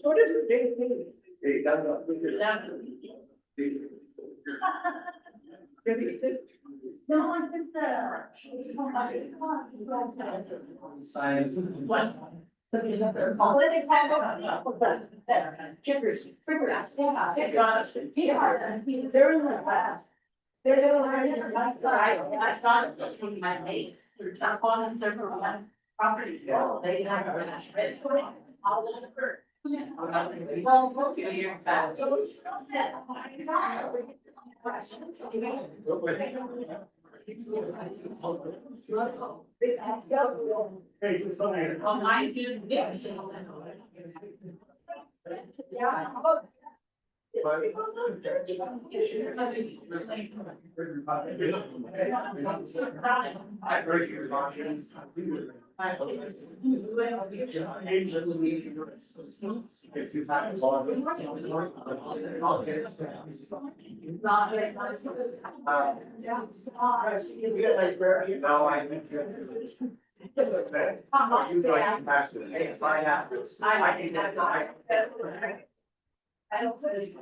What is it? No, I think the. Science. What? Chickers, figure out, they're in the class. They're gonna learn in the class, I saw it from my mates, they're top on them, they're on property, they have a red swing. All over. Well, a few years back. Oh, mine is, yes. Yeah. I break your conscience. If you have no, I think you like pass it. If I have to, I think that I don't put it.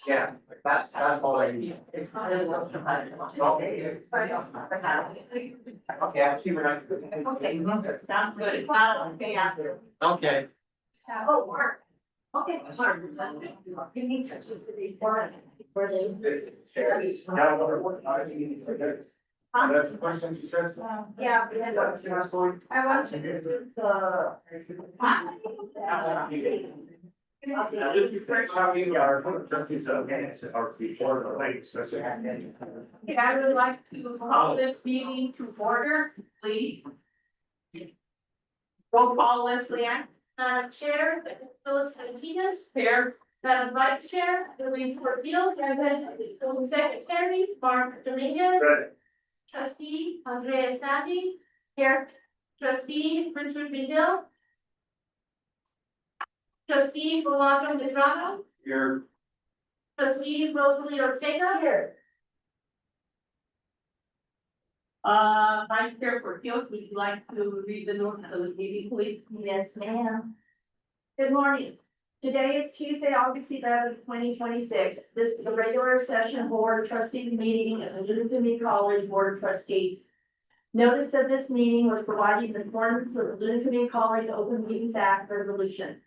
yeah, that's all I need. Okay, I see what I. Okay, sounds good. It's not okay after. Okay. Oh, Mark. Okay, Mark. You need to keep the report for the. That's the question she says. Yeah. I want you to do the. This is first how you are, trustees of minutes are before the late, especially. I would like to call this meeting to order, please. Roll call, Leslie Ann. Chair, Phyllis Martinez. Here. Vice Chair, Louise Portillo. Secretary, Mark Dominguez. Trustee, Andrea Sandy. Here. Trustee, Richard Miguel. Trustee, Rolando Medrano. Here. Trustee, Rosalie Ortega. Here. Vice Chair Portillo, would you like to read the notice of the meeting, please? Yes, ma'am. Good morning. Today is Tuesday, August 11th, 2026. This is the regular session board of trustees meeting of the Newton Community College Board of Trustees. Notice of this meeting was provided in accordance with the Newton Community College Open Meetings Act resolution.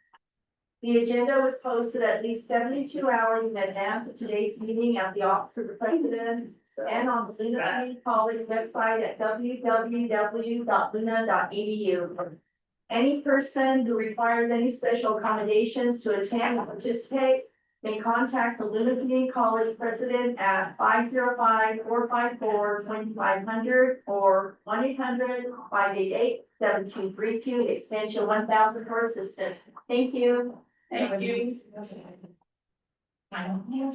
The agenda was posted at least 72 hours in advance of today's meeting at the office of the president and on the Newton Community College website at www.luna.edu. Any person who requires any special accommodations to attend or participate may contact the Luna Community College president at 505-454-2500 or 1-800-588-7232 extension 1000 for assistance. Thank you. Thank you. Thank you.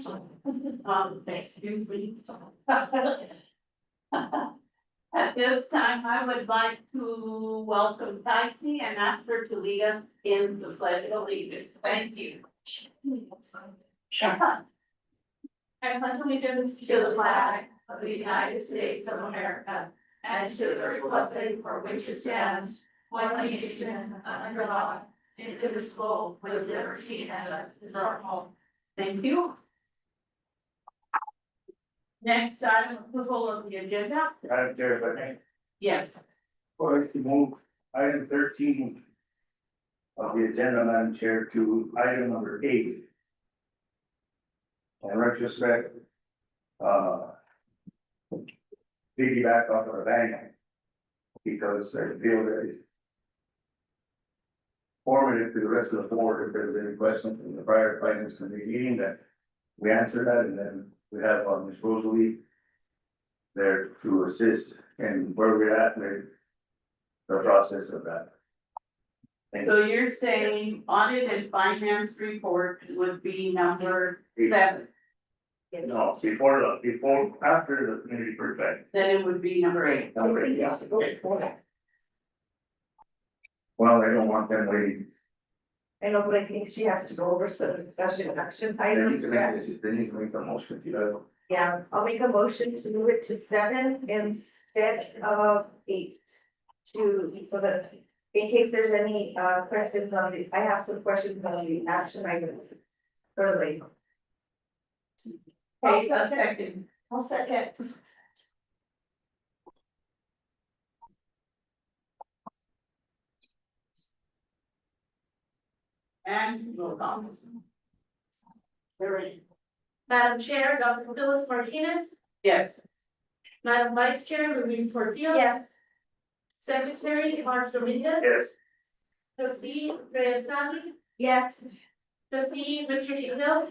At this time, I would like to welcome Dicey and ask her to lead us in the pledge of allegiance. Thank you. I pledge allegiance to the flag of the United States of America and to the republic for which it stands, one nation under God, indivisible, with liberty and justice for all. Thank you. Next item, approval of the agenda. Madam Chair, if I may, Yes. or to move item 13 of the agenda, Madam Chair, to item number 8. In retrospect, piggyback off of the bank, because I feel that it's formative to the rest of the board. If there's any questions from the prior finance committee meeting, that we answer that, and then we have Ms. Rosalie there to assist in where we're at with the process of that. Thank So you're saying audit and finance report would be number 7, you. No, after the community perspective. then it would be number 8. Number 8, yeah. Well, I don't want them waiting. I know, but I think she has to go over some discussion action They need items. to make, they need to make the motion, you know. Yeah, I'll make a motion to move it to 7 instead of 8. So that, in case there's any questions on the, I have some questions on the action items. Early. Okay, a second. I'll second. And roll call. Very. Madam Chair, Dr. Phyllis Martinez, Yes. Madam Vice Chair, Louise Portillo. Yes. Secretary, Mark Dominguez. Yes. Trustee, Reyes Sami, Yes. trustee, Richard Hill.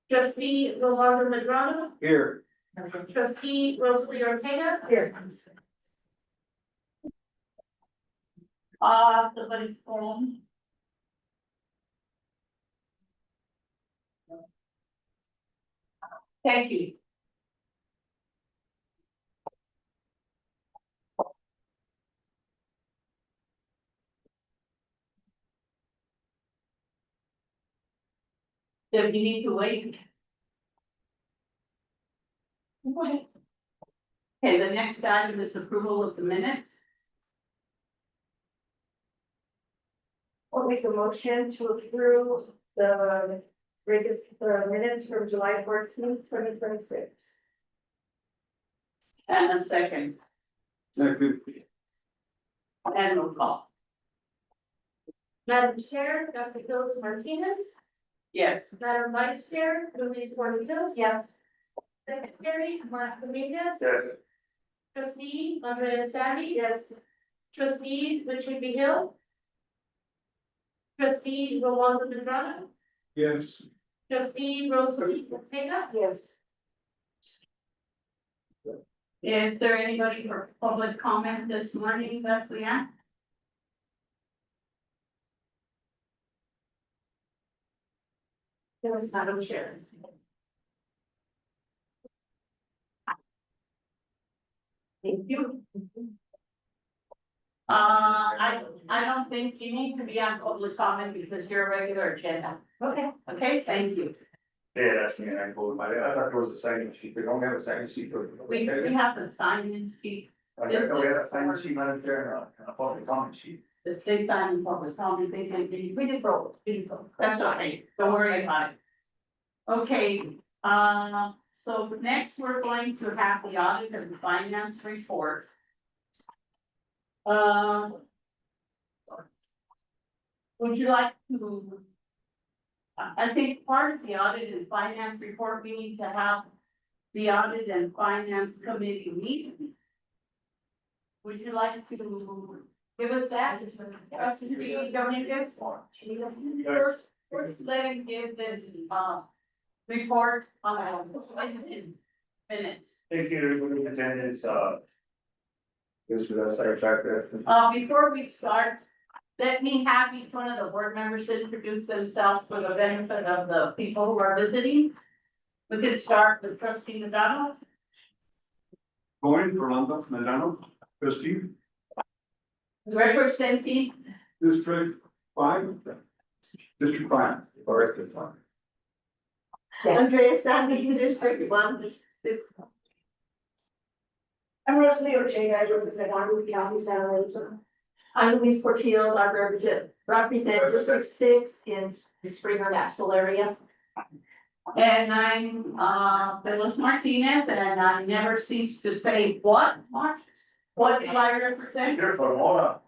Trustee, Rolando Medrano, Here. trustee, Rosalie Ortega. Here. Somebody's phone. Thank you. Do you need to wait? Okay, the next item is approval of the minutes. I'll make a motion to approve the minutes from July 14th, 2026. And a second, Second. and roll call. Madam Chair, Dr. Phyllis Martinez, Yes. Madam Vice Chair, Louise Portillo. Yes. Secretary, Mark Dominguez. Yes. Trustee, Andrea Sami. Yes. Trustee, Richard B. Hill. Trustee, Rolando Medrano. Yes. Trustee, Rosalie Ortega. Yes. Is there anybody for public comment this morning, Leslie Ann? Yes, Madam Chair. Thank you. I don't think you need to be on public comment because you're a regular agenda. Okay, thank you. Yeah, that's me, and I told him, I thought there was a sign sheet, they don't have a sign sheet for. We have the sign-in sheet, I thought we had a sign sheet, Madam Chair, and a public comment sheet. if they sign in public comment, they can, we did both, that's all right, don't worry about it. Okay, so next we're going to have the audit of the finance report. Would you like to? I think part of the audit and finance report, we need to have the audit and finance committee meeting. Would you like to give us that? Trustee Dominguez? First, let him give this, report on minutes. Thank you, everybody, in attendance, this was our tracker. Before we start, let me have each one of the board members introduce themselves for the benefit of the people who are visiting. We can start with trustee Madonna. Going, Rolando Medrano, trustee, Representing, District 5. District 5. Forest is fine. Andrea Sandy, District 1. I'm Rosalie Ortega, I represent Guadalupe County, Santa Rosa. I'm Louise Portillo, I represent District 6 in the Springer National area. And I'm Phyllis Martinez, and I never cease to say, what, Mark? What do I represent? You're from Mora.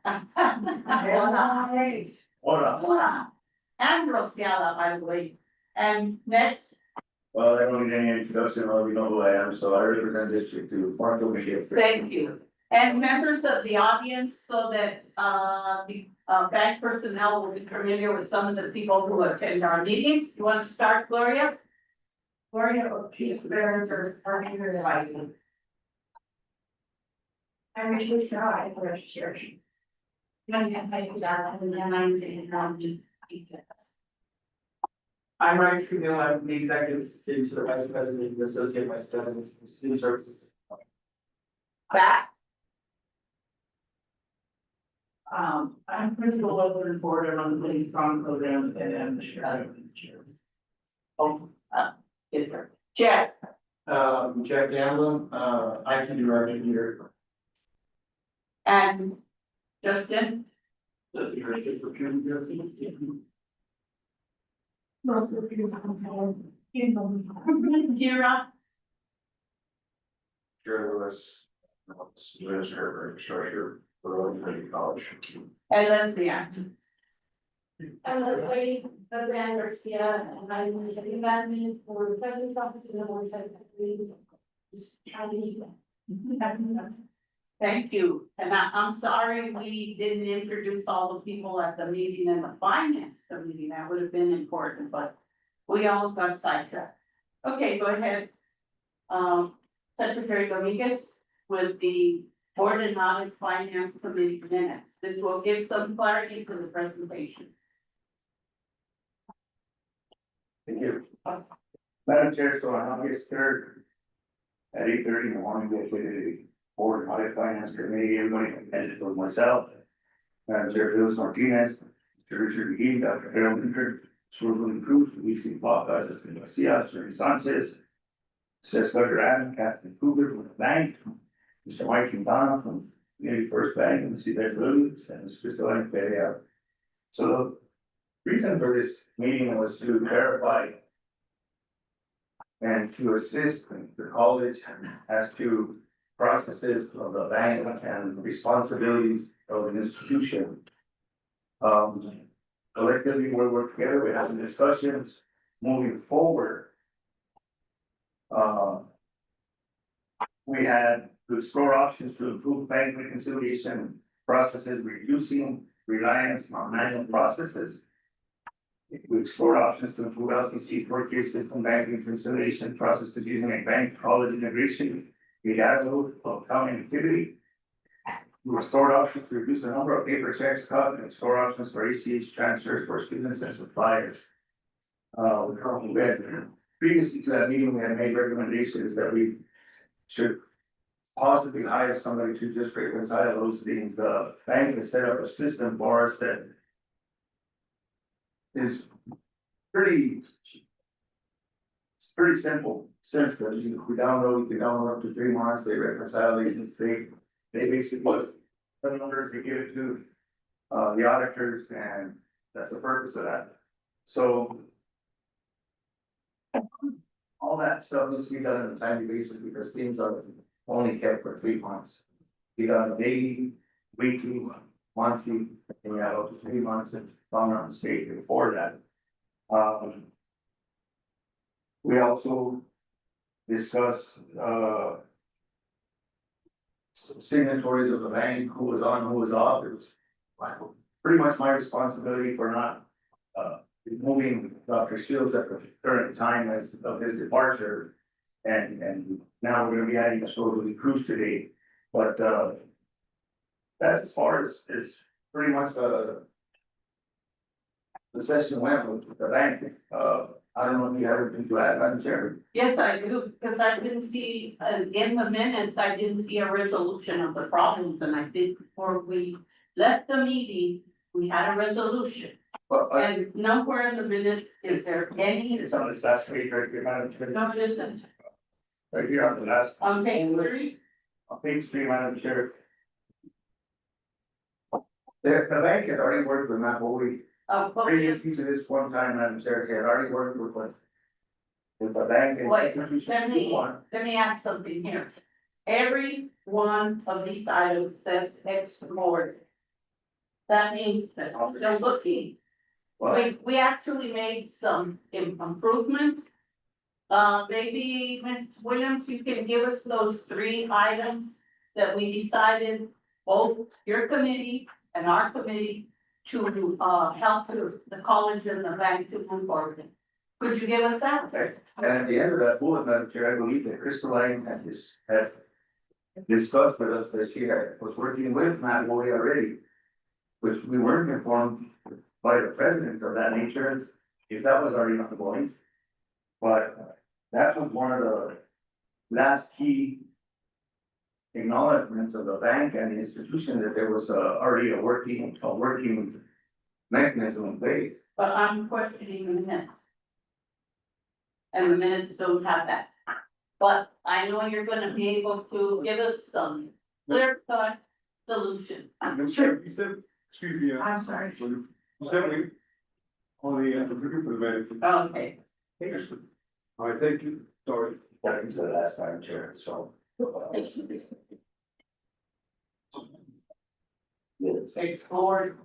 Mora. And Rosiala, by the way. And next, Well, I don't need any introduction, well, we know who I am, so I represent District 2, Mark Dominguez. thank you. And members of the audience, so that the bank personnel will be familiar with some of the people who attend our meetings. You want to start, Gloria? Gloria Ortiz, Berenzer, Arthur Advising. I'm Rachel Scott, I'm the registration. And then I'm the I'm Ryan Trujillo, I'm the executive assistant to the vice president and associate vice president of student services. Back. I'm principal of the board, I run the city's strong program and I'm the chair. Oh, get there. Jack, Jack Gamblin, IT director here. and Justin, That's the great thing for community. Kira, Sure, Lewis. Lewis Herbert, Shorter, Burlington College. and Leslie. I'm Leslie, President Garcia, and I'm the executive admin for the president's office and the board secretary. Just trying to meet them. Thank you, and I'm sorry we didn't introduce all the people at the meeting and the finance committee, that would have been important, but we all got sidetracked. Okay, go ahead. Secretary Dominguez with the board and audit finance committee minutes. This will give some clarity to the presentation. Thank you. Madam Chair, so on August 3rd. At 8:30 in the morning, we had board and audit finance committee, everybody attended with myself. Madam Chair Phyllis Martinez, Mr. Richard McGee, Dr. Harold Winter, Swervin Cruz, Luis Baca, Justin Garcia, Jerry Sanchez. Jessica Duran, Captain Cougar from the bank, Mr. Mike Quintana from Community First Bank, and Mr. Williams, and Mr. Crystal Pereira. So the reason for this meeting was to verify and to assist the college as to processes of the bank and responsibilities of the institution. Collectively, we work together, we have some discussions moving forward. We had to explore options to improve bank reconciliation processes, reducing reliance on manual processes. We explored options to improve LCC workplace system banking reconciliation processes using a bank college integration, a data load of accounting activity. We restored options to reduce the number of paper checks cut and explore options for ACH transfers for students and suppliers. We had previously to that meeting, we had made recommendations that we should possibly hire somebody to just reconcile those things. The bank has set up a system for us that is it's pretty simple, since that we download up to 3 months, they reconcile, they basically put the numbers, they give it to the auditors, and that's the purpose of that. So all that stuff needs to be done on a timely basis because things are only kept for 3 months. Be done daily, weekly, monthly, and we have up to 3 months if I'm not mistaken before that. We also discussed signatories of the bank, who was on, who was off. It was pretty much my responsibility for not moving Dr. Shields at the current time as of his departure. And now we're gonna be adding a Rosalie Cruz today, but that's as far as pretty much the session went with the bank. I don't know if you have anything to add, Madam Chair. Yes, I do, because I didn't see, in the minutes, I didn't see a resolution of the problems, and I think before we left the meeting, we had a resolution. But And nowhere in the minutes is there any, it's on this last page right here, Madam Chair, no, listen, right here on the last, on page 3, on page 3, Madam Chair. The bank had already worked with Matt Bowie. Previously to this one time, Madam Chair, he had already worked with the bank and Wait, institution. let me add something here. Every one of these items says export. That means that they're looking. Well, We actually made some improvement. Maybe, Ms. Williams, you can give us those 3 items that we decided, both your committee and our committee, to help the college and the bank to move forward. Could you give us that? and at the end of that bullet, Madam Chair, I believe that Crystalline had discussed with us that she was working with Matt Bowie already, which we weren't informed by the president of that nature, if that was already ongoing. But that was one of the last key acknowledgements of the bank and the institution that there was already a working mechanism in place. But I'm questioning the minutes. And the minutes don't have that. But I know you're gonna be able to give us some clear cut solution. Sure. You said, excuse me. I'm sorry. You said we, on the, looking for the minute. Okay, All right, thank you, sorry. Welcome to the last time, Chair, so. it's forward.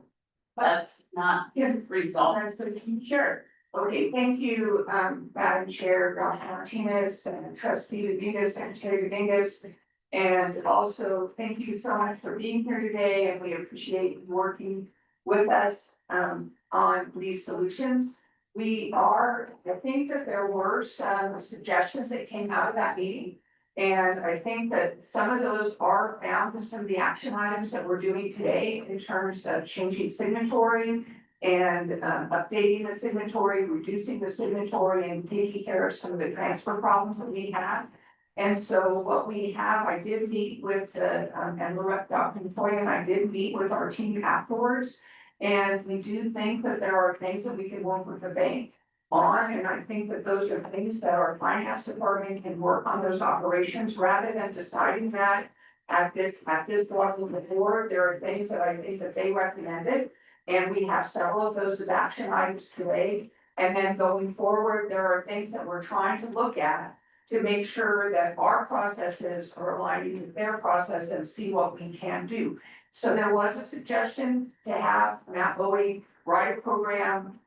That's not resolved. Sure. Okay, thank you, Madam Chair, Dr. Martinez, and Trustee Dominguez, Secretary Dominguez. And also, thank you so much for being here today, and we appreciate you working with us, on these solutions. I think that there were some suggestions that came out of that meeting. And I think that some of those are found in some of the action items that we're doing today in terms of changing signatory and updating the signatory, reducing the signatory, and taking care of some of the transfer problems that we have. And so what we have, I did meet with the, and Dr. Toya and I did meet with our team afterwards. And we do think that there are things that we can work with the bank on, and I think that those are things that our finance department can work on those operations rather than deciding that at this level before. There are things that I think that they recommended, and we have several of those as action items today. And then going forward, there are things that we're trying to look at to make sure that our processes are aligning with their process and see what we can do. So there was a suggestion to have Matt Bowie write a program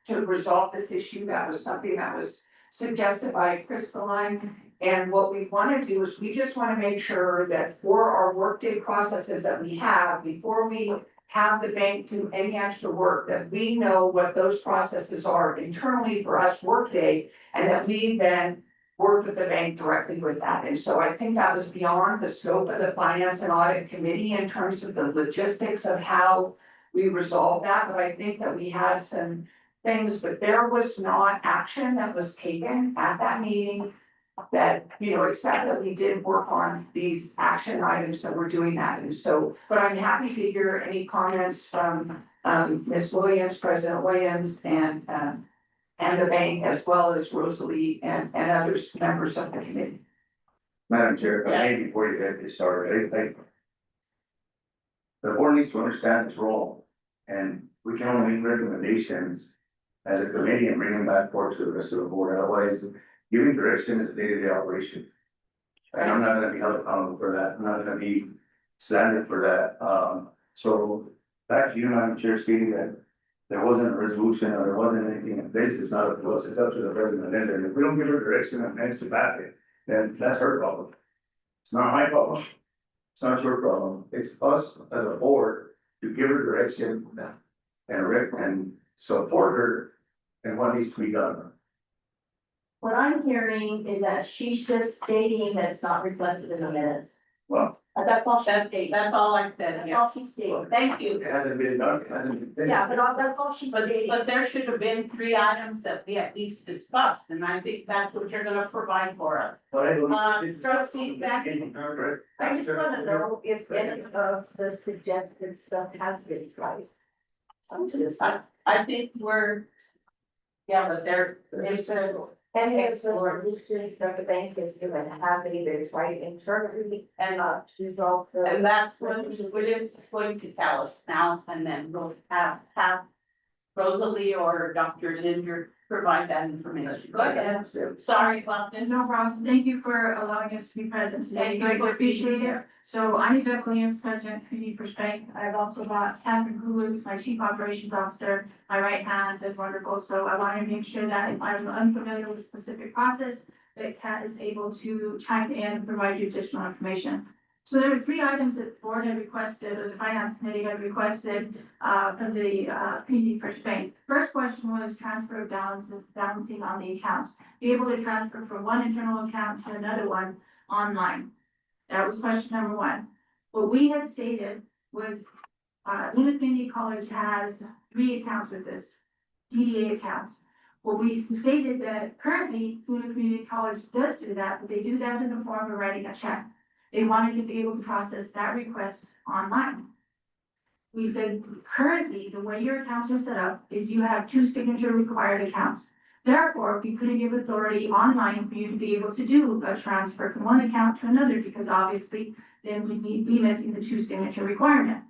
to resolve this issue. That was something that was suggested by Crystalline. And what we want to do is we just want to make sure that for our workday processes that we have, before we have the bank do any extra work, that we know what those processes are internally for us workday, and that we then work with the bank directly with that. And so I think that was beyond the scope of the Finance and Audit Committee in terms of the logistics of how we resolve that, but I think that we had some things, but there was not action that was taken at that meeting that, except that we did work on these action items that we're doing that. And so, but I'm happy to hear any comments from Ms. Williams, President Williams, and the bank, as well as Rosalie and others, members of the committee. Madam Chair, if I may, before you get this started, the board needs to understand its role, and we can only make recommendations as a committee and bring them back forward to the rest of the board. Otherwise, giving direction is a day-to-day operation. And I'm not gonna be held accountable for that. I'm not gonna be slandered for that. So back to you, Madam Chair, stating that there wasn't a resolution or there wasn't anything in place. It's not up to us. It's up to the president. And if we don't give her direction and hands to back it, then that's her problem. It's not my problem. It's not your problem. It's us as a board to give her direction and support her and what needs to be done. What I'm hearing is that she's just stating that it's not reflected in the minutes. Well, That's all she stated. That's all I said, That's yeah. all she stated. Thank you. it hasn't been done. It hasn't been finished. Yeah, but that's all she stated. But there should have been 3 items that we at least discussed, and I think that's what you're gonna provide for us. But I don't. Trustee Becky? I just wanna know if any of the suggested stuff has been tried. Up to this time. I think but there's Any of the solutions that the bank is given have they been tried internally and to resolve the. and that's what Williams is going to tell us now, and then we'll have Rosalie or Dr. Linder provide that information. Go ahead. Sorry about this. No problem. Thank you for allowing us to be present today. Thank you for Appreciate it. So I'm Yvette Williams, President, Community Perspective. I've also got Catherine Hulu, my Chief Operations Officer. My right hand is wonderful. So I want to make sure that if I'm unfamiliar with a specific process, that Kat is able to chime in and provide you additional information. So there were 3 items that the board had requested, or the finance committee had requested, from the, community first bank. First question was transfer of balancing on the accounts. Be able to transfer from one internal account to another one online. That was question number 1. What we had stated was, Luna Community College has 3 accounts with this, DDA accounts. Well, we stated that currently Luna Community College does do that, but they do that in the form of writing a check. they wanted to be able to process that request online. We said, currently, the way your accounts are set up is you have two signature required accounts. Therefore, we couldn't give authority online for you to be able to do a transfer from one account to another, because obviously then we'd be missing the two signature requirement.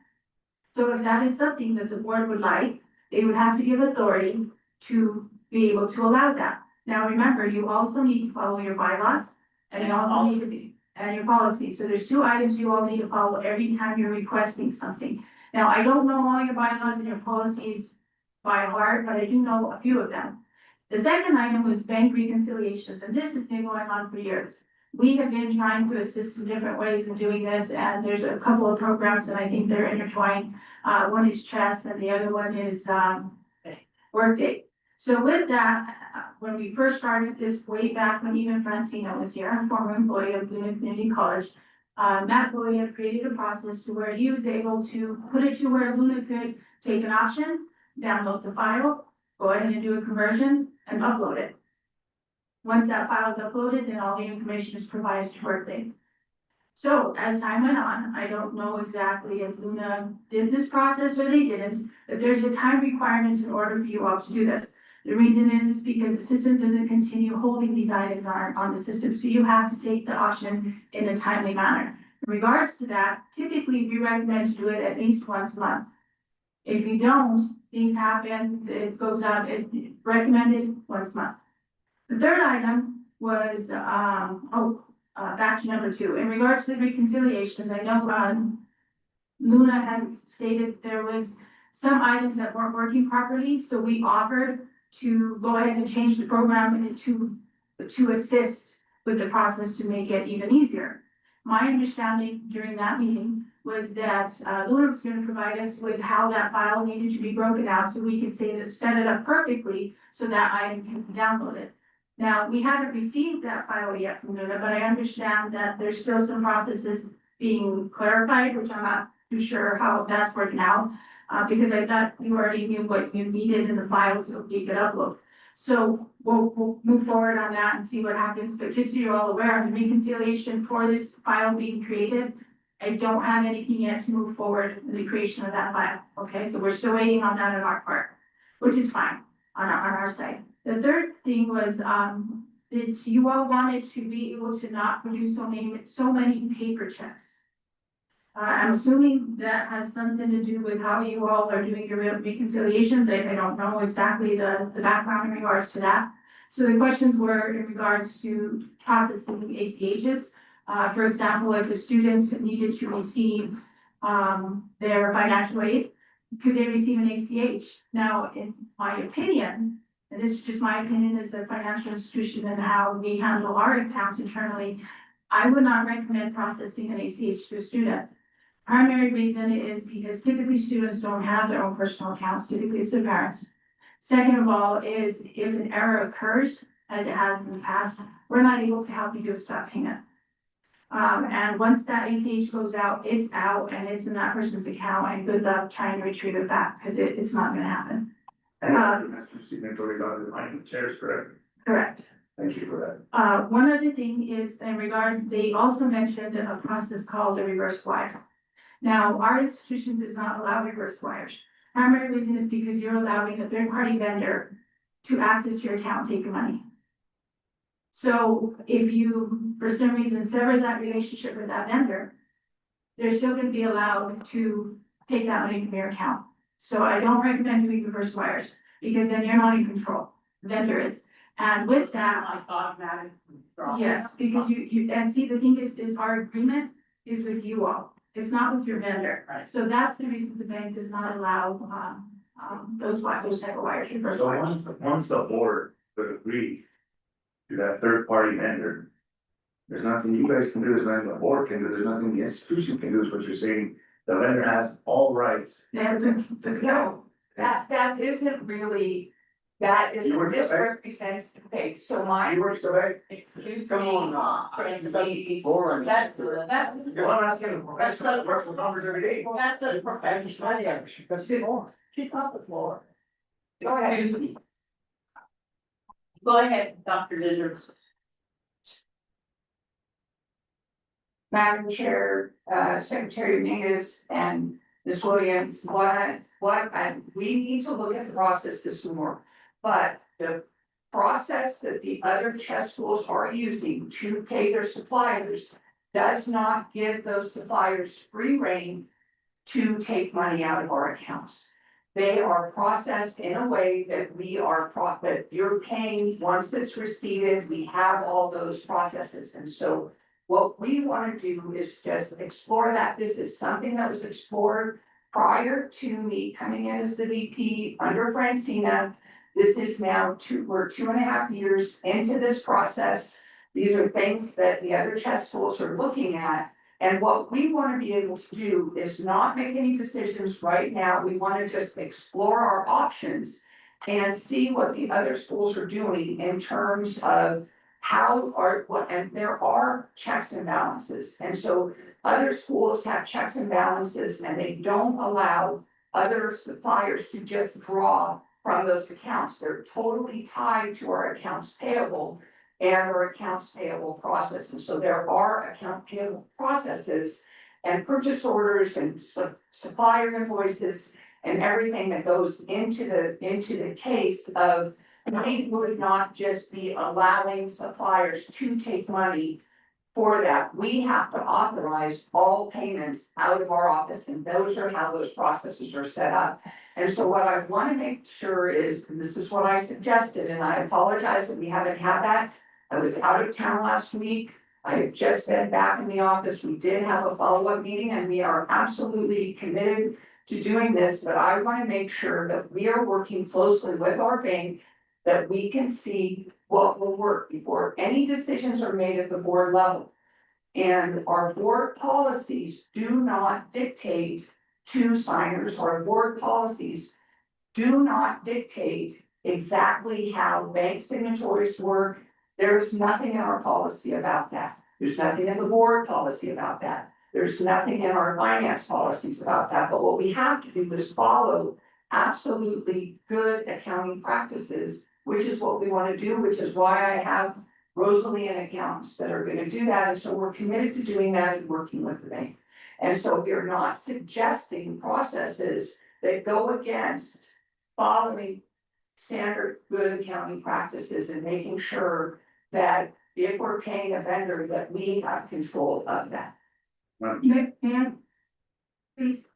So if that is something that the board would like, they would have to give authority to be able to allow that. Now, remember, you also need to follow your bylaws, and you also need to be, and your policy. So there's two items you all need to follow every time you're requesting something. Now, I don't know all your bylaws and your policies by heart, but I do know a few of them. The second item was bank reconciliations, and this has been going on for years. We have been trying to assist in different ways of doing this, and there's a couple of programs, and I think they're intertwined. One is Chess, and the other one is Workday. So with that, when we first started this way back when even Francina was here, a former employee of Luna Community College, Matt Bowie had created a process to where he was able to put it to where Luna could take an option, download the file, go ahead and do a conversion, and upload it. Once that file is uploaded, then all the information is provided to Workday. So as time went on, I don't know exactly if Luna did this process or they didn't, but there's a time requirement in order for you all to do this. The reason is because the system doesn't continue holding these items on the system, so you have to take the option in a timely manner. In regards to that, typically we recommend to do it at least once a month. If you don't, things happen, it goes out, it's recommended once a month. The third item was, back to number 2. In regards to the reconciliations, I know, Luna had stated there was some items that weren't working properly, so we offered to go ahead and change the program and to assist with the process to make it even easier. My understanding during that meeting was that Luna was going to provide us with how that file needed to be broken out so we could set it up perfectly so that item can be downloaded. Now, we haven't received that file yet from Luna, but I understand that there's still some processes being clarified, which I'm not too sure how that's working out, because I thought you already knew what you needed in the file so you could upload. So we'll move forward on that and see what happens, but just so you're all aware, the reconciliation for this file being created, I don't have anything yet to move forward in the creation of that file, okay? So we're still waiting on that on our part, which is fine on our side. The third thing was, that you all wanted to be able to not produce so many paper checks. I'm assuming that has something to do with how you all are doing your reconciliations. I don't know exactly the background in regards to that. So the questions were in regards to processing ACHs. For example, if a student needed to receive their financial aid, could they receive an ACH? Now, in my opinion, and this is just my opinion as a financial institution and how we handle our accounts internally, I would not recommend processing an ACH to a student. Primary reason is because typically students don't have their own personal accounts, typically it's their parents. Second of all is if an error occurs, as it has in the past, we're not able to help you do a stop payment. And once that ACH goes out, it's out and it's in that person's account, and good luck trying to retrieve it back, because it's not gonna happen. And that's 2 signatories on the chairs, correct? Correct. Thank you for that. One other thing is in regard, they also mentioned a process called a reverse wire. Now, our institution does not allow reverse wires. Primary reason is because you're allowing a third-party vendor to access your account, take your money. So if you, for some reason, sever that relationship with that vendor, they're still gonna be allowed to take that money from your account. So I don't recommend doing reverse wires, because then you're not in control, the vendor is. And with that, Like automatic. yes, because you, and see, the thing is our agreement is with you all, it's not with your vendor. Right. So that's the reason the bank does not allow, those type of wires, reverse So wires. once the board would agree to that third party vendor, there's nothing you guys can do, there's nothing the board can do, there's nothing the institution can do, is what you're saying. The vendor has all rights. They have No, that isn't really, that is You were correct. misrepresented. Okay, so my, You were correct. Excuse Come me, on trustee, Boring. that's, You're not asking a professional that works with numbers every day. that's a professional. She's off the floor. Go ahead. Excuse me. Go ahead, Dr. Lizard. Madam Chair, Secretary Dominguez and Ms. Williams, we need to look at the process this more. But the process that the other chess schools are using to pay their suppliers does not give those suppliers free rein to take money out of our accounts. They are processed in a way that that you're paying once it's received, we have all those processes, and so. What we wanna do is just explore that, this is something that was explored prior to me coming in as the VP under Francina. This is now we're 2.5 years into this process. These are things that the other chess schools are looking at. And what we want to be able to do is not make any decisions right now. We want to just explore our options and see what the other schools are doing in terms of and there are checks and balances. And so other schools have checks and balances and they don't allow other suppliers to just draw from those accounts. They're totally tied to our accounts payable and our accounts payable process. And so there are account payable processes and purchase orders and supplier invoices and everything that goes into the case of we would not just be allowing suppliers to take money for that. We have to authorize all payments out of our office, and those are how those processes are set up. And so what I want to make sure is, and this is what I suggested, and I apologize that we haven't had that. I was out of town last week. I have just been back in the office. We did have a follow-up meeting and we are absolutely committed to doing this, but I want to make sure that we are working closely with our bank, that we can see what will work before any decisions are made at the board level. And our board policies do not dictate to signers, our board policies do not dictate exactly how bank signatories work. There is nothing in our policy about that. There's nothing in the board policy about that. There's nothing in our finance policies about that. But what we have to do is follow absolutely good accounting practices, which is what we want to do, which is why I have Rosalie and accountants that are going to do that. And so we're committed to doing that and working with the bank. And so we're not suggesting processes that go against following standard good accounting practices and making sure that if we're paying a vendor, that we have control of that. Ma'am, please.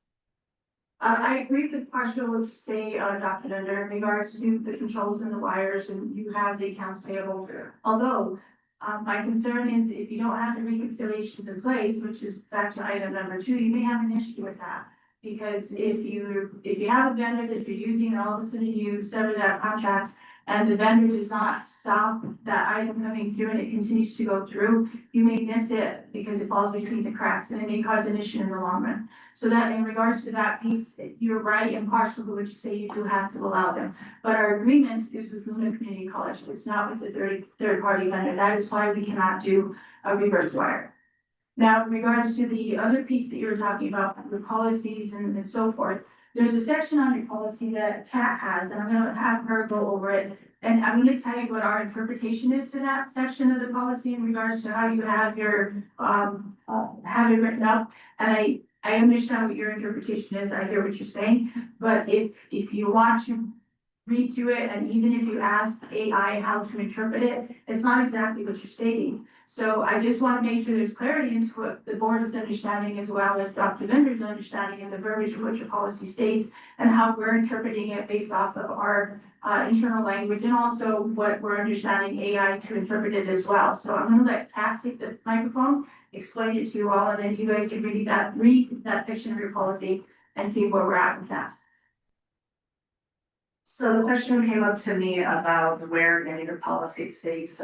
I agree with partial what you say, Dr. Dunder, in regards to the controls and the wires, and you have the accounts payable. Although, my concern is if you don't have the reconciliations in place, which is back to item number 2, you may have an issue with that. Because if you have a vendor that you're using and all of a sudden you sever that contract and the vendor does not stop that item coming through and it continues to go through, you may miss it because it falls between the cracks and it may cause an issue in the long run. So that in regards to that piece, you're right and partial to what you say, you do have to allow them. But our agreement is with Luna Community College. It's not with the third party vendor. That is why we cannot do a reverse wire. Now, in regards to the other piece that you were talking about, the policies and so forth, there's a section on your policy that Kat has, and I'm gonna have her go over it. And I'm gonna tell you what our interpretation is to that section of the policy in regards to how you have your, have it written up. And I understand what your interpretation is, I hear what you're saying, but if you want to read through it, and even if you ask AI how to interpret it, it's not exactly what you're stating. So I just want to make sure there's clarity into what the board is understanding as well as Dr. Linder's understanding and the verbiage of what your policy states and how we're interpreting it based off of our internal language and also what we're understanding AI to interpret it as well. So I'm going to let Kat take the microphone, explain it to you all, and then you guys can read that section of your policy and see where we're at with that. So the question came up to me about where in your policy states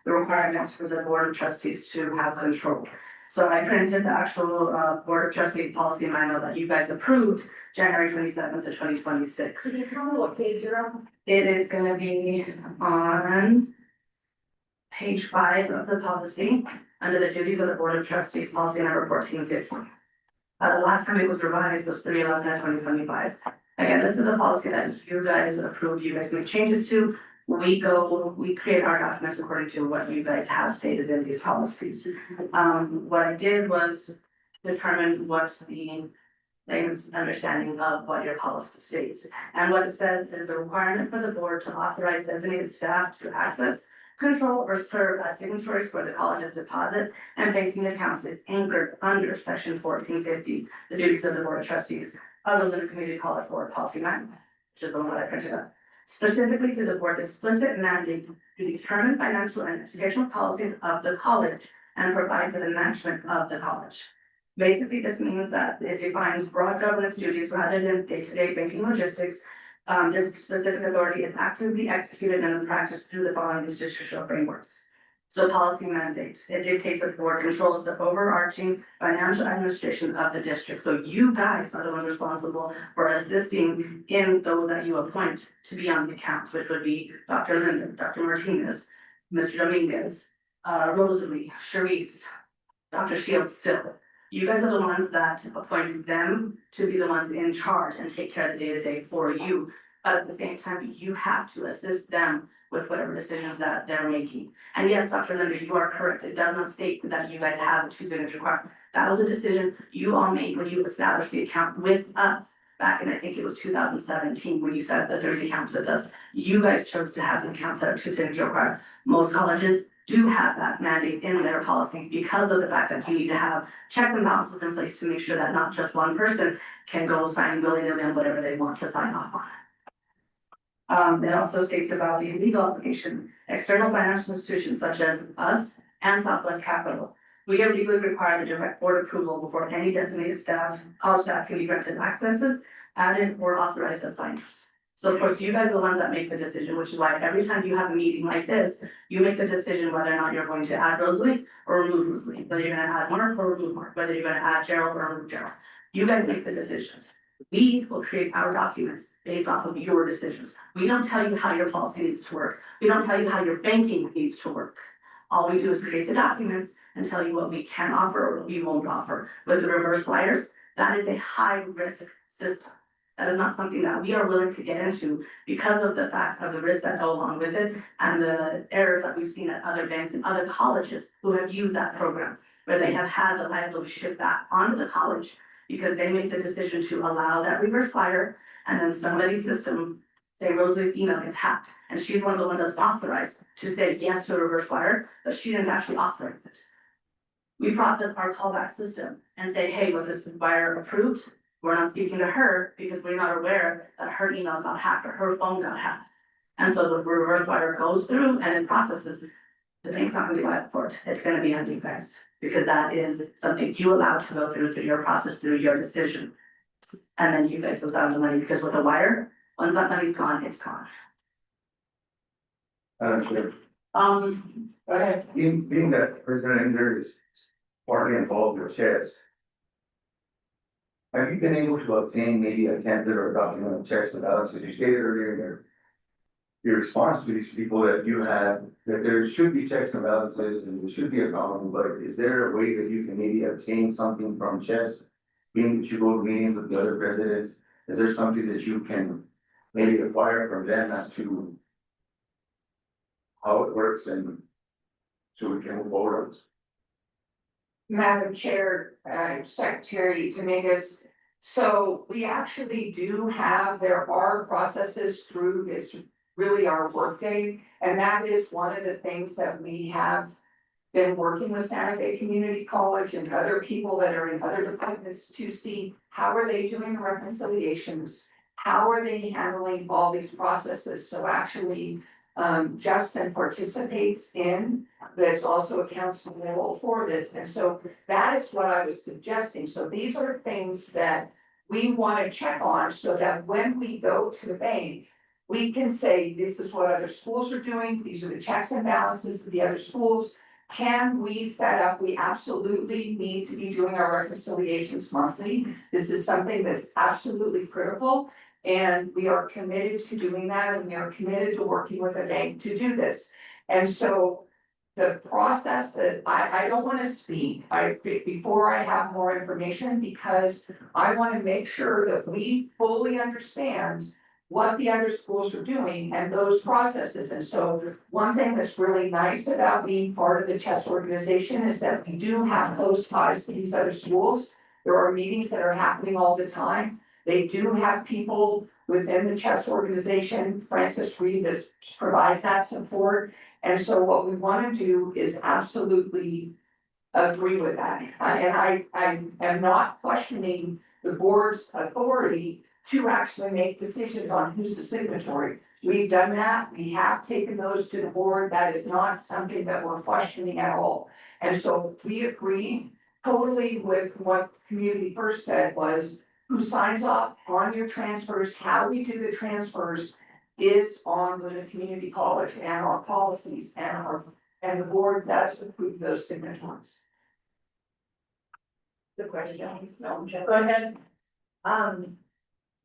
the requirements for the board of trustees to have control. So I printed the actual board of trustees policy manual that you guys approved January 27th of 2026. Can you tell me what page you're on? It is gonna be on page 5 of the policy under the duties of the board of trustees, policy number 1450. The last time it was revised was 3/11 of 2025. Again, this is a policy that you guys approved, you guys made changes to. we create our documents according to what you guys have stated in these policies. What I did was determine what the things understanding of what your policy states. And what it says is the requirement for the board to authorize designated staff to access, control, or serve as signatories for the college's deposit and banking accounts is anchored under section 1450, the duties of the board of trustees of the Lynn Community College Board Policy Manual, which is the one that I printed up. Specifically through the board's explicit mandate to determine financial and educational policies of the college and provide for the management of the college. Basically, this means that it defines broad governance duties rather than day-to-day banking logistics. This specific authority is actively executed and practiced through the following institutional frameworks. So policy mandate, it dictates that the board controls the overarching financial administration of the district. So you guys are the ones responsible for assisting in those that you appoint to be on the account, which would be Dr. Linda, Dr. Martinez, Mr. Dominguez, Rosalie, Sharice, Dr. Shields still. You guys are the ones that appoint them to be the ones in charge and take care of the day-to-day for you. But at the same time, you have to assist them with whatever decisions that they're making. And yes, Dr. Linder, you are correct. It does not state that you guys have a two-signature requirement. That was a decision you all made when you established the account with us back in, I think it was 2017, when you set up the 30 accounts with us. You guys chose to have the accounts that are two-signature required. Most colleges do have that mandate in their policy because of the fact that you need to have check and balances in place to make sure that not just one person can go sign willy-nilly on whatever they want to sign off on. It also states about the legal obligation. External financial institutions such as us and Southwest Capital, we are legally required the direct board approval before any designated staff, college staff can be granted accesses, added, or authorized as signers. So of course, you guys are the ones that make the decision, which is why every time you have a meeting like this, you make the decision whether or not you're going to add Rosalie or remove Rosalie, whether you're gonna add Mark or remove Mark, whether you're gonna add Gerald or remove Gerald. You guys make the decisions. We will create our documents based off of your decisions. We don't tell you how your policy needs to work. We don't tell you how your banking needs to work. All we do is create the documents and tell you what we can offer or what we won't offer. With the reverse wires, that is a high risk system. That is not something that we are willing to get into because of the fact of the risks that go along with it and the errors that we've seen at other banks and other colleges who have used that program, where they have had the liability shift back onto the college because they make the decision to allow that reverse wire, and then somebody's system, say Rosalie's email gets hacked, and she's one of the ones that's authorized to say yes to a reverse wire, but she didn't actually authorize it. We process our callback system and say, hey, was this wire approved? We're not speaking to her because we're not aware that her email got hacked or her phone got hacked. And so the reverse wire goes through and it processes. The bank's not gonna be liable for it. It's gonna be on you guys, because that is something you allowed to go through your process, through your decision. And then you guys goes out of the money, because with a wire, once that money's gone, it's gone. Sure. Go ahead. Being that President Ender is partly involved with chess, have you been able to obtain maybe a template or a document of checks and balances? You stated earlier in your response to these people that you had, that there should be checks and balances and there should be a column, but is there a way that you can maybe obtain something from chess? Being that you go to meetings with the other presidents, is there something that you can maybe acquire from them as to how it works and so we can move forward on this? Madam Chair, Secretary Dominguez, so we actually do have, there are processes through this, really our workday. And that is one of the things that we have been working with Santa Fe Community College and other people that are in other departments to see how are they doing the reconciliations? How are they handling all these processes? So actually, Justin participates in, that's also accountable for this. And so that is what I was suggesting. So these are things that we want to check on so that when we go to the bank, we can say, this is what other schools are doing. These are the checks and balances of the other schools. Can we set up, we absolutely need to be doing our reconciliations monthly. This is something that's absolutely critical. And we are committed to doing that, and we are committed to working with a bank to do this. And so the process that I don't want to speak before I have more information, because I want to make sure that we fully understand what the other schools are doing and those processes. And so one thing that's really nice about being part of the chess organization is that we do have close ties to these other schools. There are meetings that are happening all the time. They do have people within the chess organization, Francis Reed, that provides that support. And so what we want to do is absolutely agree with that. And I am not questioning the board's authority to actually make decisions on who's the signatory. We've done that. We have taken those to the board. That is not something that we're questioning at all. And so we agree totally with what Community First said was who signs off on your transfers, how we do the transfers is on the community college and our policies and the board does approve those signatories. The question, Madam Chair. Go ahead.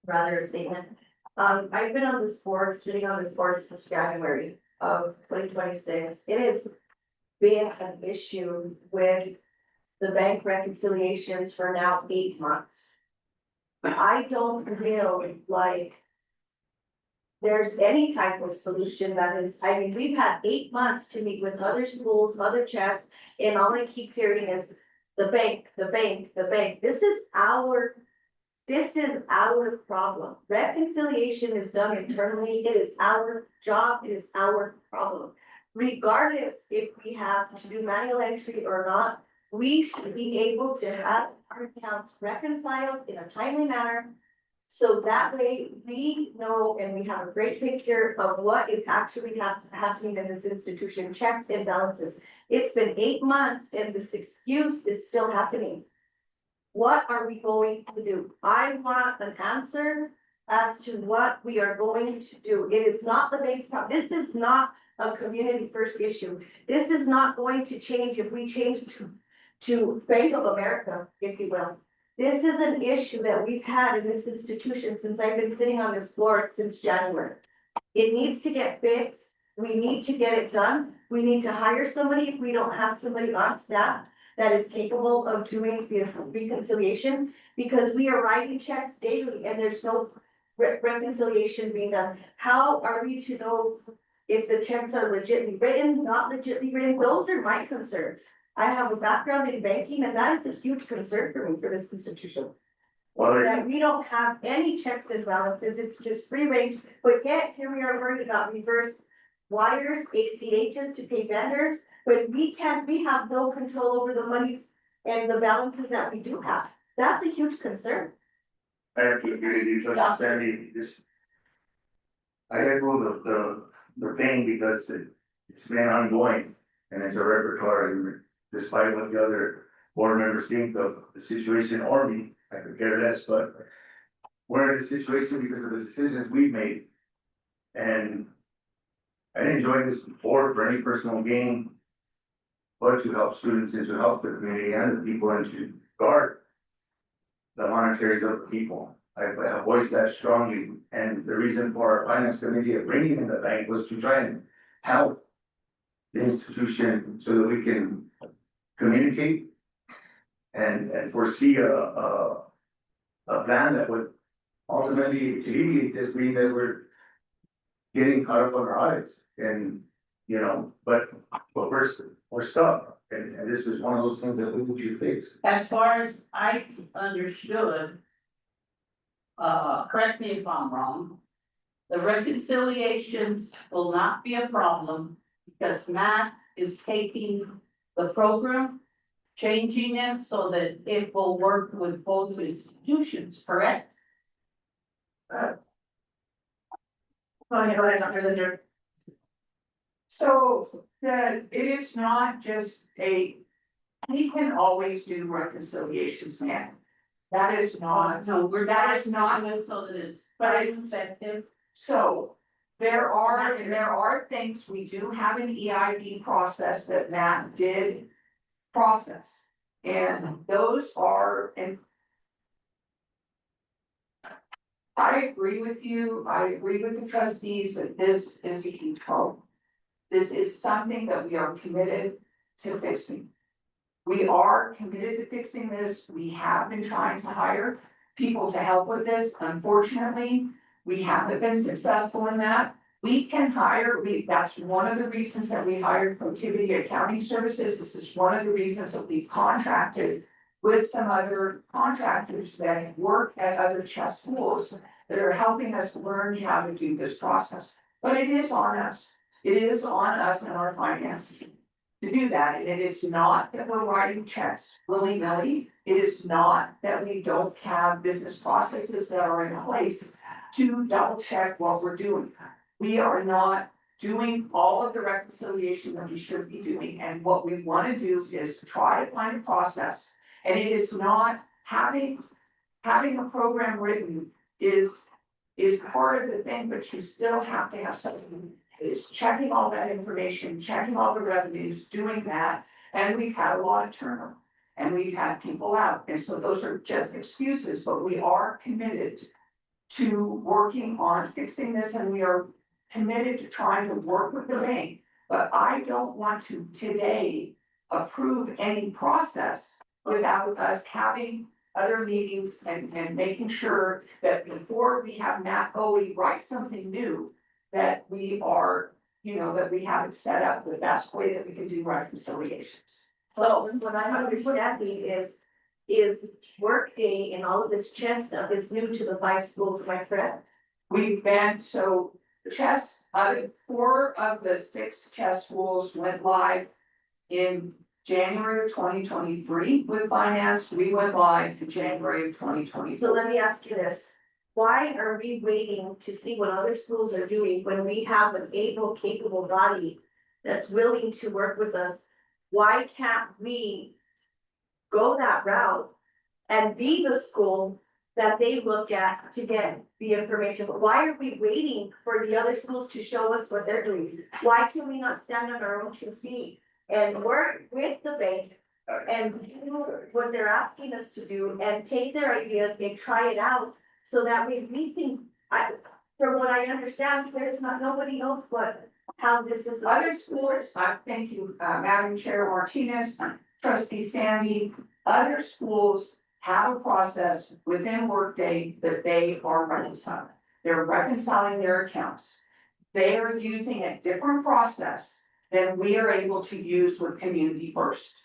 Rather a statement. I've been on this board, sitting on this board since January of 2026. It has been an issue with the bank reconciliations for now 8 months. I don't feel like there's any type of solution that is, I mean, we've had 8 months to meet with other schools, other chess, and all I keep hearing is the bank, the bank, the bank. This is our problem. Reconciliation is done internally. It is our job. It is our problem. Regardless if we have to do manual entry or not, we should be able to have our accounts reconciled in a timely manner. So that way we know and we have a great picture of what is actually happening in this institution, checks and balances. It's been 8 months and this excuse is still happening. What are we going to do? I want an answer as to what we are going to do. It is not the bank's problem. This is not a community first issue. This is not going to change if we change to Bank of America, if you will. This is an issue that we've had in this institution since I've been sitting on this board since January. It needs to get fixed. We need to get it done. We need to hire somebody if we don't have somebody on staff that is capable of doing this reconciliation, because we are writing checks daily and there's no reconciliation being done. How are we to know if the checks are legitly written, not legitly written? Those are my concerns. I have a background in banking and that is a huge concern for me for this institution. That we don't have any checks and balances, it's just free range, but yet here we are worried about reverse wires, ACHs to pay vendors, but we have no control over the monies and the balances that we do have. That's a huge concern. I have to agree with you, Trustee Sandy, I echo the pain because it's been ongoing and it's a repertoire, and despite what the other board members think of the situation or me, I could care less, but we're in a situation because of the decisions we've made. And I didn't join this board for any personal gain, but to help students and to help the community and the people and to guard the monetaries of the people. I voiced that strongly, and the reason for our finance committee of bringing in the bank was to try and help the institution so that we can communicate and foresee a plan that would ultimately alleviate this, being that we're getting caught up on our audits and, you know, but we're stuck. And this is one of those things that we need to fix. As far as I understood, correct me if I'm wrong, the reconciliations will not be a problem because Matt is taking the program, changing it so that it will work with both institutions, correct? Go ahead, Dr. Linder. So it is not just we can always do reconciliations, man. That is not, No, that is not, doing it so that it's but very it's- effective. so there are things, we do have an EIB process that Matt did process. And those are, and I agree with you, I agree with the trustees that this is a huge problem. This is something that we are committed to fixing. We are committed to fixing this. We have been trying to hire people to help with this. Unfortunately, We haven't been successful in that. We can hire, that's one of the reasons that we hired Protiviti Accounting Services. This is one of the reasons that we contracted with some other contractors that work at other chess schools that are helping us learn how to do this process. But it is on us. It is on us and our finances to do that. And it is not that we're writing checks willy-nilly. It is not that we don't have business processes that are in place to double check what we're doing. We are not doing all of the reconciliation that we should be doing, and what we want to do is try to find a process. And it is not having a program written is part of the thing, but you still have to have something. Is checking all that information, checking all the revenues, doing that, and we've had a lot of turnover. And we've had people out, and so those are just excuses, but we are committed to working on fixing this, and we are committed to trying to work with the bank. But I don't want to today approve any process without us having other meetings and making sure that before we have Matt Bowie write something new, that we are, that we have it set up the best way that we can do reconciliations. So what I'm understanding is Workday and all of this chess stuff is new to the 5 schools, my friend. We've been, so chess, 4 of the 6 chess schools went live in January of 2023 with finance. We went live in January of 2024. So let me ask you this. Why are we waiting to see what other schools are doing when we have an able, capable body that's willing to work with us? Why can't we go that route and be the school that they look at to get the information? Why are we waiting for the other schools to show us what they're doing? Why can we not stand on our own 2 feet and work with the bank and do what they're asking us to do and take their ideas and try it out so that we can, from what I understand, there's nobody knows how this is. Other schools, thank you, Madam Chair Martinez, Trustee Sandy, other schools have a process within Workday that they are reconciling. They're reconciling their accounts. They are using a different process than we are able to use with Community First.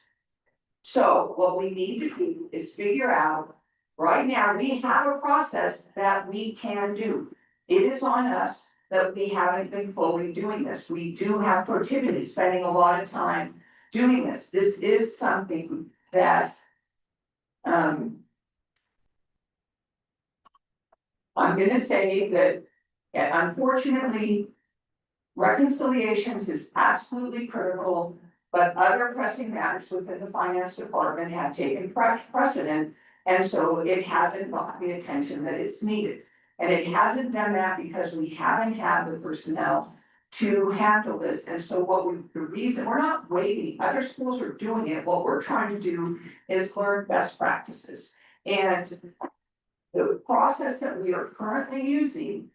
So what we need to do is figure out, right now, we have a process that we can do. It is on us that we haven't been fully doing this. We do have Protiviti spending a lot of time doing this. This is something that I'm gonna say that, unfortunately, reconciliations is absolutely critical, but other pressing matters within the finance department have taken precedent, and so it hasn't got the attention that it's needed. And it hasn't done that because we haven't had the personnel to handle this, and so the reason, we're not waiting, other schools are doing it, what we're trying to do is learn best practices. And the process that we are currently using,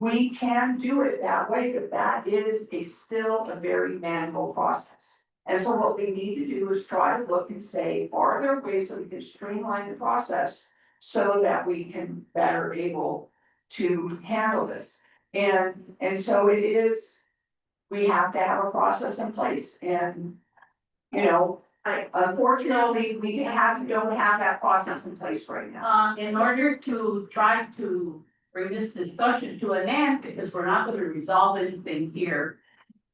we can do it that way, but that is still a very manual process. And so what we need to do is try to look and say, are there ways that we can streamline the process so that we can better able to handle this? And so it is, we have to have a process in place, and, unfortunately, we don't have that process in place right now. In order to try to bring this discussion to an end, because we're not gonna resolve anything here.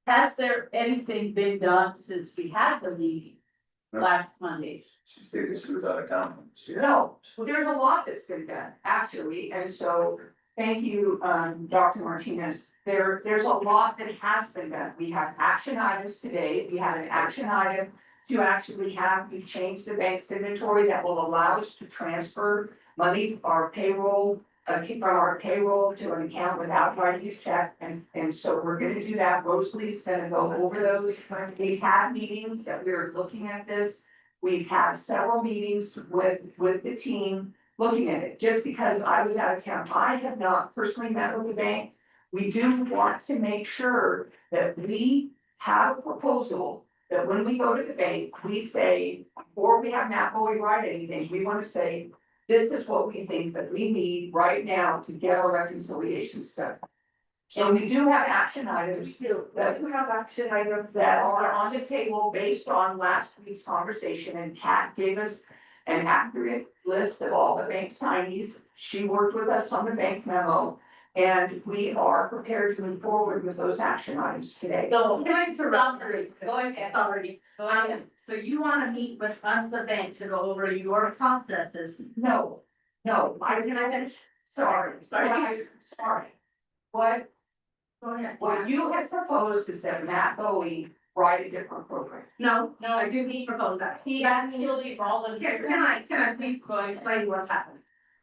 Has there anything been done since we had the meeting last Monday? She stated she was out of town. No, well, there's a lot that's been done, actually, and so, thank you, Dr. Martinez. There's a lot that has been done. We have action items today. We have an action item to actually we changed the bank signatory that will allow us to transfer money, our payroll, from our payroll to an account without writing a check, and so we're gonna do that. Rosalie's gonna go over those. We've had meetings that we're looking at this. We've had several meetings with the team looking at it. Just because I was out of town, I have not personally met with the bank. We do want to make sure that we have a proposal that when we go to the bank, we say, before we have Matt Bowie write anything, we wanna say, this is what we think that we need right now to get our reconciliation stuff. And we do have action items that We have action items that are on the table based on last week's conversation, and Kat gave us an accurate list of all the bank signees. She worked with us on the bank memo, and we are prepared to move forward with those action items today. So, Can I interrupt? go ahead. Sorry, so you wanna meet with us, the bank, to go over your processes? No, I can finish, sorry. What Go ahead. What you have proposed is that Matt Bowie write a different program. No, No, I didn't propose that. he actually volunteered. Can I please go explain what's happened?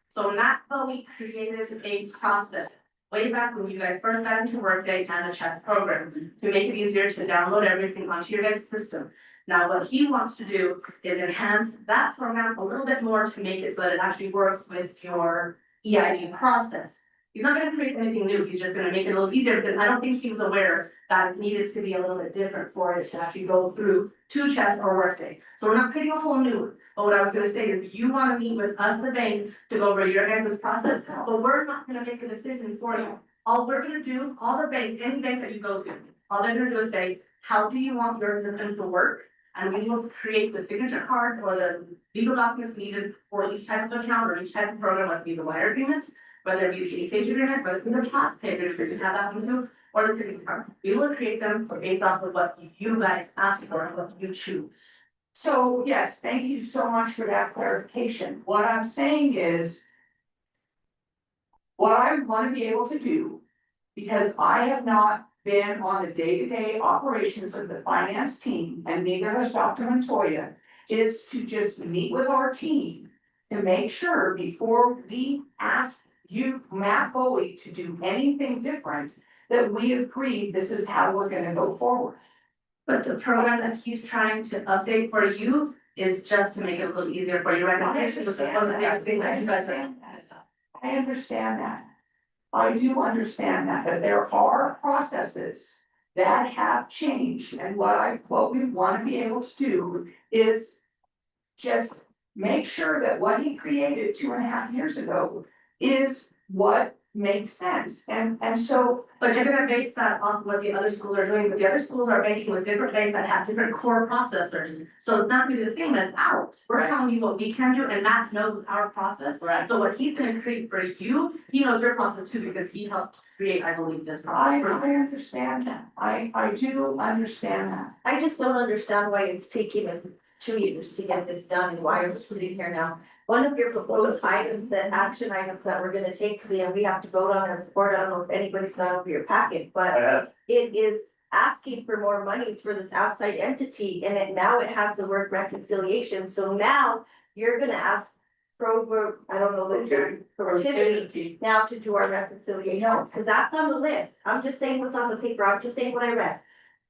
So Matt Bowie created a process way back when you guys first got into Workday and the chess program to make it easier to download everything onto your guys' system. Now, what he wants to do is enhance that program a little bit more to make it so that it actually works with your EID process. He's not gonna create anything new, he's just gonna make it a little easier, because I don't think he was aware that it needed to be a little bit different for it to actually go through to chess or Workday. So we're not creating a whole new one, but what I was gonna say is you wanna meet with us, the bank, to go over your guys' process, but we're not gonna make a decision for you. All we're gonna do, all the bank, any bank that you go to, all they're gonna do is say, how do you want your system to work? And we will create the signature card or the legal documents needed for each type of account or each type of program, whether it be the wire agreement, whether it be the ACH agreement, whether it be the past papers, because you have that one too, or the signature card. We will create them based off of what you guys ask for and what you choose. So, yes, thank you so much for that clarification. What I'm saying is, what I want to be able to do, because I have not been on the day-to-day operations of the finance team, and neither has Dr. Montoya, is to just meet with our team to make sure before we ask you, Matt Bowie, to do anything different, that we agree this is how we're gonna go forward. But the program that he's trying to update for you is just to make it a little easier for you right now. I understand that. I do understand that, but there are processes that have changed, and what we wanna be able to do is just make sure that what he created 2.5 years ago is what makes sense, and so. But you're gonna base that off what the other schools are doing, but the other schools are banking with different banks that have different core processors. So it's not gonna be the same as ours. We're telling you what we can do, and Matt knows our process. Right. So what he's gonna create for you, he knows your process too, because he helped create, I believe, this I process. understand that, I do understand that. I just don't understand why it's taking us 2 years to get this done and why we're sitting here now. One of your proposed items, the action items that we're gonna take today and we have to vote on and support, I don't know if anybody's got over your packet, I but have, it is asking for more monies for this outside entity and now it has the word reconciliation. So now you're gonna ask I don't know the term, productivity now to do our reconciliations, because that's on the list. I'm just saying what's on the paper, I'm just saying what I read.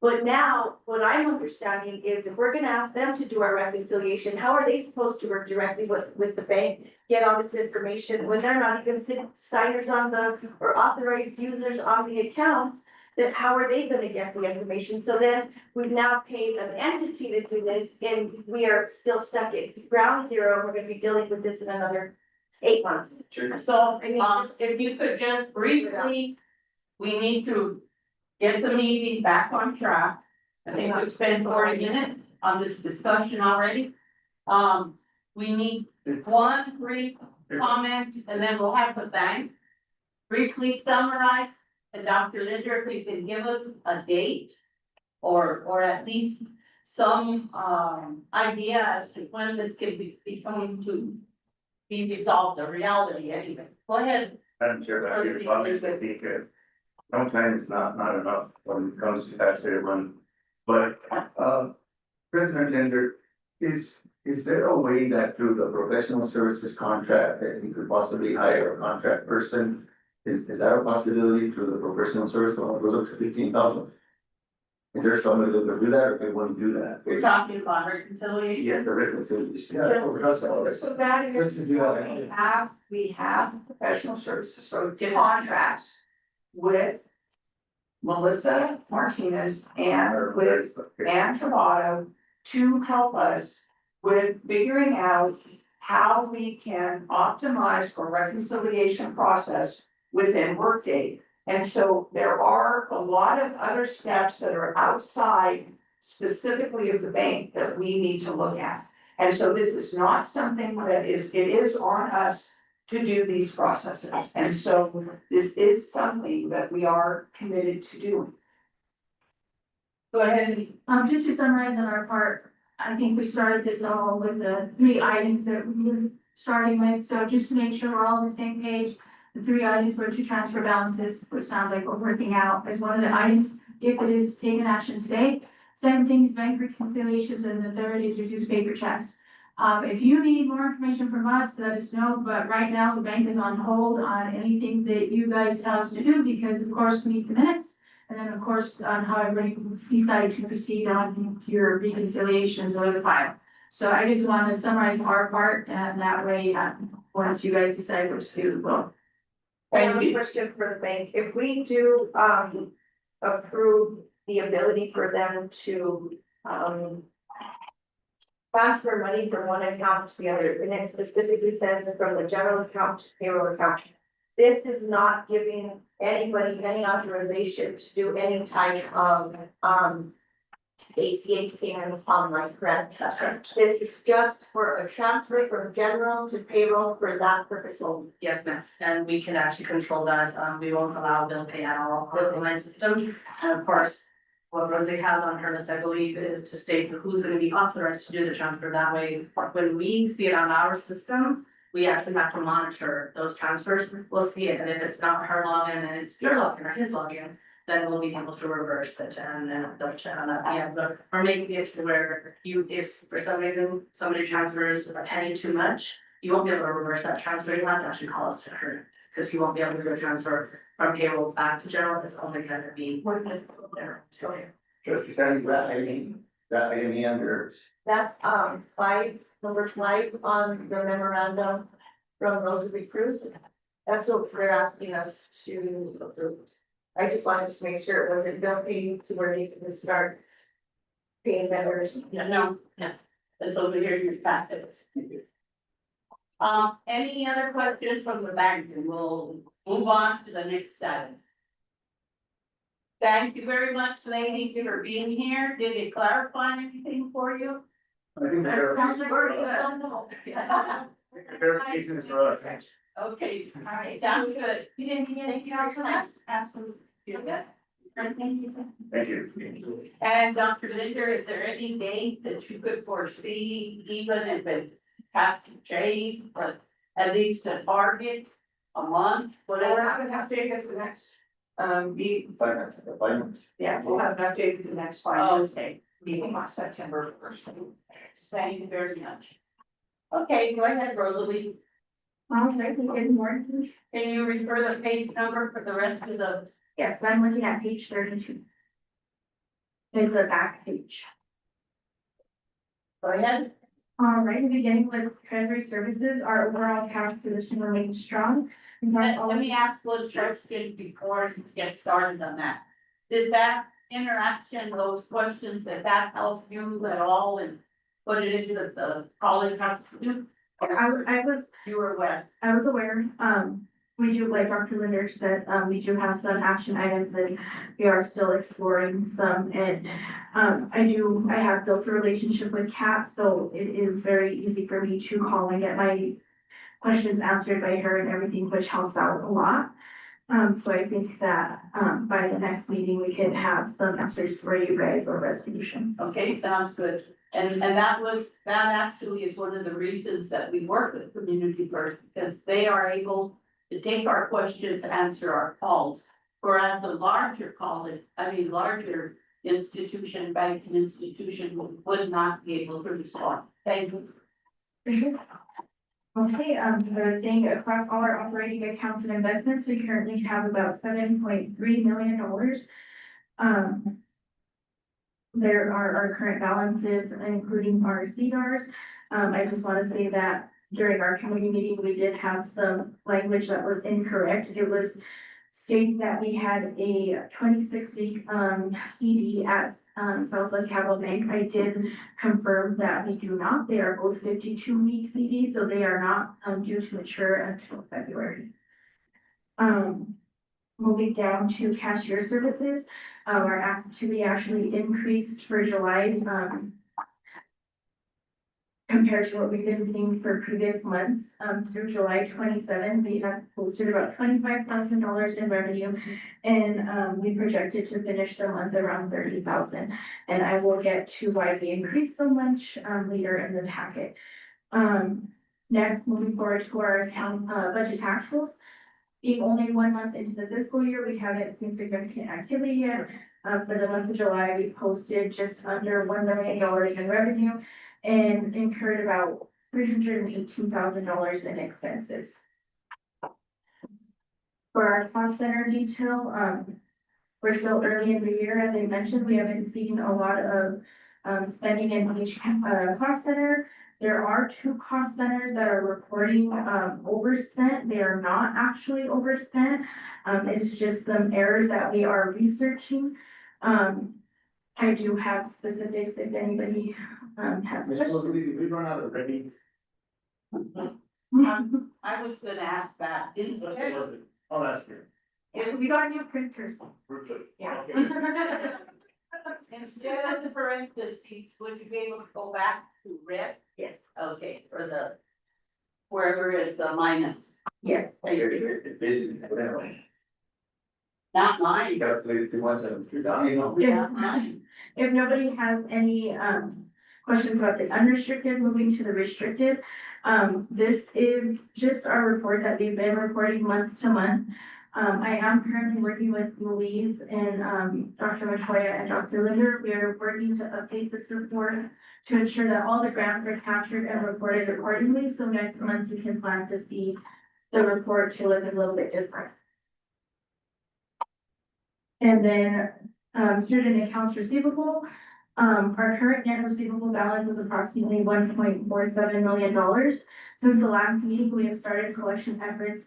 But now, what I'm understanding is if we're gonna ask them to do our reconciliation, how are they supposed to work directly with the bank? Get all this information when they're not even signers on or authorized users on the accounts? Then how are they gonna get the information? So then we've now paid an entity to do this and we are still stuck at ground zero. We're gonna be dealing with this in another 8 months. So, I mean, if you could just briefly, we need to get the meeting back on track. I think we've spent 40 minutes on this discussion already. We need one brief comment and then we'll have the bank briefly summarize. And Dr. Linder, if you can give us a date or at least some idea as to when this can be coming to be resolved, a reality anyway. Go ahead. Madam Chair, if I could comment, I think, sometimes not enough when it comes to taxpayer money. But, President Linder, is there a way that through the professional services contract that you could possibly hire a contract person? Is that a possibility through the professional service, when it goes up to 15,000? Is there somebody that will do that, or they won't do that? We're talking about reconciliation. Yes, the reconciliation. Yeah, for us, all this. So that is, Just to do that. we have professional services, so contracts with Melissa Martinez and with Ann Travato to help us with figuring out how we can optimize our reconciliation process within Workday. And so there are a lot of other steps that are outside specifically of the bank that we need to look at. And so this is not something that it is on us to do these processes. And so this is something that we are committed to doing. Go ahead. Just to summarize on our part, I think we started this all with the 3 items that we were starting with, so just to make sure we're all on the same page. The 3 items were to transfer balances, which sounds like we're working out as one of the items, if it is taken action today. Second thing is bank reconciliations, and the third is reduce paper checks. If you need more information from us, let us know, but right now the bank is on hold on anything that you guys tell us to do, because of course we need the minutes. And then, of course, on how everybody decided to proceed on your reconciliations or the file. So I just want to summarize our part, and that way, once you guys decide what to do, well. I have a question for the bank. If we do, approve the ability for them to, transfer money from one account to the other, and it specifically says from the general account to payroll account. This is not giving anybody any authorization to do any type of, ACH payments online, correct? That's correct. This is just for a transfer from general to payroll for that purpose only. Yes, ma'am, and we can actually control that, we won't allow bill pay at all on the online system, and of course. What Rosie has on her list, I believe, is to state who's gonna be authorized to do the transfer, that way, when we see it on our system. We actually have to monitor those transfers, we'll see it, and if it's not her login and it's your login or his login. Then we'll be able to reverse it and double check on that, yeah, but we're making it to where if for some reason somebody transfers a penny too much. You won't be able to reverse that transfer, you'll have to actually call us to correct, because you won't be able to do a transfer from payroll back to general, it's only gonna be. Okay. Trustee Sanders, that item under, That's, number 5 on the memorandum from Rosalie Cruz. That's what they're asking us to approve. I just wanted to make sure it wasn't bill paying to where they can start paying vendors. Yeah, no, that's over here in your packets. Any other questions from the bank, and we'll move on to the next item. Thank you very much, ladies, for being here. Did it clarify anything for you? I think That sounds like we're clarification is for us. Okay, all right, sounds good. You didn't need anything else from us? Absolutely. Okay. Thank you. Thank you. And Dr. Linder, is there any date that you could foresee, even if it's past the change, but at least a target, a month, We'll whatever? have an update at the next, Finance. yeah, we'll have an update at the next finance Okay, meeting on September 1st. thank you very much. Okay, go ahead, Rosalie. All right, good morning. Can you refer the page number for the rest of the, Yes, I'm looking at page 32. It's a back page. go ahead? All right, beginning with treasury services, our overall cash position remains strong. Let me ask one question before you get started on that. Did that interaction, those questions, did that help you at all in what it is that the college has to do? I was You were aware? aware, we do, like Dr. Linder said, we do have some action items and we are still exploring some, and I have built a relationship with Kat, so it is very easy for me to call and get my questions answered by her and everything, which helps out a lot. So I think that, by the next meeting, we can have some answers for you guys or resolution. Okay, sounds good. And that actually is one of the reasons that we work with Community First, because they are able to take our questions, answer our calls. Whereas a larger college, larger institution, banking institution would not be able to respond. Thank you. Okay, I was saying across all our operating accounts and investments, we currently have about $7.3 million. There are our current balances, including our CDARS. I just want to say that during our committee meeting, we did have some language that was incorrect. It was stating that we had a 26-week CD at Southwest Capital Bank. I did confirm that we do not. They are both 52-week CDs, so they are not due to mature until February. Moving down to cashier services, our activity actually increased for July, compared to what we've been seeing for previous months. Through July 27, we have posted about $25,000 in revenue, and we projected to finish the month around 30,000. And I will get to why we increased so much later in the packet. Next, moving forward to our account budget actuals. Being only 1 month into the fiscal year, we haven't seen significant activity yet. For the month of July, we posted just under $1 million in revenue and incurred about $318,000 in expenses. For our cost center detail, we're still early in the year. As I mentioned, we haven't seen a lot of spending in each cost center. There are 2 cost centers that are reporting overspent. They are not actually overspent. It is just some errors that we are researching. I do have specifics if anybody has questions. We run out of ready. I was gonna ask that, instead, I'll ask you. We got new printers. We're good. Yeah. Okay. instead of the parentheses, would you be able to go back to red? Yes. Okay, for the, wherever it's a minus, Yes. not mine, You gotta play the 172 down, you know. not mine. If nobody has any questions about the unrestricted, moving to the restricted. This is just our report that we've been reporting month to month. I am currently working with Louise and Dr. Matoya and Dr. Linder. We are working to update this report to ensure that all the grants are captured and reported accordingly. So next month you can plan to see the report to look a little bit different. And then student accounts receivable. Our current net receivable balance is approximately $1.47 million. Since the last meeting, we have started collection efforts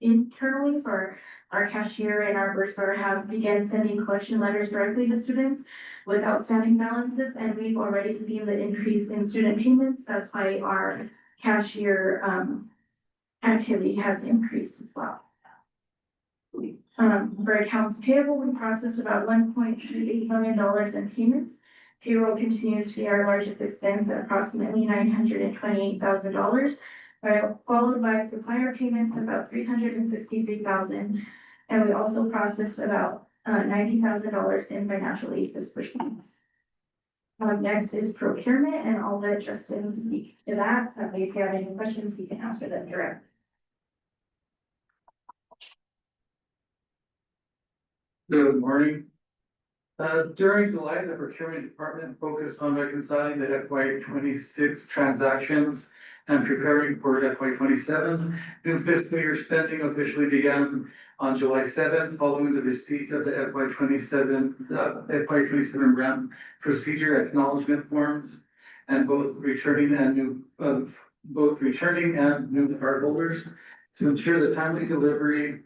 internally, so our cashier and our bursar have begun sending collection letters directly to students with outstanding balances, and we've already seen the increase in student payments. That's why our cashier activity has increased as well. For accounts payable, we processed about $1.38 million in payments. Payroll continues to be our largest expense at approximately $928,000, followed by supplier payments of about $363,000. And we also processed about $90,000 in financial aid disbursements. Next is procurement, and I'll let Justin speak to that. If you have any questions, you can answer them directly. Good morning. During July, the procurement department focused on reconciling the FY 26 transactions and preparing for FY 27. New fiscal year spending officially began on July 7th, following the receipt of the FY 27 grant procedure acknowledgement forms, and both returning and new cardholders to ensure the timely delivery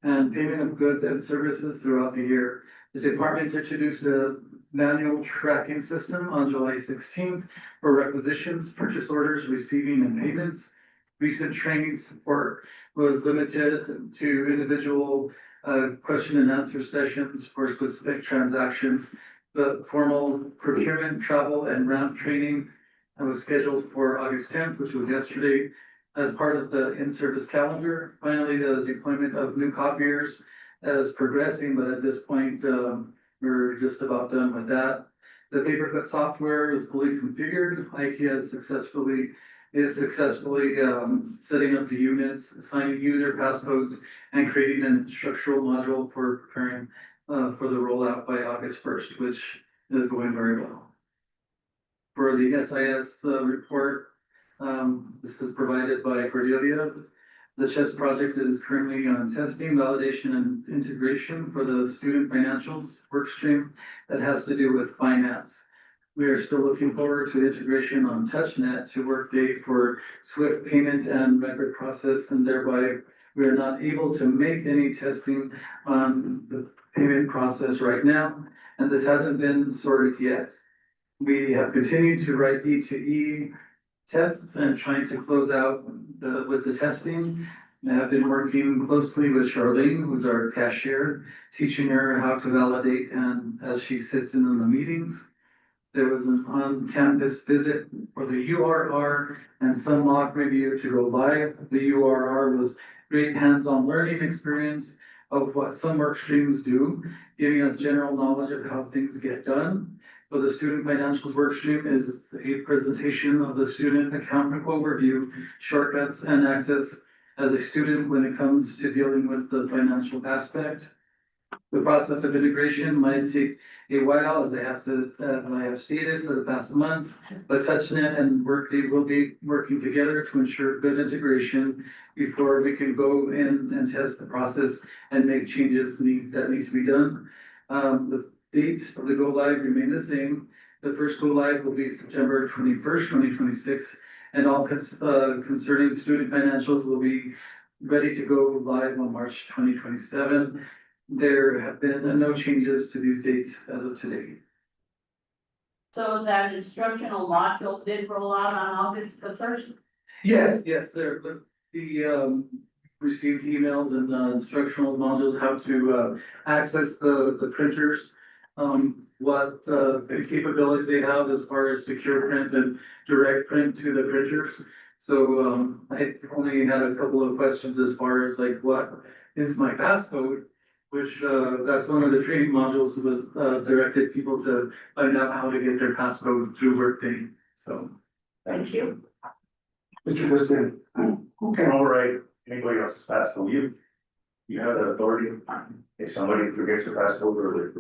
and payment of goods and services throughout the year. The department introduced a manual tracking system on July 16th for requisitions, purchase orders, receiving and payments. Recent training support was limited to individual question and answer sessions for specific transactions. The formal procurement, travel and ramp training was scheduled for August 10th, which was yesterday, as part of the in-service calendar. Finally, the deployment of new copiers is progressing, but at this point, we're just about done with that. The papercut software is fully configured. IT is successfully setting up the units, assigning user passcodes, and creating an structural module for preparing for the rollout by August 1st, which is going very well. For the SIS report, this is provided by Cordelia. The CHESS project is currently on testing, validation, and integration for the student financials workstream that has to do with finance. We are still looking forward to integration on TouchNet to Workday for swift payment and record process, and thereby We are not able to make any testing on the payment process right now, and this hasn't been sorted yet. We have continued to write E2E tests and trying to close out with the testing. I have been working closely with Charlene, who's our cashier, teaching her how to validate and as she sits in on the meetings. There was an on-campus visit for the URR and some mock review to go live. The URR was great hands-on learning experience of what some work streams do, giving us general knowledge of how things get done. So the student financials workstream is a presentation of the student account overview, shortcuts and access as a student when it comes to dealing with the financial aspect. The process of integration might take a while, as I have stated for the past months, but TouchNet and Workday will be working together to ensure good integration before we can go in and test the process and make changes that need to be done. The dates of the go live remain the same. The first go live will be September 21st, 2026, and all concerning student financials will be ready to go live on March 2027. There have been no changes to these dates as of today. So that instructional module did roll out on August the 1st? Yes, received emails and instructional modules, how to access the printers, what the capabilities they have as far as secure print and direct print to the printers. So I only had a couple of questions as far as like, what is my passcode? Which that's one of the training modules was directed people to find out how to get their passcode through Workday. So Thank you. Mr. Justin, who can override anybody else's passcode? You have that authority if somebody forgets their passcode or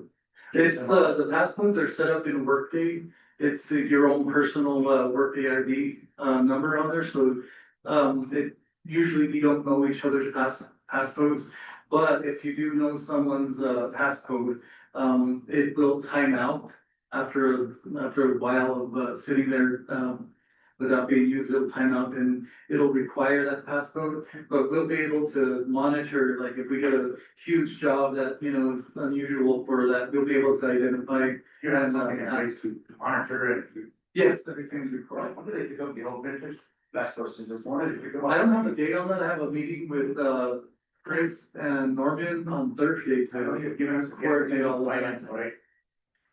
it's the passcodes are set up in Workday. It's your own personal Workday ID number on there. So it usually we don't know each other's passcodes. But if you do know someone's passcode, it will time out after a while of sitting there without being used. It'll time out and it'll require that passcode. But we'll be able to monitor, like if we get a huge job that is unusual for that, we'll be able to identify. you have something in place to monitor it? Yes, everything's recorded. When do they pick up the whole printers? Last question, just wanted to pick up. I don't have a date on that. I have a meeting with Chris and Norman on Thursday I know to you've given us a coordinate all of finance, that. right?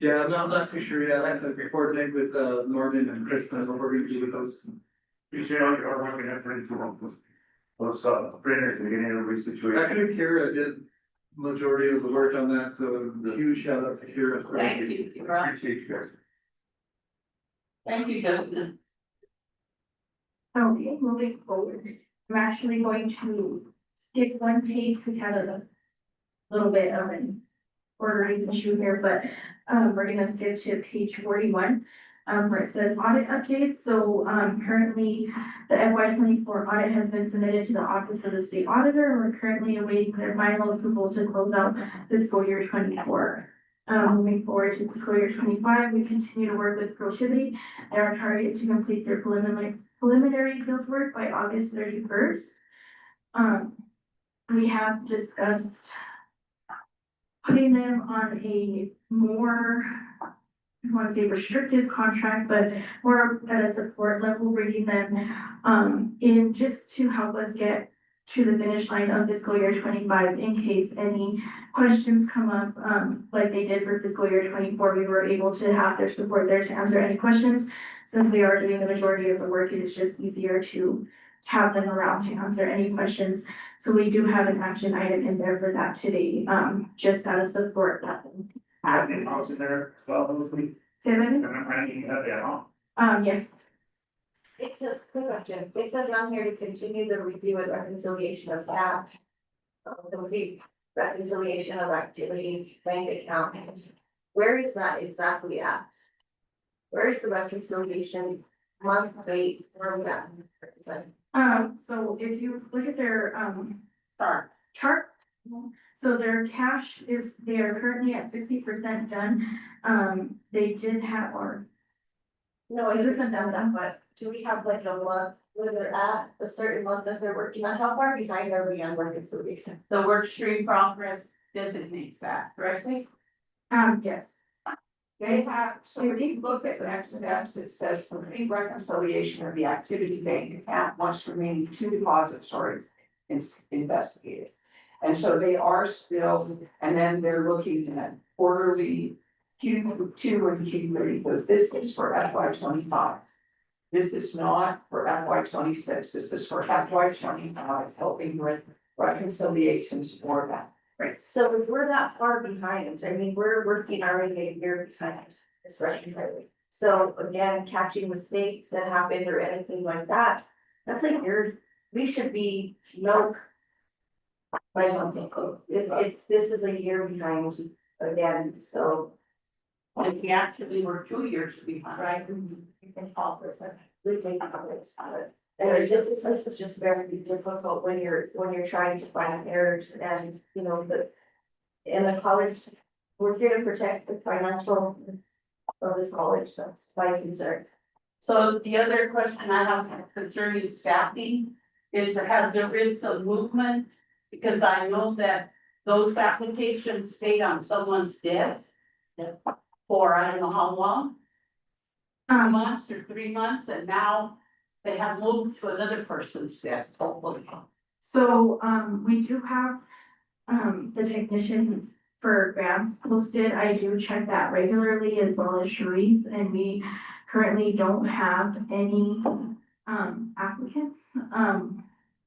Yeah, I'm not too sure yet. I have to coordinate with Norman and Chris and what we're gonna do with those. Appreciate all your hard work and effort into those printers and getting everybody situated. Actually, Kira did majority of the work on that, so huge shout out to Kira. Thank you, Kira. Appreciate you guys. Thank you, Justin. Okay, moving forward, I'm actually going to skip one page. We had a little bit of an ordering issue here, but we're gonna skip to page 41, where it says audit updates. So currently, the FY 24 audit has been submitted to the Office of the State Auditor, and we're currently awaiting their final approval to close out fiscal year 24. Moving forward to fiscal year 25, we continue to work with Protivity and are targeted to complete their preliminary field work by August 31st. We have discussed putting them on a more, I want to say restrictive contract, but more at a support level, bringing them in just to help us get to the finish line of fiscal year 25 in case any questions come up, like they did for fiscal year 24. We were able to have their support there to answer any questions. Since we are doing the majority of the work, it is just easier to have them around to answer any questions. So we do have an action item in there for that today, just out of support level. Have any house in there as well, mostly? Say that again? I need to have that on. Yes. It says, quick question, it says on here to continue the review and reconciliation of cash. The reconciliation of activity, bank account, where is that exactly at? Where is the reconciliation month, date, where are we at? So if you look at their chart, so their cash is, they are currently at 60% done. They did have our, No, it isn't done that, but do we have like a month where they're at, a certain month that they're working on, how far behind are we on reconciliation? The work stream progress designates that, correctly? Yes. They have, so when you look at the next steps, it says complete reconciliation of the activity bank account once remaining two deposits are investigated. And so they are still, and then they're looking at quarterly Q2 and Q3, but this is for FY 25. This is not for FY 26. This is for FY 25, helping with reconciliations for that. Right, so if we're that far behind, I mean, we're working already a year behind this reconciling. So again, catching mistakes that happened or anything like that, that's a year, we should be, I don't think, this is a year behind again, so. If we actually were 2 years behind, right? You can call for it, we can call it, and this is just very difficult when you're trying to find errors and, you know, in the college, we're here to protect the financial of this college, that's my concern. So the other question I have concerning staffing is, has there been some movement? Because I know that those applications stayed on someone's desk for I don't know how long, 2 months or 3 months, and now they have moved to another person's desk, hopefully. So, we do have, the technician for grants posted. I do check that regularly as well as Sharice, and we currently don't have any, applicants.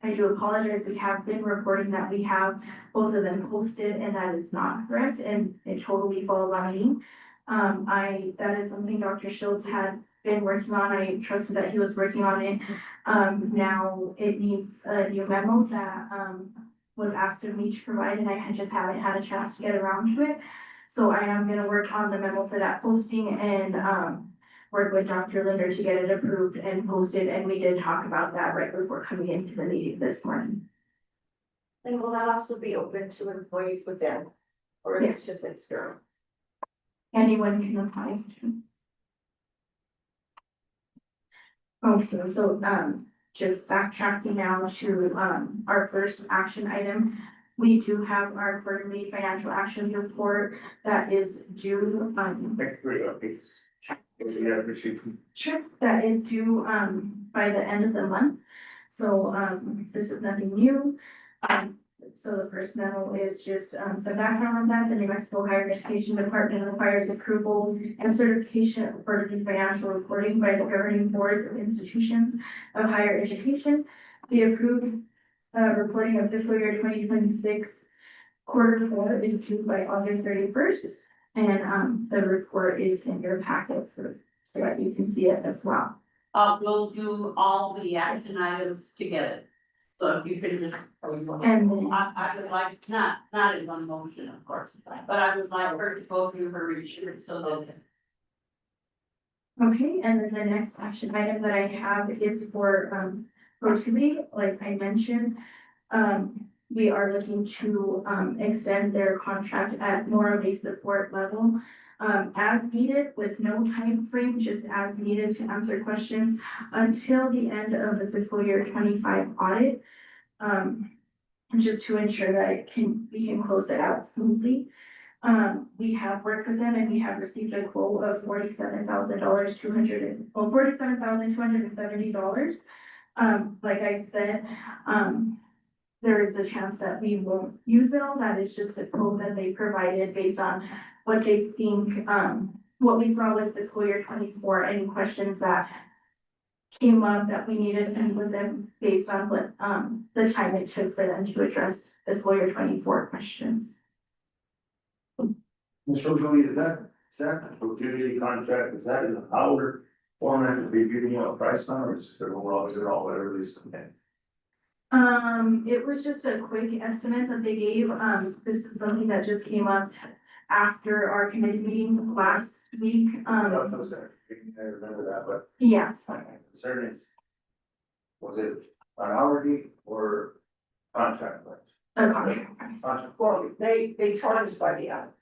I do apologize. We have been reporting that we have both of them posted, and that is not correct, and it totally falls on me. That is something Dr. Schultz had been working on. I trusted that he was working on it. Now it needs a new memo that, was asked of me to provide, and I just haven't had a chance to get around to it. So I am gonna work on the memo for that posting and, work with Dr. Linder to get it approved and posted, and we did talk about that right before coming into the meeting this morning. And will that also be open to employees with them, or is it just external? Anyone can apply to. Okay, so, just backtracking now to, our first action item. We do have our quarterly financial action report that is due, Sure, that is due, by the end of the month. So, this is nothing new. So the first memo is just, some background on that. The New Mexico Higher Education Department requires approval and certification of quarterly financial reporting by the governing boards of institutions of higher education. The approved, reporting of fiscal year 2026 quarter 4 is due by August 31st. And, the report is in your packet so that you can see it as well. We'll do all the action items together. So if you can, And then, I would like, not in one motion, of course, but I would like her to go through her research so that. okay, and then the next action item that I have is for, Rotary, like I mentioned. We are looking to, extend their contract at more of a support level. As needed with no time frame, just as needed to answer questions until the end of the fiscal year 25 audit. Just to ensure that we can close it out smoothly. We have worked with them and we have received a quote of $47,270. Like I said, there is a chance that we won't use it all. That is just the quote that they provided based on what they think, what we saw with fiscal year 24, any questions that came up that we needed to meet with them based on what, the time it took for them to address fiscal year 24 questions. Ms. Rosalie, is that a utility contract, is that in the hour format, to be giving you a price on, or is it just an overall, is it all whatever they submit? It was just a quick estimate that they gave. This is something that just came up after our committee meeting last week. I remember that, but Yeah, my concern is, was it an hourly or contract price? a contract price. Contract. Well, they charge us by the hour.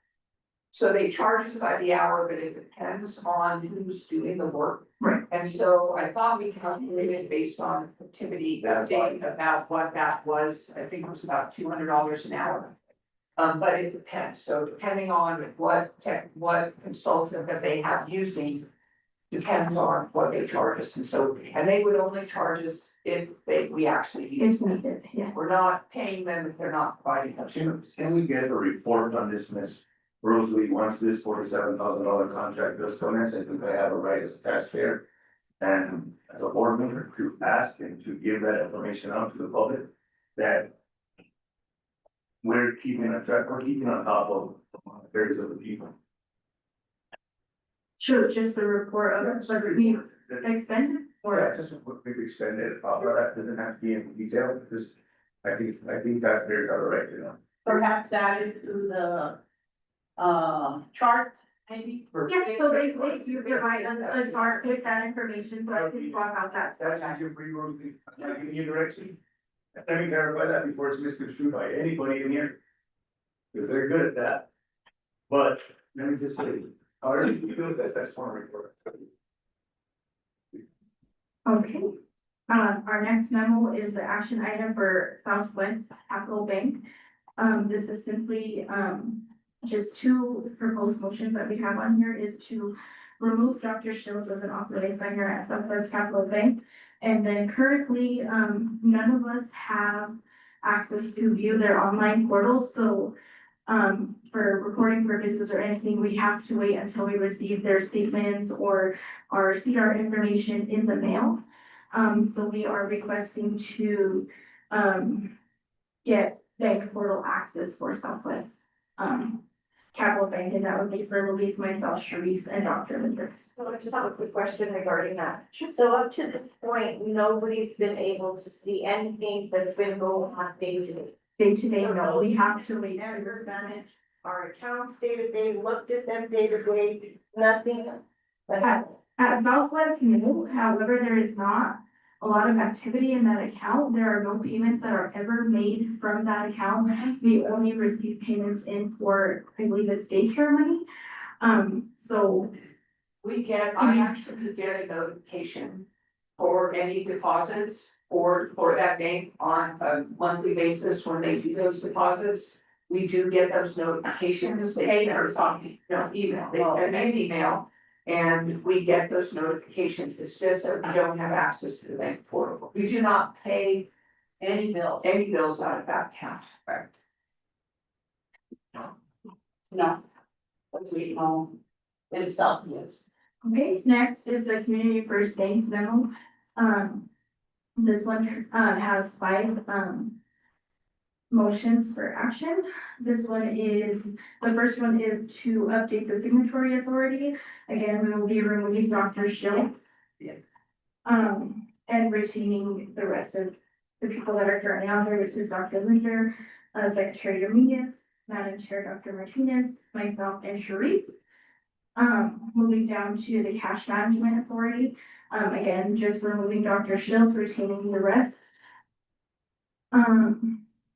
So they charge us by the hour, but it depends on who's doing the work. Right. And so I thought we calculated based on activity, data about what that was, I think it was about $200 an hour. But it depends, so depending on what consultant that they have using. Depends on what they charge us, and so, and they would only charge us if we actually use If them. needed, yes. We're not paying them if they're not providing us service. Can we get a report on this, Miss Rosalie, once this $47,000 contract does commence, I think I have a right as a taxpayer. And as a board member to ask and to give that information out to the public, that. We're keeping on track, we're keeping on top of the affairs of the people. Sure, just the report of what we expended Yeah, or, just what we've expended, that doesn't have to be in detail, because I think taxpayers are right, you know. Perhaps added to the, chart, maybe? yeah, so they provide us a chart with that information, so I can swap out that stuff. That's actually pretty Rosalie, I'm not giving you direction. Let me clarify that before it's misconstrued by anybody in here. Because they're good at that. But let me just say, however you do this, that's one report. Okay, our next memo is the action item for Southwest Capital Bank. This is simply, just two proposed motions that we have on here is to remove Dr. Shields as an authorized signer at Southwest Capital Bank. And then currently, none of us have access to view their online portal, so for recording purposes or anything, we have to wait until we receive their statements or see our information in the mail. So we are requesting to get bank portal access for Southwest Capital Bank, and that would be for Louise, myself, Sharice, and Dr. Linders. So I just have a quick question regarding that. So up to this point, nobody's been able to see anything that's been going on day to day. Day to day, So no, we have to wait for Never this. managed our accounts day to day, looked at them day to day, nothing. At Southwest, no, however, there is not a lot of activity in that account. There are no payments that are ever made from that account. We only receive payments in for, I believe it's daycare money. So I actually get a notification for any deposits for that bank on a monthly basis when they do those deposits. We do get those notifications, they send us on, email, they send an email. And we get those notifications, it's just that we don't have access to the bank portal. We do not pay Any bills? any bills out of that account. Right. No. That's we know, it's self-use. okay, next is the Community First Bank memo. This one, has 5, motions for action. This one is, the first one is to update the signatory authority. Again, we will be removing Dr. Schultz. Yeah. And retaining the rest of the people that are currently on there, which is Dr. Linder, Secretary Dominguez, Madam Chair, Dr. Martinez, myself, and Sharice. Moving down to the Cash Management Authority, again, just removing Dr. Schultz, retaining the rest.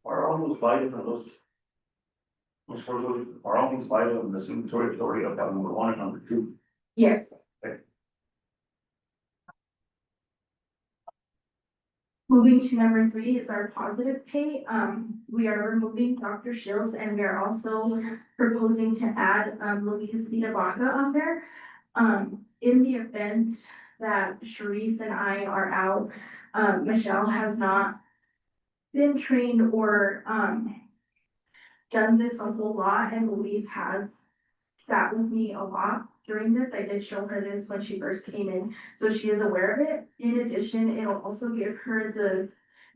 Are all those vital in those? Which are all these vital in the signatory authority of number 1 and number 2? Yes. Okay. Moving to number 3 is our positive pay. We are removing Dr. Shields and we are also proposing to add, Louise Vidabaca on there. In the event that Sharice and I are out, Michelle has not been trained or, done this a whole lot, and Louise has sat with me a lot during this. I did show her this when she first came in, so she is aware of it. In addition, it'll also give her the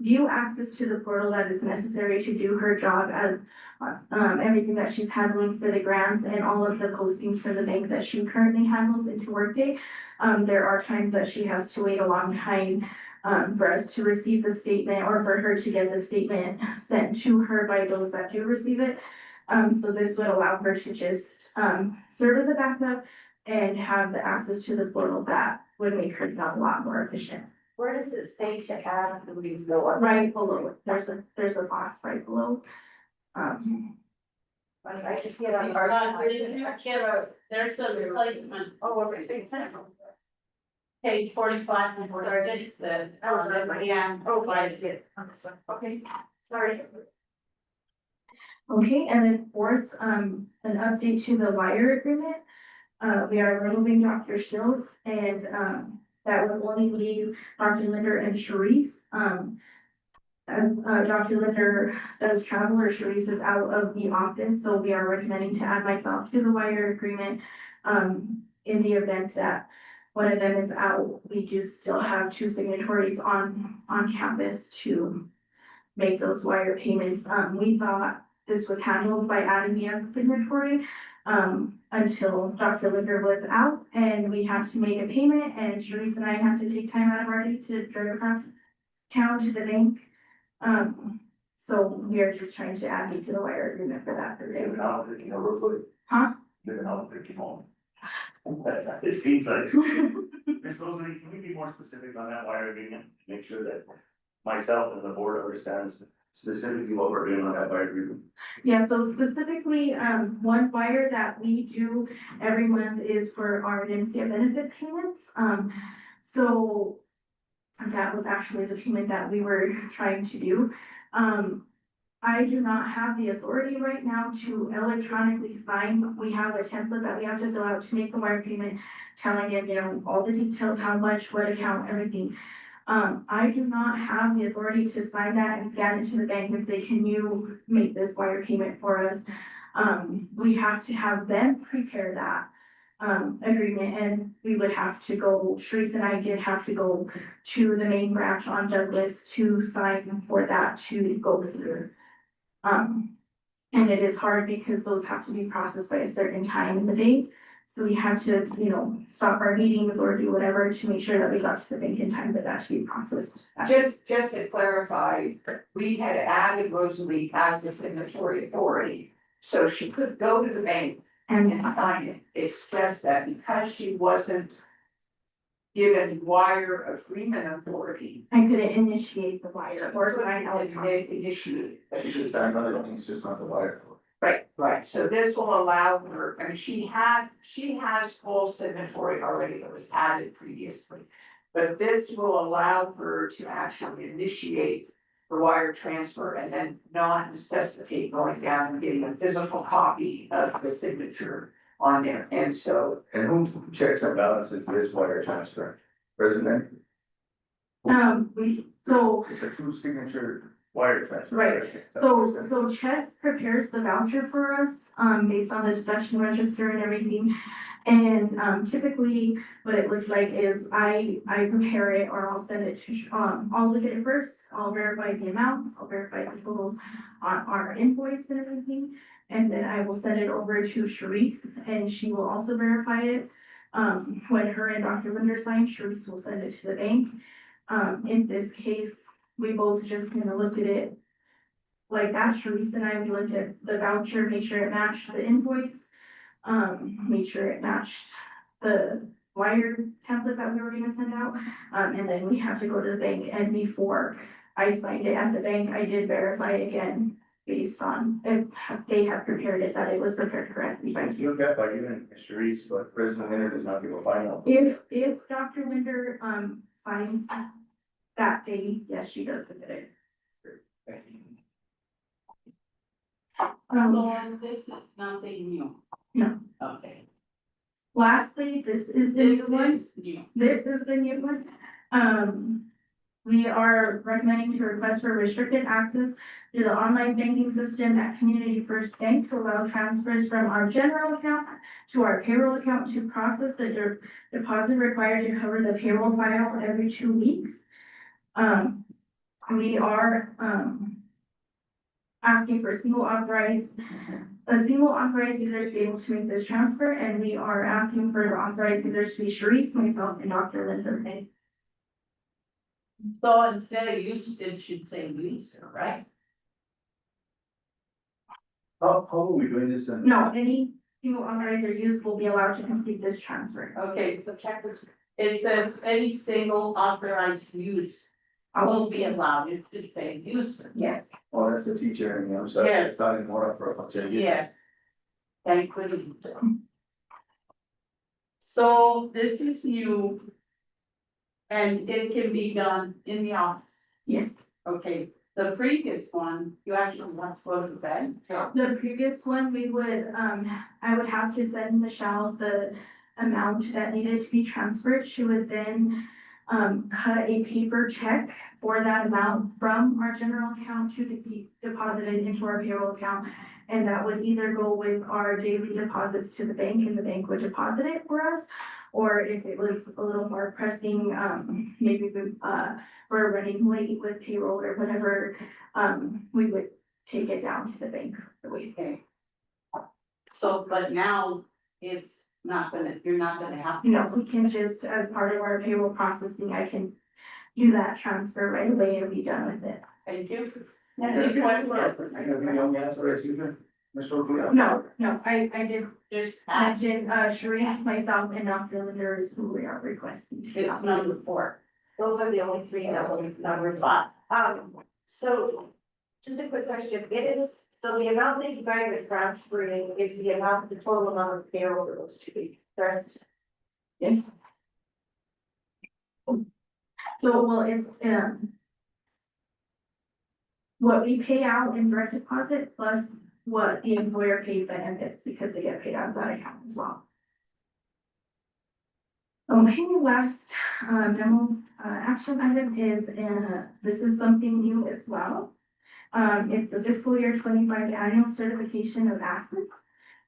view access to the portal that is necessary to do her job as everything that she's handling for the grants and all of the postings for the bank that she currently handles into Workday. There are times that she has to wait a long time for us to receive the statement or for her to get the statement sent to her by those that do receive it. So this would allow her to just serve as a backup and have the access to the portal that would make her job a lot more efficient. Where does it say to add Louise Vidabaca? Right below it, there's a box right below. I just see it on. Did you get there's a replacement, Oh, okay, so it's not. page 45 and 46, that, yeah. Oh, I see it. Okay, sorry. Okay, and then fourth, an update to the wire agreement. We are removing Dr. Schultz and, that will only leave Dr. Linder and Sharice. Dr. Linder does travel or Sharice is out of the office, so we are recommending to add myself to the wire agreement. In the event that one of them is out, we do still have two signatories on campus to make those wire payments. We thought this was handled by adding me as a signatory, until Dr. Linder was out and we had to make a payment and Sharice and I had to take time out of our day to drive across town to the bank. So we are just trying to add me to the wire agreement for that. Given how they can overfoot. Huh? Given how they can home. It seems like. Ms. Rosalie, can we be more specific on that wire agreement? Make sure that myself and the board understands specifically what we're doing on that wire agreement. Yeah, so specifically, one wire that we do every month is for our NMCA benefit payments. So that was actually the payment that we were trying to do. I do not have the authority right now to electronically sign. We have a template that we have to fill out to make the wire payment, telling it, you know, all the details, how much, what account, everything. I do not have the authority to sign that and scan it to the bank and say, can you make this wire payment for us? We have to have them prepare that agreement, and we would have to go, Sharice and I did have to go to the main branch on Douglas to sign for that to go through. And it is hard because those have to be processed by a certain time in the day. So we had to, you know, stop our meetings or do whatever to make sure that we got to the bank in time for that to be processed. Just to clarify, we had added Rosalie as the signatory authority, so she could go to the bank and sign it. It's just that because she wasn't given wire agreement authority, I couldn't initiate the wire or sign electronically. initiate. She should sign other things, just not the wire. Right, so this will allow her, I mean, she has full signatory already that was added previously. But this will allow her to actually initiate the wire transfer and then not necessitate going down and getting a physical copy of the signature on there, and so. And who checks and balances this wire transfer? President? So It's a true signature wire transfer. Right. So Chess prepares the voucher for us, based on the deduction register and everything. And, typically what it looks like is I prepare it or I'll send it to, I'll look at it first. I'll verify the amounts, I'll verify the totals on our invoice and everything. And then I will send it over to Sharice and she will also verify it. When her and Dr. Linder sign, Sharice will send it to the bank. In this case, we both just kind of looked at it like that. Sharice and I, we looked at the voucher, made sure it matched the invoice. Made sure it matched the wire template that we were gonna send out. And then we have to go to the bank, and before I signed it at the bank, I did verify again based on if they had prepared it, that it was prepared correctly. If you look at by you and Sharice, but President Linder does not give a final. If Dr. Linder, signs that day, yes, she does look at it. Thank you. So this is nothing new? No. Okay. Lastly, this is the This new one. is new. This is the new one. We are recommending to request for restricted access to the online banking system at Community First Bank to allow transfers from our general account to our payroll account to process the deposit required to cover the payroll file every 2 weeks. We are, asking for a single authorized user to be able to make this transfer, and we are asking for the authorized users to be Sharice, myself, and Dr. Linder. So instead of used, it should say user, right? How are we doing this in? No, any single authorized or used will be allowed to complete this transfer. Okay, so check this, it says any single authorized use will be allowed, it should say user. Yes, Oh, that's the teacher and the other side. Yes. It's not anymore for a bunch of years. Yeah, Thank you. So this is new. And it can be done in the office. Yes, Okay, the previous one, you actually want to go to the bank? the previous one, we would, I would have to send Michelle the amount that needed to be transferred. She would then cut a paper check for that amount from our general account to be deposited into our payroll account. And that would either go with our daily deposits to the bank and the bank would deposit it for us. Or if it was a little more pressing, maybe we're running late with payroll or whatever, we would take it down to the bank. Okay. So, but now it's not gonna, you're not gonna have to. No, we can just, as part of our payroll processing, I can do that transfer right away and be done with it. Thank you. Any answer, Susan? Ms. Rosalie? No, I did Just ask, mention, Sheree, myself, and Dr. Linder is who we are requesting. to it's number 4, Those are the only three that will. number 5. So, just a quick question, it is, so the amount that you guys are transferring is the amount, the total amount of payroll for those 2 weeks, correct? Yes. So, well, if, what we pay out in direct deposit plus what the employer paid benefits because they get paid out of that account as well. Okay, last memo action item is, this is something new as well. It's the fiscal year 25 annual certification of assets.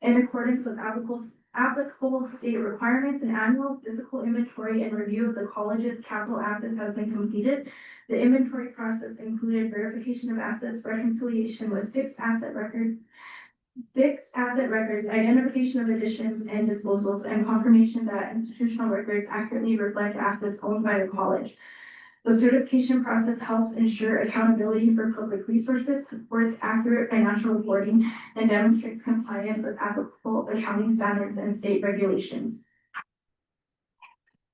In accordance with applicable state requirements, an annual physical inventory and review of the college's capital assets has been completed. The inventory process included verification of assets, reconciliation with fixed asset records, identification of additions and disposals, and confirmation that institutional records accurately reflect assets owned by the college. The certification process helps ensure accountability for public resources, supports accurate financial reporting, and demonstrates compliance with applicable accounting standards and state regulations.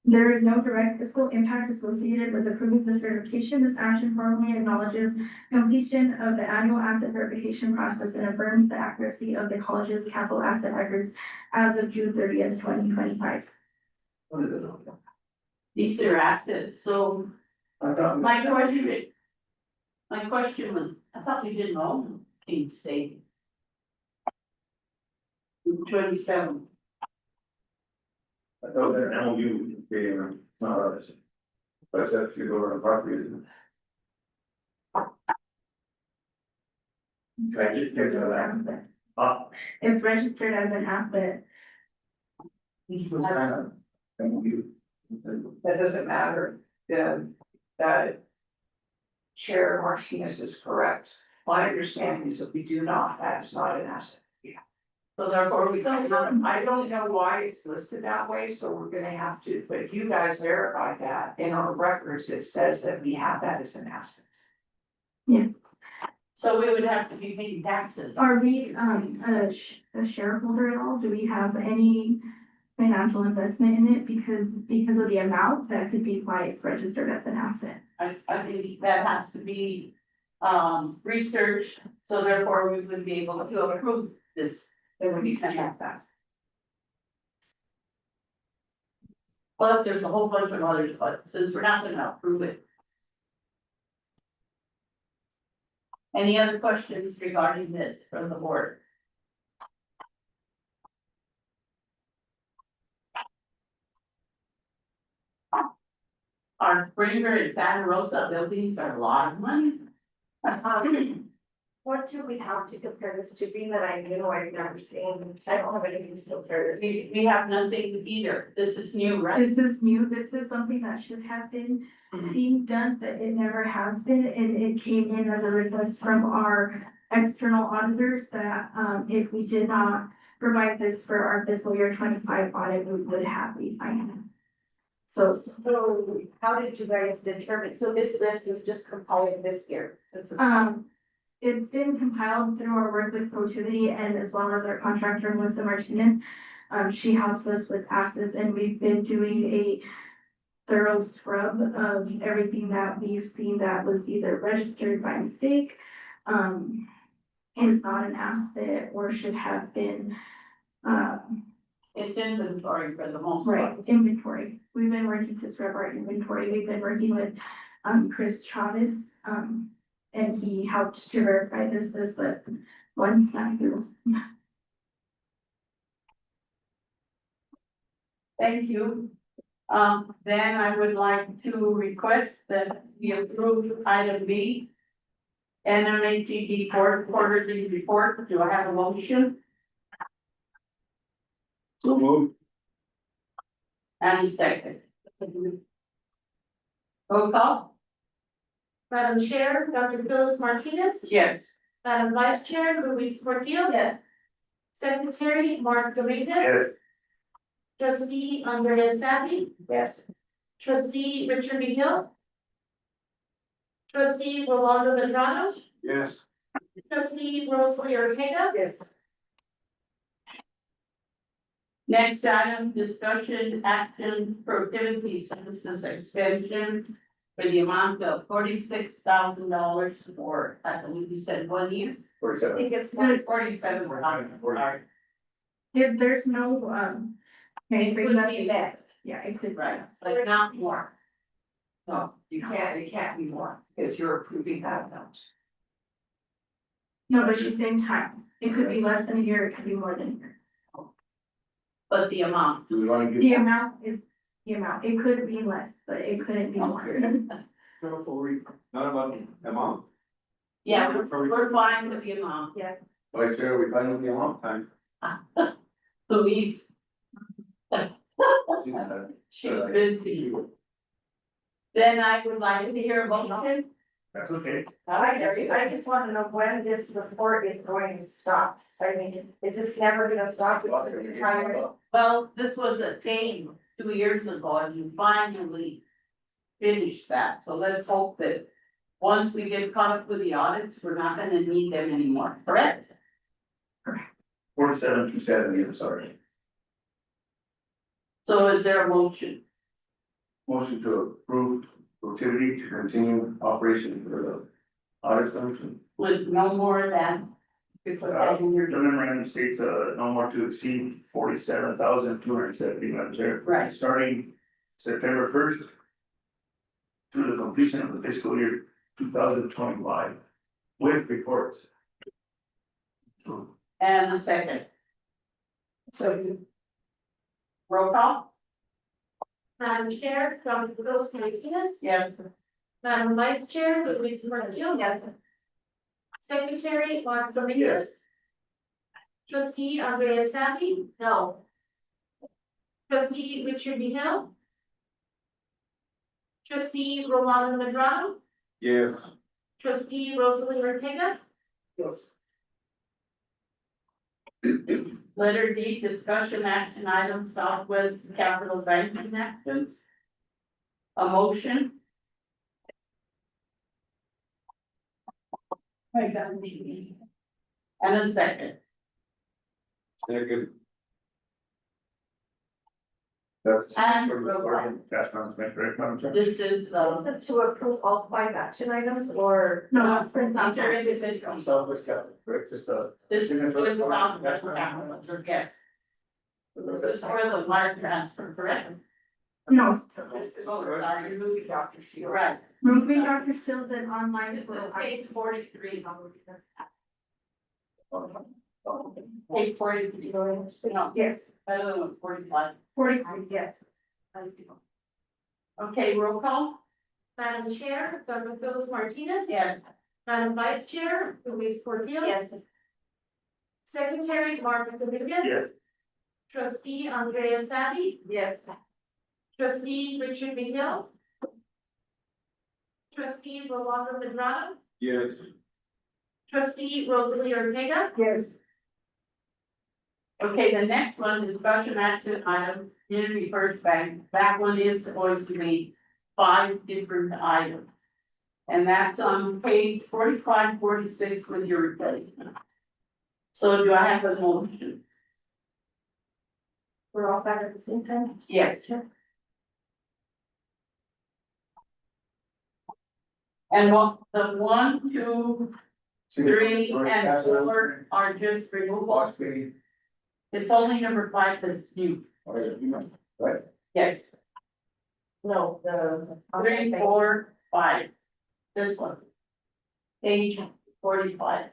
There is no direct fiscal impact associated with approving the certification. This action formally acknowledges completion of the annual asset verification process and affirms the accuracy of the college's capital asset records as of June 30th, 2025. These are assets, so my question was, I thought we didn't own King State. 27. I thought that MOU, it's not ours. But it's actually over on property, isn't it? I just guess that. It's registered as an asset. MOU. That doesn't matter, that Chair Martinez is correct. My understanding is that we do not, that is not an asset. So therefore we So, don't. I don't know why it's listed that way, so we're gonna have to, but if you guys verify that in our records, it says that we have that as an asset. So we would have to be paying taxes. Are we, a shareholder at all? Do we have any financial investment in it? Because of the amount, that could be why it's registered as an asset. I think that has to be, researched, so therefore we would be able to approve this. It would be fantastic. Plus, there's a whole bunch of others, but since we're not gonna approve it. Any other questions regarding this from the board? Our Springer and Santa Rosa buildings are a lot of money. What do we have to compare this to, being that I never seen, I don't have anything to compare this. We have nothing either. This is new, right? This is new. This is something that should have been being done, but it never has been. And it came in as a request from our external auditors that, if we did not provide this for our fiscal year 25 audit, we would have the finance. So how did you guys determine, so this list was just compiled this year? It's been compiled through our work with Protivity and as well as our contractor, Melissa Martinez. She helps us with assets and we've been doing a thorough scrub of everything that we've seen that was either registered by mistake, is not an asset or should have been It's inventory for the most part. right, inventory. We've been working to scrub our inventory. We've been working with, Chris Chavez, and he helped to verify this, but one snack through. Thank you. Then I would like to request that we approve item B. NMHGD quarterly report. Do I have a motion? So moved. And a second. Roll call? Madam Chair, Dr. Phyllis Martinez. Yes. Madam Vice Chair, Luis Portillo. Yes. Secretary, Mark Dominguez. Yes. Trustee Andrea Savvy. Yes. Trustee Richard Behill. Trustee Rolando Medrano. Yes. Trustee Rosalie Ortega. Yes. Next item, discussion, action, productivity services extension for the amount of $46,000 for, I believe you said 1 year. 47. 47,000. Sorry. If there's no, It could be less. yeah, it could. Right, but not more. No, you can't, it can't be more, because you're approving that amount. No, but she's saying time. It could be less than a year, it could be more than a year. But the amount, Do we want to give? The amount is the amount. It could be less, but it couldn't be more. Not about amount? yeah, we're fine with the amount. Vice Chair, we find with the amount time. Louise, See that? she's busy. Then I would like to hear a motion. That's okay. I just want to know when this support is going to stop. I mean, is this never gonna stop? It's gonna be higher. Well, this was a game 2 years ago and you finally finished that. So let's hope that once we get caught up with the audits, we're not gonna need them anymore, correct? 47 to 70, I'm sorry. So is there a motion? Motion to approve productivity to continue operation for the audit function. With no more than, you put that in your. The memorandum states, no more to exceed 47,270, Madam Chair. Right. Starting September 1st through the completion of the fiscal year 2025 with reports. And the second. Roll call? Madam Chair, Dr. Phyllis Martinez. Yes. Madam Vice Chair, Luis Portillo. Yes. Secretary, Mark Dominguez. Trustee Andrea Savvy. No. Trustee Richard Behill. Trustee Rolando Medrano. Yes. Trustee Rosalie Ortega. Yes. Letter D, discussion action item, Southwest Capital Banking actions. A motion. I got it. And a second. Second. That's. And for the roll call. cash management, correct, Madam Chair? This is, Is it to approve all 5 action items or? No, it's for these are Southwest. individual. Southwest Capital, correct, just This is signature. Southwest Capital, yes. This is for the wire transfer, correct? No, This is Oh, for sorry. you moving Dr. You're Shield. right. moving Dr. Shields and online. This is page 43. Page 43. No, Yes, I don't know, 45. 43, yes. Okay, roll call? Madam Chair, Dr. Phyllis Martinez. Yes. Madam Vice Chair, Luis Portillo. Yes. Secretary, Mark Dominguez. Yes. Trustee Andrea Savvy. Yes. Trustee Richard Behill. Trustee Rolando Medrano. Yes. Trustee Rosalie Ortega. Yes. Okay, the next one, discussion action item, Unity First Bank, that one is going to be 5 different items. And that's on page 45, 46 with your replacement. So do I have a motion? We're all back at the same time? Yes. And what, the 1, 2, 3, and 4 are just removals. It's only number 5 that's new. Oh, yeah, you know, right? Yes, No, the. 3, 4, 5. This one. Page 45.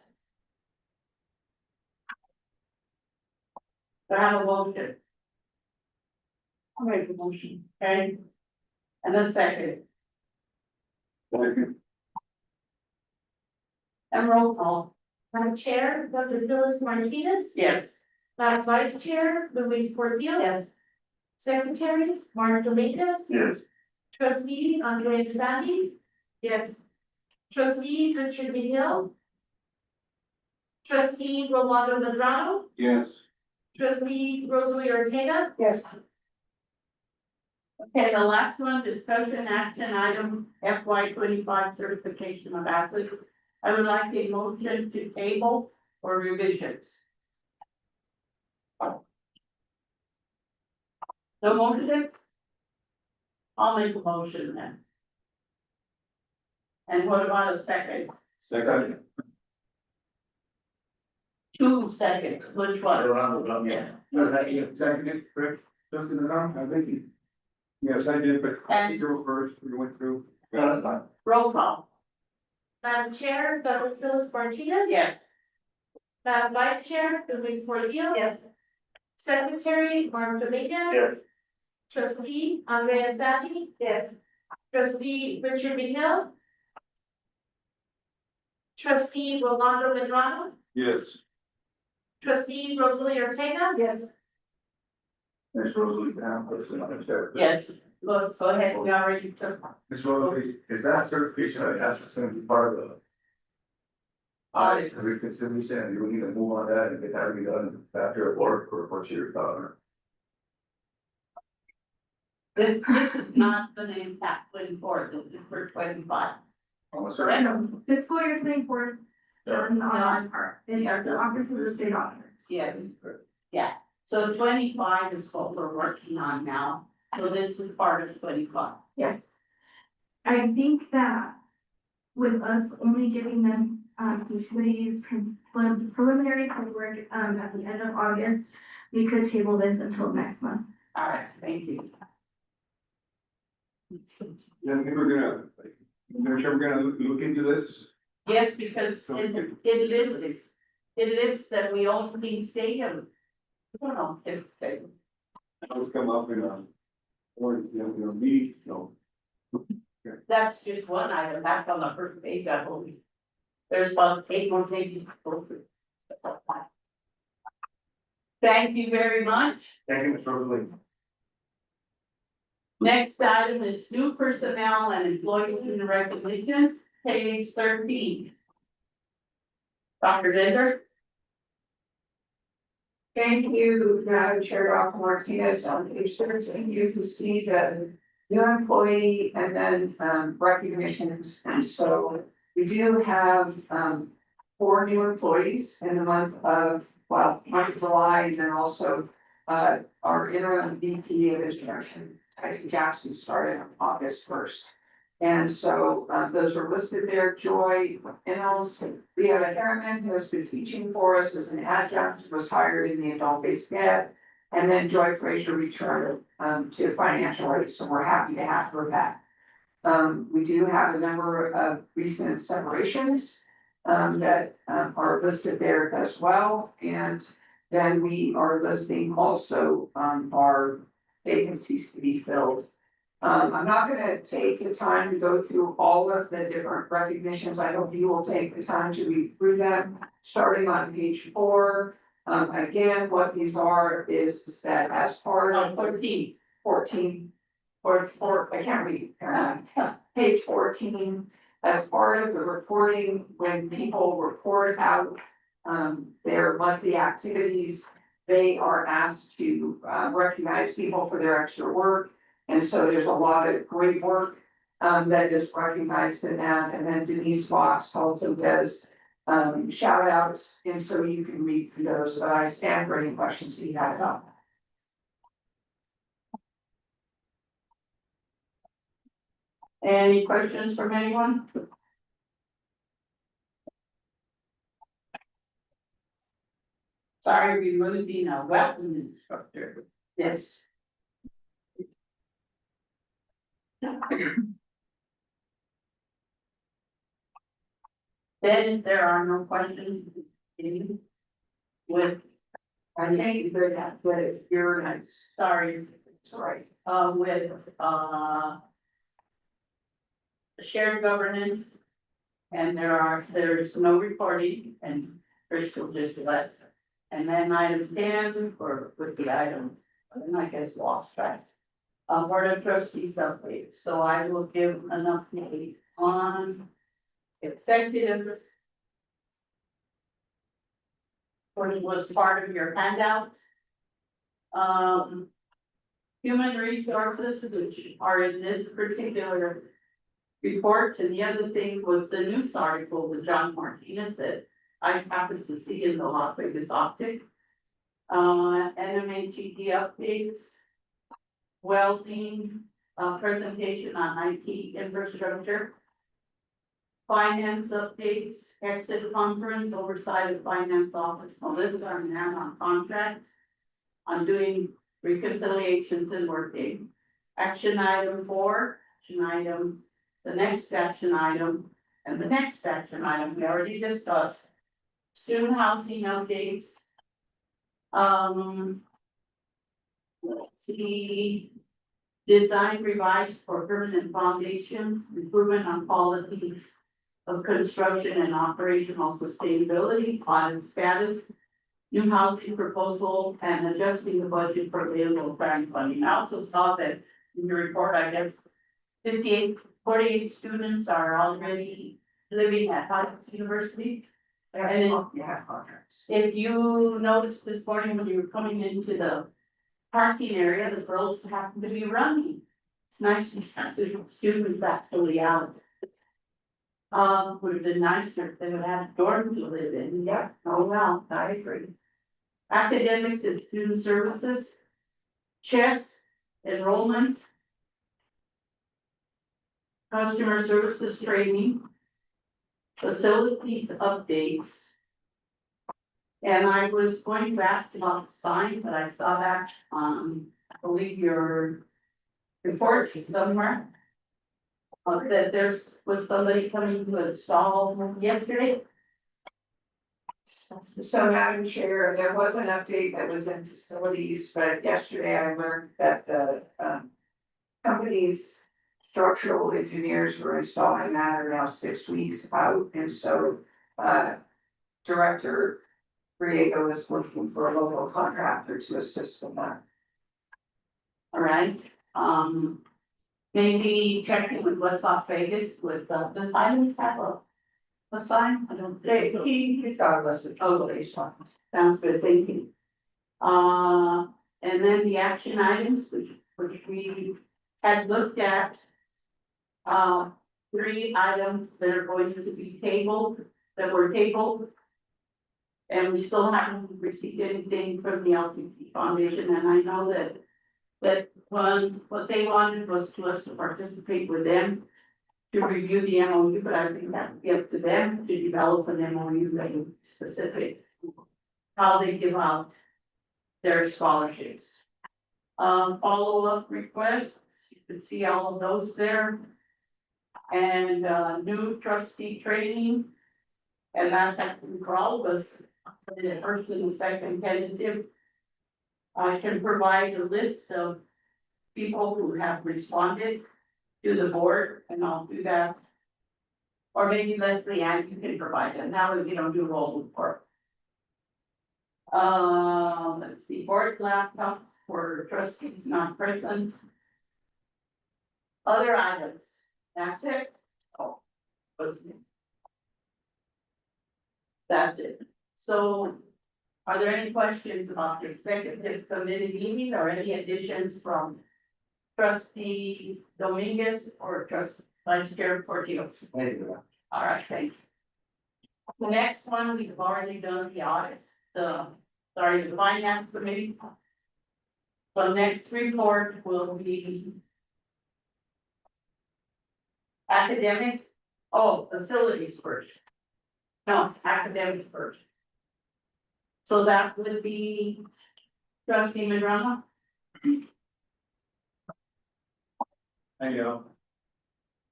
Do I have a motion? I'll make a motion, okay? And a second, and roll call, Madam Chair, Dr. Phyllis Martinez. yes. Madam Vice Chair, Louise Portillo. Yes. Secretary, Mark Dominguez. Yes. Trustee, Andrea Sandy. Yes. Trustee, Richard McGill. Trustee, Rolando Medrano. Yes. Trustee, Rosalie Ortega. Yes. Okay, the last one, discussion action item FY 25 certification of assets. I would like a motion to table for revisions. No motion? I'll make a motion then. And what about a second? Second. 2 seconds, which one? Yeah. No, that you seconded, correct? Just in the round, I think you. Yes, I did, but And- you go first, we went through. No, that's fine. Roll call, Madam Chair, Dr. Phyllis Martinez. yes. Madam Vice Chair, Louise Portillo. Yes. Secretary, Mark Dominguez. Yes. Trustee, Andrea Sandy. Yes. Trustee, Richard McGill. Trustee, Rolando Medrano. Yes. Trustee, Rosalie Ortega. Yes. Ms. Rosalie, down, person, I'm sorry. Yes, go ahead, we already took. Ms. Rosalie, is that certification of assets going to be part of the? Audit. Reconciliation, and you need to move on that and get that redone after work or what's your thought? This is not gonna impact 24, this is for 25. I'm sorry. And fiscal year 24 done on our part, in the office of the state auditor. Yes, yeah, so 25 is what we're working on now, so this is part of 25. Yes. I think that with us only giving them, utilities preliminary paperwork, at the end of August, we could table this until next month. All right, thank you. Yeah, we're gonna look into this. Yes, because it lists that we also need stadium. I don't know if they, I was come up in or, meeting, that's just one item, that's on the first page, I believe. There's about 8 more pages. to go through. Thank you very much. Thank you, Ms. Rosalie. Next item is new personnel and employee recognition, page 13. Dr. Linder? Thank you, Madam Chair, Dr. Martinez. On page 13, you can see the new employee and then recognitions. And so we do have 4 new employees in the month of July, and then also our interim VP of instruction, Tyson Jackson, started on August 1st. And so those are listed there. Joy Innes, Leah Harriman, who has been teaching for us as an adjunct, was hired in the adult-based ed. And then Joy Frazier returned to financial aid, so we're happy to have her back. We do have a number of recent separations that are listed there as well. And then we are listing also our vacancies to be filled. I'm not gonna take the time to go through all of the different recognitions. I hope you will take the time to read through them, starting on page 4. Again, what these are is that as part of 14, or I can't read, page 14, as part of the reporting, when people report out their monthly activities, they are asked to recognize people for their extra work. And so there's a lot of great work that is recognized in that. And then Denise Fox also does shout outs, and so you can read through those, but I stand for any questions that you have about that. Any questions from anyone? Sorry, removing a weapon instructor. Yes. Then if there are no questions. With. I think you're good at, but you're nice, sorry, with, shared governance. And there's no reporting and Crystal just left. And then item 10 with the item, and I guess lost track. Board of Trustees updates, so I will give an update on executive. Which was part of your handouts. Human resources, which are in this particular report, and the other thing was the news article with John Martinez that I happened to see in the Las Vegas Optic. NMHGD updates, welding, presentation on IT infrastructure. Finance updates, exit conference, oversight of finance office, Melissa, I'm now on contract. I'm doing reconciliations and working. Action item 4, action item, the next action item, and the next action item we already discussed. Student housing updates. Let's see. Design revised for permanent foundation, improvement on quality of construction and operational sustainability, audit status, new housing proposal, and adjusting the budget for available grant funding. I also saw that in the report, I guess 48 students are already living at Hopkins University. And contracts. if you noticed this morning when you were coming into the parking area, the girls happen to be running. It's nice to see students actually out. Would have been nicer if they would have a dorm to live in. Yeah. Oh, well, I agree. Academics and student services. Chess, enrollment. Customer services training. Facilities updates. And I was going to ask about the sign, but I saw that, I believe your report somewhere. That was somebody coming to install yesterday. So Madam Chair, there was an update that was in facilities, but yesterday I learned that the company's structural engineers were installing that are now 6 weeks out, and so Director Griego is looking for a local contractor to assist in that. All right, maybe checking with West Las Vegas with the sign have a sign, I don't think. He's got a list of locations. Sounds good, thank you. And then the action items, which we had looked at. 3 items that are going to be tabled, that were tabled. And we still haven't received anything from the LCC Foundation, and I know that what they wanted was to us to participate with them. To review the MOU, but I think that would be up to them to develop an MOU that is specific. How they give out their scholarships. Follow-up requests, you can see all of those there. And new trustee training. And that's actually for all of us, the first and the second tentative. I can provide a list of people who have responded to the board, and I'll do that. Or maybe Leslie Ann, you can provide it, now that we don't do roll report. Let's see, board laptops for trustees not present. Other items, that's it. Oh. Okay. That's it. So, are there any questions about the executive committee meeting or any additions from trustee Dominguez or vice chair Portillo? Thank you. All right, thank you. The next one, we've already done the audit, the finance committee. The next report will be academic, facilities first. No, academic first. So that would be trustee Madrona?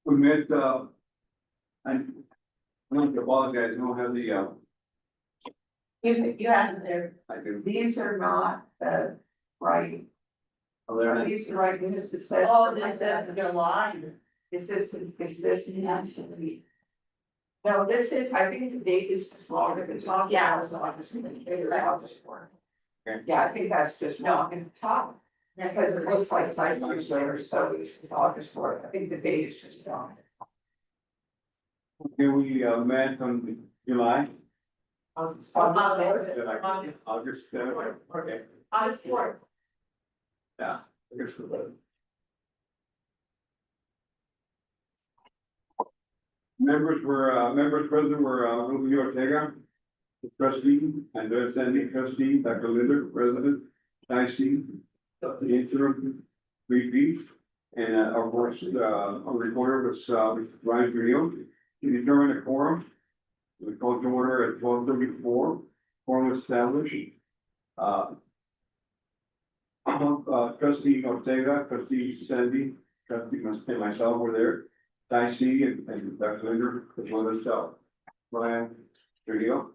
We met, I don't apologize, I don't have the, You have it there. I do. These are not the right, these are right, this is says. Oh, this says July. Is this actually? No, this is, I think the date is just wrong at the top. Yeah. It's August, it's August 4th. Okay. Yeah, I think that's just wrong at the top. Because it looks like it's August later, so it's August 4th. I think the date is just wrong. Okay, we met on July. August. August, okay. August 4th. Yeah. I guess we're better. Members present were, Rubio Ortega, trustee, Andres Sandy, trustee, Dr. Linder, president, IC, the interim VP, and, of course, our reporter was, Ryan Trujillo. To determine a quorum, we called to order at 12:34, quorum established. Trustee Ortega, trustee Sandy, trustee myself were there. Dicey and Dr. Linder, as well as Ryan Trujillo.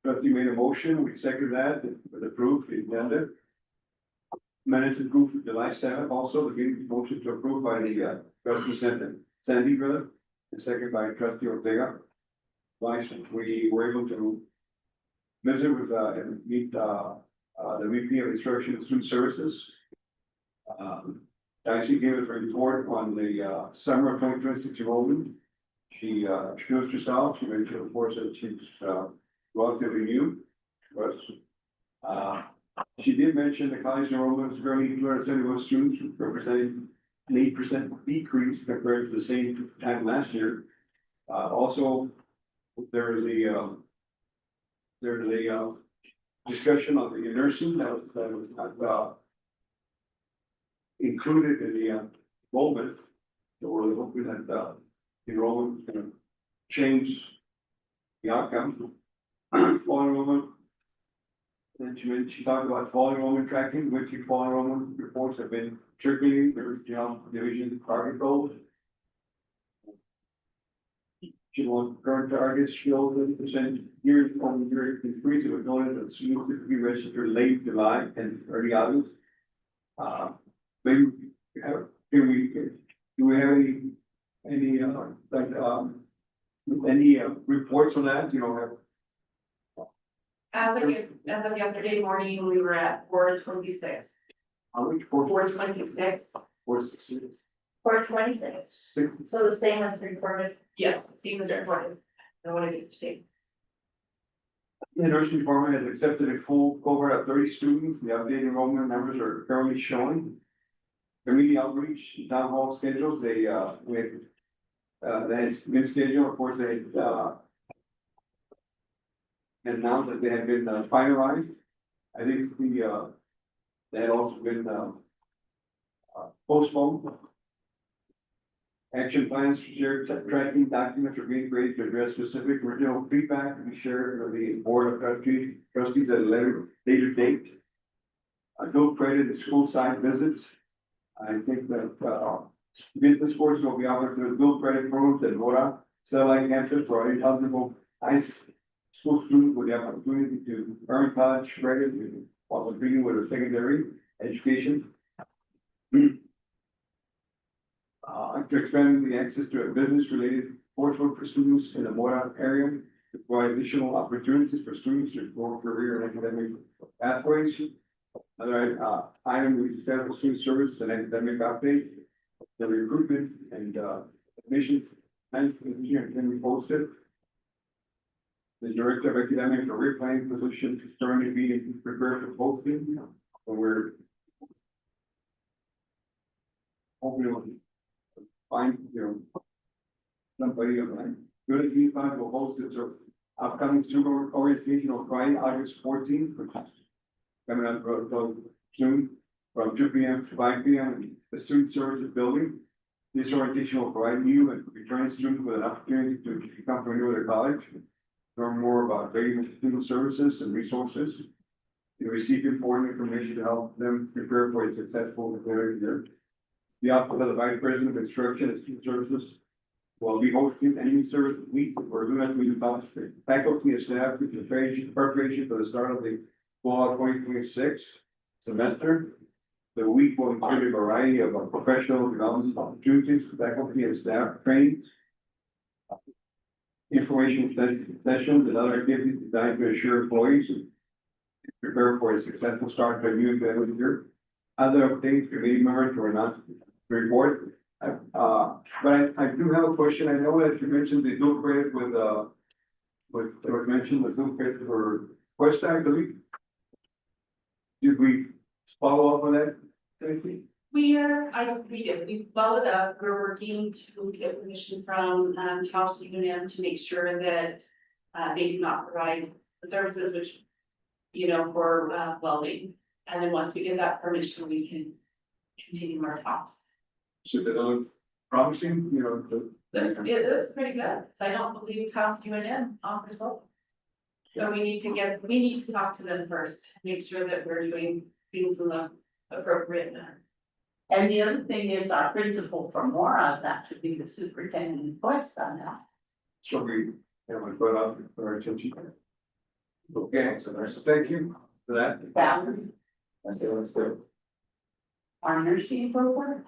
Trustee made a motion, we seconded that, with approved the agenda. Minutes approved for July 7th, also, the motion to approve by the trustee Sandy, brother, and second by trustee Ortega. We were able to visit with, and meet, the VP of Instruction and Student Services. Dicey gave us a report on the, summer of 2026 enrollment. She, introduced herself, she mentioned, of course, that she's, relatively new, but, she did mention the college enrollment is currently 271 students, representing an 8% decrease compared to the same time last year. Also, there is a discussion on the nursing that was not, included in the enrollment. So we're hoping that enrollment is gonna change the outcome. Fall enrollment. Then she talked about fall enrollment tracking, which fall enrollment reports have been circulating, the regional division target goals. She wants current targets, show 30% year-on-year increase. It was noted that students to be registered late July and early August. Maybe do we have any reports on that, you know, As of yesterday morning, we were at 426. how much, 426. 466? 426, so the same as reported. Yes, he was reported. Know what it is today. The nursing department has accepted a full cohort of 30 students. The updated enrollment numbers are currently showing. Community outreach, town hall schedules, they, that has been scheduled, of course, they, announced that they had been finalized. I think they had also been, postponed. Action plans, shared tracking documents are being created to address specific original feedback to be shared with the board of trustees at a later date. No credit at school site visits. I think that, business courses will be offered through dual credit programs at Vora, satellite campus for eligible high school students with the opportunity to earn college credit while completing with a secondary education. To expand the access to a business-related coursework for students in the Mora area, to provide additional opportunities for students to explore career and academic pathways. Another item we discussed was student services and academic update, the recruitment and admission management here can be posted. The director of academic career planning position is currently being prepared for posting, and we're hoping to find, somebody of like good at these times will host it. So upcoming student orientation on Friday, August 14th, which is coming up soon, from 2 p.m. to 5 p.m. in the student services building. This orientation will provide you and returning students with an opportunity to become familiar with their college. learn more about various student services and resources. To receive important information to help them prepare for a successful academic year. The Office of the Vice President of Instruction and Student Services will be hosting any service week or doing we do faculty and staff with preparation for the start of the fall 2026 semester. The week will include a variety of professional development opportunities for faculty and staff training, information sessions and other activities designed to ensure employees prepare for a successful start to a new academic year. Other updates, committee members who are not report. But I do have a question. I know that you mentioned the dual credit with it was mentioned the dual credit for West Side, did we follow up on that? Tracy? We followed up, we're working to get permission from, Charles Union to make sure that, they do not provide the services which, for, welding. And then once we get that permission, we can continue our talks. So that look promising, It looks pretty good, so I don't believe Taos UNM offers both. So we need to talk to them first, make sure that we're doing things in the appropriate manner. And the other thing is our principal from Mora's actually the superintendent in West on that. so we have brought up our attention. Okay, so thank you for that. Yeah, Let's go. our nursing program.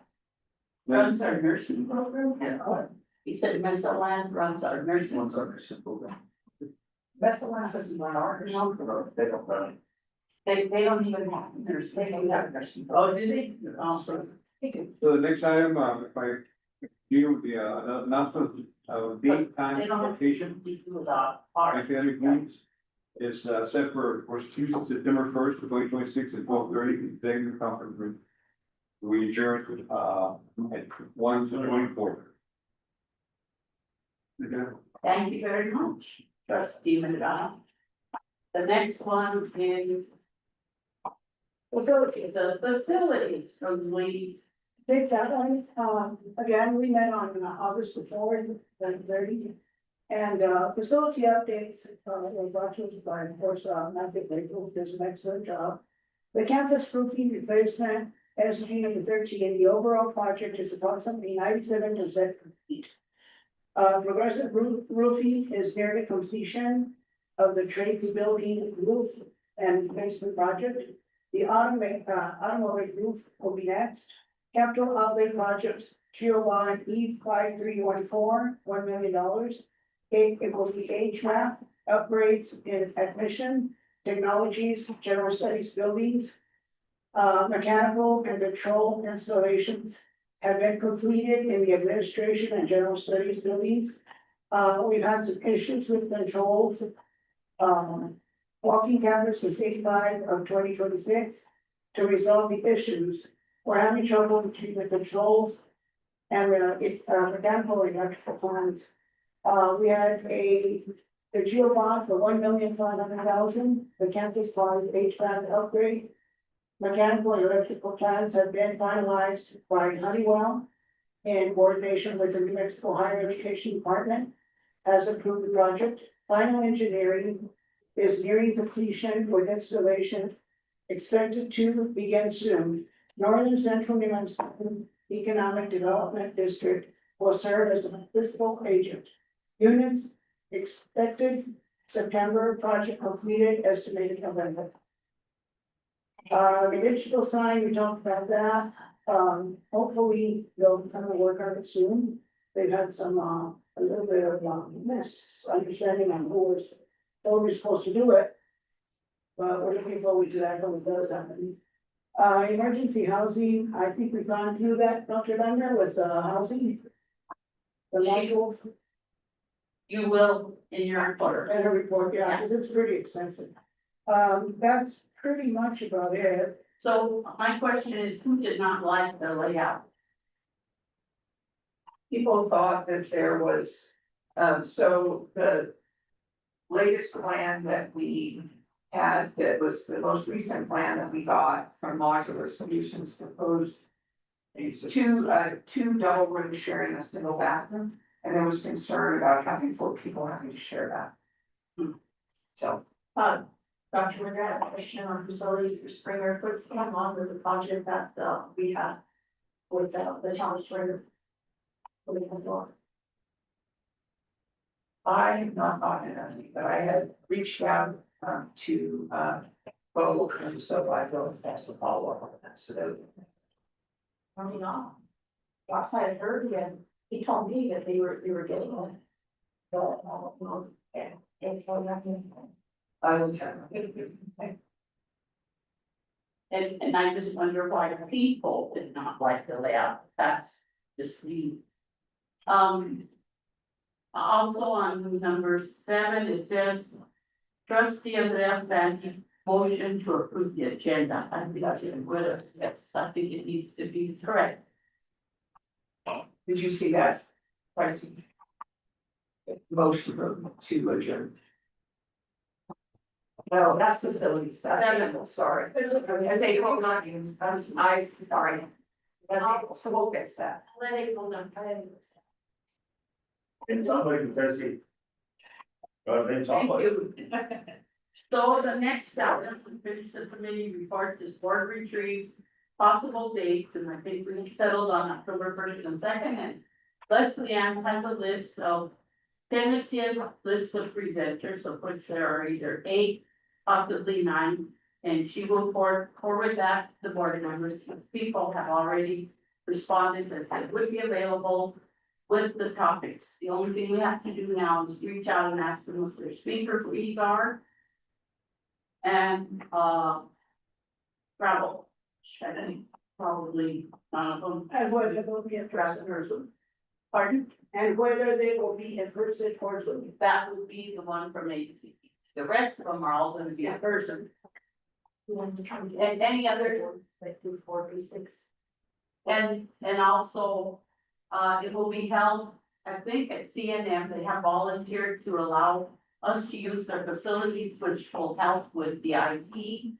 Runs our nursing program, and he said Mesa Land runs our nursing. One's under simple. Mesa Land doesn't run our nursing program. They don't even have nurse, they don't have nursing. Oh, do they? Also. So the next item, if I deal with the announcement of date, time, They don't have location, to do with our. academic meetings. Is set for Tuesday, September 1st, 2026 at 12:30, executive conference room. We adjourn at 1:24. Thank you very much, trustee McDonald. The next one is facilities from Lee. Take that one, again, we met on August the 4th, 30. And, facility updates, were brought to us by, of course, Matthew Baker, who does an excellent job. The campus roofing replacement, SG number 13, the overall project is approximately 97% complete. Progressive roofing is near completion of the trades building roof and replacement project. The automotive roof will be next. Capital outlay projects, GO1 E5314, $1 million. It will be HVAC, upgrades in admission, technologies, general studies buildings. Mechanical and control installations have been completed in the administration and general studies buildings. We've had some issues with controls. Walking cameras was 85 of 2026. To resolve the issues, we're having trouble between the controls and the mechanical and electrical plans. We had the geo bond for $1,500,000, the campus wide HVAC upgrade. Mechanical and electrical plans have been finalized by Honeywell in coordination with the New Mexico Higher Education Department. Has approved the project. Final engineering is nearing completion with installation expected to begin soon. Northern Central New Mexico Economic Development District will serve as a fiscal agent. Units expected September, project completed, estimated November. The digital sign, we talked about that. Hopefully they'll come and work on it soon. They've had some, a little bit of, misunderstanding on who was totally supposed to do it. But we're looking forward to that when it does happen. Emergency housing, I think we've gone through that, Dr. Bender, with, housing. The modules. You will in your report. And a report, yeah, because it's pretty expensive. That's pretty much about it. So my question is, who did not like the layout? People thought that there was, so the latest plan that we had, that was the most recent plan that we got from Modular Solutions, proposed two double rooms sharing a single bathroom, and there was concern about having 4 people having to share that. So, Dr. Ritter, I have a question on facilities for Springer, what's going on with the project that, we have with, the town of Springer? What do you think of? I have not gotten anything, but I had reached out, to, Bo, and so I will pass the follow up on that, so. I mean, last night I heard him, he told me that they were getting it. But, yeah, it's all nothing. I will check. And I just wonder why people did not like the layout, that's just me. Also on number 7, it says trustee Andrea Sandy, motion to approve the agenda. I think that's in good, yes, I think it needs to be correct. Did you see that? Pricing. Motion to adjourn. No, that's facilities, that's April, sorry. As April, not you, I'm sorry. That's April, so we'll fix that. Let it go down. It's not like Bessie. It's all Thank like. you. So the next item, finish the committee reports is board retreat, possible dates, and I think we settled on October 1st and 2nd. And Leslie Ann has a list of tentative list of presenters, of which there are either 8, possibly 9. And she will forward that to the board members. People have already responded that they would be available with the topics. The only thing we have to do now is reach out and ask them what their speaker fees are. And, travel, I think probably none of them. And whether they will be in person or Zoom. Pardon? And whether they will be in person or Zoom. That would be the one from LCC. The rest of them are all gonna be in person. And any other, Like 2, 4, 3, 6. and also, it will be held, I think at CNM, they have volunteered to allow us to use their facilities, which will help with the IT.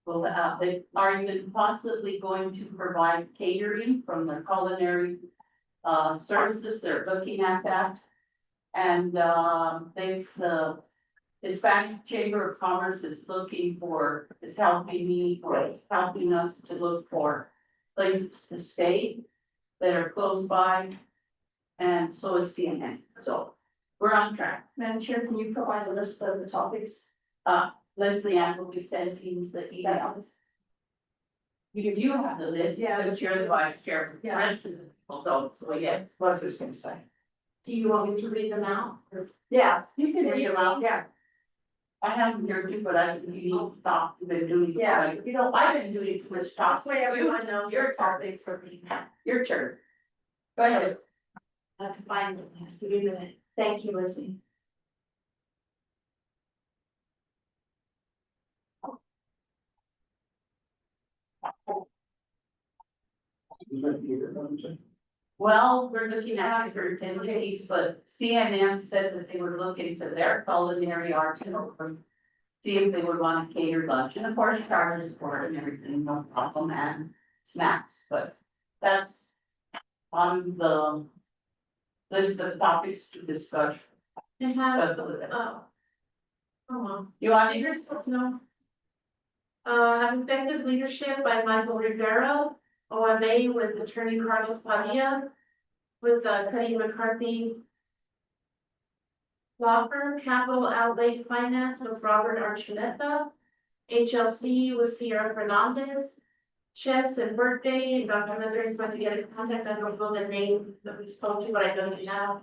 Well, they are even possibly going to provide catering from the culinary services, they're looking at that. And the Hispanic Chamber of Commerce is helping us to look for places to stay that are close by. And so is CNN, so we're on track. Madam Chair, can you provide a list of the topics? Leslie Ann will be sending the emails. You have the list, Yeah. because you're the vice chair, the Yeah. rest of the people don't, so yes. What's this gonna say? Do you want me to read them out? Yeah, you can read them out. Yeah. I haven't heard you, but I think you need to stop, you've been doing. Yeah, you know, I've been doing too much talk. That's why everyone knows Your your topics for me. Your turn. Go ahead. I have to find them. Give me a minute. Thank you, Lizzie. Well, we're looking at it for 10 days, but CNN said that they were looking for their culinary arts and see if they would want to cater lunch, and of course, charges for it and everything, no problem, and snacks, but that's on the list of topics to discuss. I have, You want me to? no. Have effective leadership by Michael Rivera, OMA with attorney Carlos Padilla, with Cuddy McCarthy. Law firm Capital Outlay Finance with Robert Archuleta, HLC with Sierra Fernandez. Chess and Birthday, and Dr. Miller is going to get in contact, I don't know the name that we spoke to, but I don't have.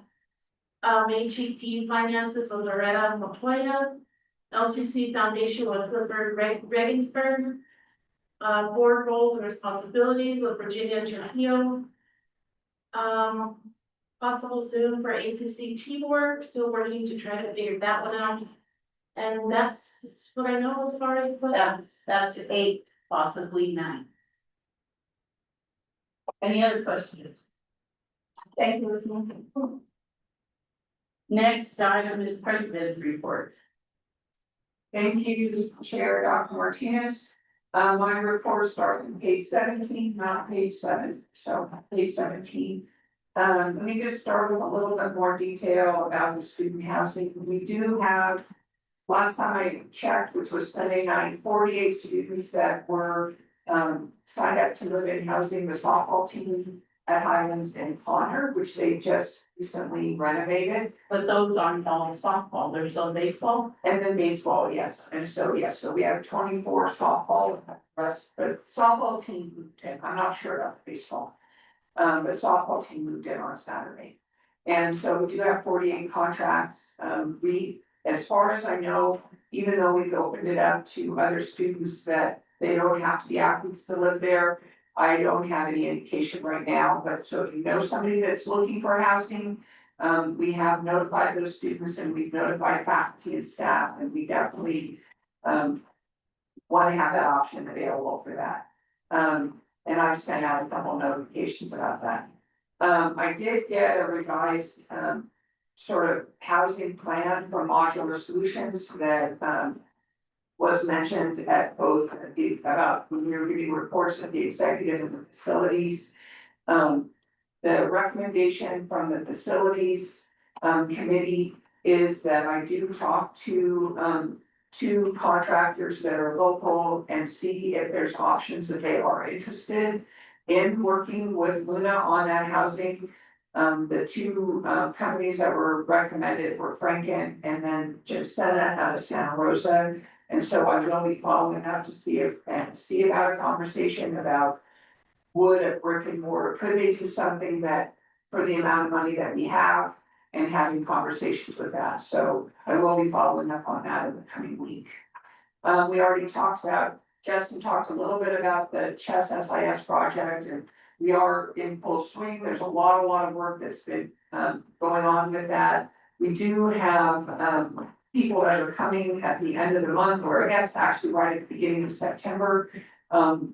HET Finances with Loretta Montoya, LCC Foundation with Clifford Reggingsburg. Board roles and responsibilities with Virginia Trujillo. Possible Zoom for ACC teamwork, still working to try to figure that one out. And that's what I know as far as. That's 8, possibly 9. Any other questions? Thank you, Lizzie. Next item is president's report. Thank you, Chair Dr. Martinez. My report starts on page 17, not page 7, so page 17. Let me just start with a little bit more detail about the student housing. We do have last time I checked, which was Sunday night, 48 students that were signed up to live in housing, the softball team at Highlands and Connor, which they just recently renovated. But those aren't all softball, there's some baseball. And then baseball, yes, and so, yes, so we have 24 softball, rest, but softball team moved in, I'm not sure about baseball. But softball team moved in on Saturday. And so we do have 48 contracts, we, as far as I know, even though we've opened it up to other students that they don't have to be athletes to live there. I don't have any indication right now, but so if you know somebody that's looking for housing, we have notified those students and we've notified faculty and staff, and we definitely want to have that option available for that. And I've sent out a couple notifications about that. I did get a revised sort of housing plan for Modular Solutions that was mentioned at both about when we were giving reports of the executive and the facilities. The recommendation from the facilities committee is that I do talk to two contractors that are local and see if there's options that they are interested in working with Luna on that housing. The two companies that were recommended were Franken and then Jim Sena out of Santa Rosa. And so I'm going to be following up to see about a conversation about would a brick and mortar, could they do something that for the amount of money that we have, and having conversations with that. So I will be following up on that in the coming week. We already talked about, Justin talked a little bit about the Chess SIS project, and we are in full swing. There's a lot of work that's been going on with that. We do have people that are coming at the end of the month, or I guess actually right at the beginning of September.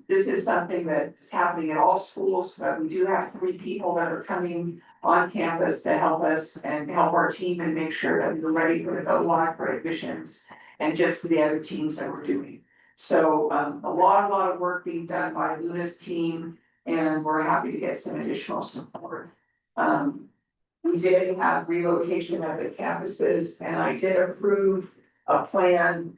This is something that is happening at all schools, but we do have 3 people that are coming on campus to help us and help our team and make sure that we're ready for the go live for admissions and just for the other teams that we're doing. So a lot of work being done by Luna's team, and we're happy to get some additional support. We did have relocation of the campuses, and I did approve a plan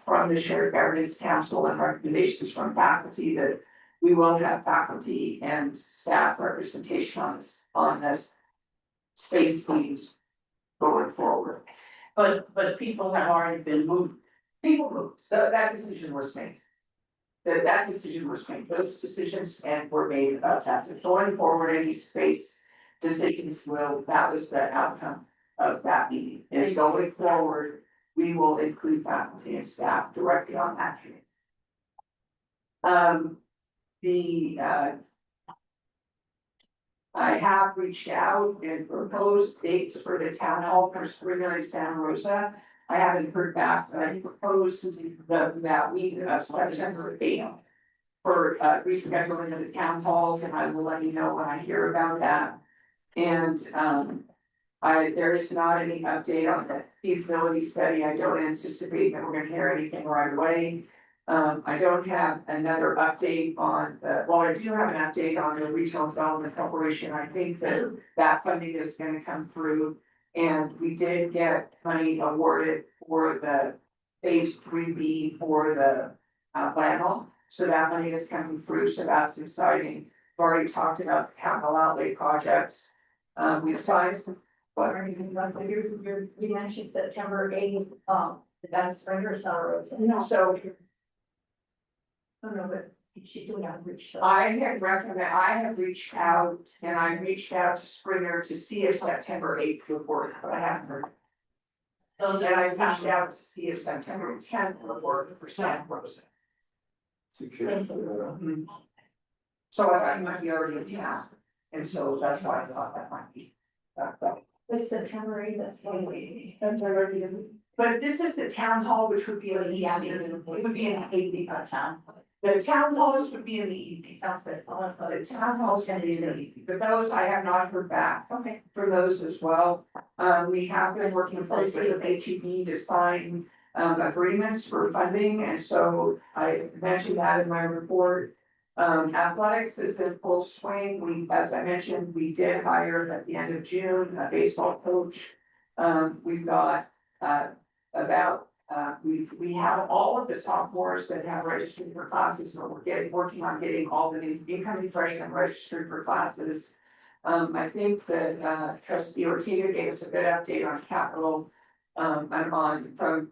from the Shared Governance Council and recommendations from faculty that we will have faculty and staff representation on this space meetings going forward. But people have already been moved. People moved, that decision was made. That decision was made, those decisions and were made about that, so going forward, any space decisions that was the outcome of that meeting, is going forward. We will include faculty and staff directly on that committee. I have reached out and proposed dates for the town hall for Springer and Santa Rosa. I haven't heard back, so I proposed that week of September 8th for rescheduling of the town halls, and I will let you know when I hear about that. And there is not any update on the feasibility study. I don't anticipate that we're gonna hear anything right away. I don't have another update on I do have an update on the Regional Development Corporation. I think that funding is gonna come through. And we did get money awarded for the phase 3B for the landfill. So that money is coming through, so that's exciting. We've already talked about the capital outlay projects. We've signed some. You mentioned September 8th, that's Springer Santa Rosa. No. So I don't know, but she's doing outreach. I have reached out, and I reached out to Springer to see if September 8th would work, but I haven't heard. Those And I are reached out to see if September 10th would work for Santa Rosa. So I thought you might be already in town, and so that's why I thought that might be. It's September 8th, that's one week. But this is the town hall, which would be in the evening, it would be in the evening of town. The town halls would be in the evening, the town hall's gonna be in the evening, but those I have not heard back. Okay. For those as well, we have been working closely with HED to sign agreements for funding, and so I mentioned that in my report. Athletics is in full swing. As I mentioned, we did hire at the end of June a baseball coach. We've got about we have all of the sophomores that have registered for classes, but we're working on getting all the new incoming freshmen registered for classes. I think that, trustee Ortega gave us a good update on capital, I'm on from,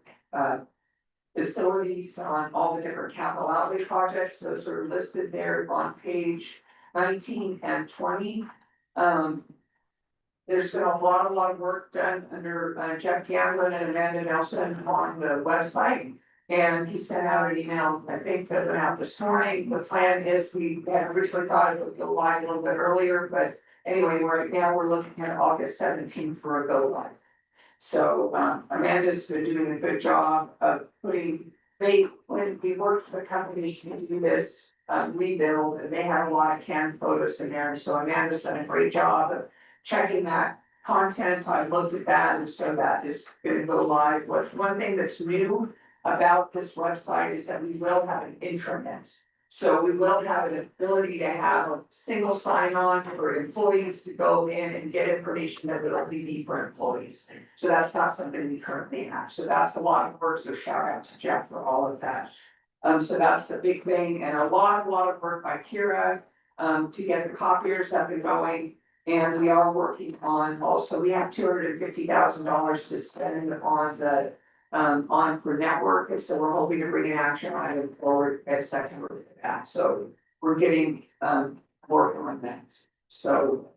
facilities on all the different capital outlay projects, those are listed there on page 19 and 20. There's been a lot of work done under Jeff Gamblin and Amanda Nelson on the website. And he sent out an email, I think that went out this morning. The plan is we had originally thought it would go live a little bit earlier, but anyway, right now we're looking at August 17th for a go live. So Amanda's been doing a good job of when we worked with the company to do this rebuild, and they had a lot of canned photos in there. So Amanda's done a great job of checking that content. I looked at that, and so that is gonna go live. But one thing that's new about this website is that we will have an intranet. So we will have an ability to have a single sign-on for employees to go in and get information that would only be for employees. So that's not something we currently have. So that's a lot of work. So shout out to Jeff for all of that. So that's the big thing, and a lot of work by Kira to get the copiers up and going. And we are working on, also, we have $250,000 to spend on the on for network, and so we're hoping to bring an action item forward at September for that. So we're getting working on that. So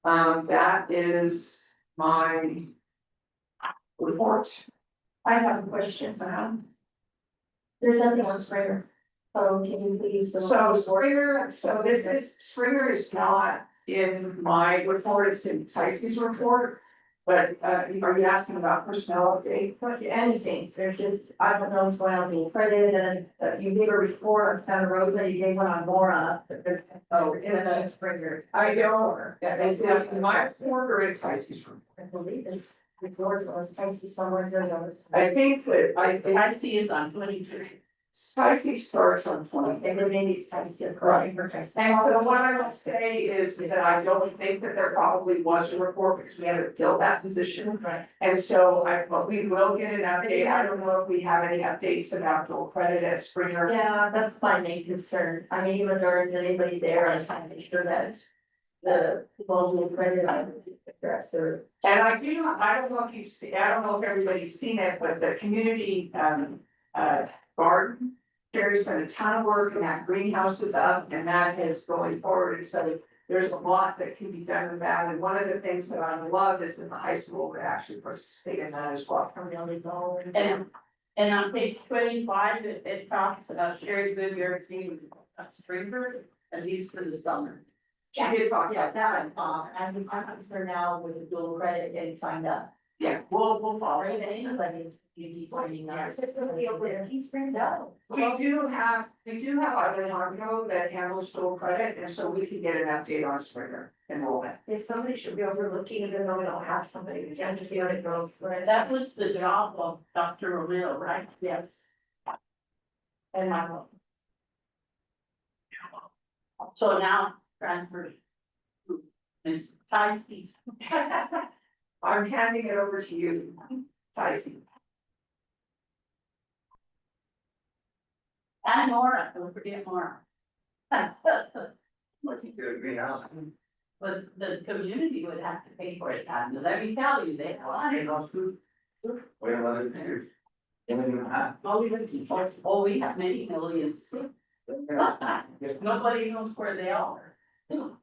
that is my report. I have a question. There's nothing on Springer. So can you please? So Springer is not in my report, it's in Tyce's report. But are you asking about personnel update? Anything, there's just, I don't know what's going on being credited, and you gave a report on Santa Rosa, you gave one on Mora. Oh, in a Springer. I don't, is it in my report or in Tyce's report? I believe it's report was Tyce somewhere here on this. I think that I see it's on 23. Spicy starts on 20. They would maybe it's Tyce to Right. for Tyce. And so what I will say is that I don't think that there probably was a report because we haven't filled that position. Right. And so but we will get an update. I don't know if we have any updates about dual credit at Springer. Yeah, that's my main concern. I mean, even if there is anybody there, I'm trying to make sure that the people who credit address their. And I don't know if you've seen, I don't know if everybody's seen it, but the community garden. Jerry's done a ton of work and that greenhouse is up and that is going forward. And so there's a lot that can be done with that. And one of the things that I love is that the high school would actually participate in that as well. And on page 25, it talks about Sherry Goodyear team at Springford, at least for the summer. She did talk Yeah, about that. I'm sure now with the dual credit getting signed up. Yeah, we'll follow. Or even anybody, you signing up. No. We do have Alejandro that handles dual credit, and so we can get an update on Springer enrollment. If somebody should be overlooking, even though we don't have somebody, we can just see how it goes. That was the job of Dr. Romero, right? Yes. And I will. So now transfer to Ms. Tyson. I'm handing it over to you, Tyson. And Nora, don't forget Nora. Looking good, greenhouse. But the community would have to pay for it, and let me tell you, they want it. Wait, another years. Oh, we have many millions. Nobody knows where they are. Go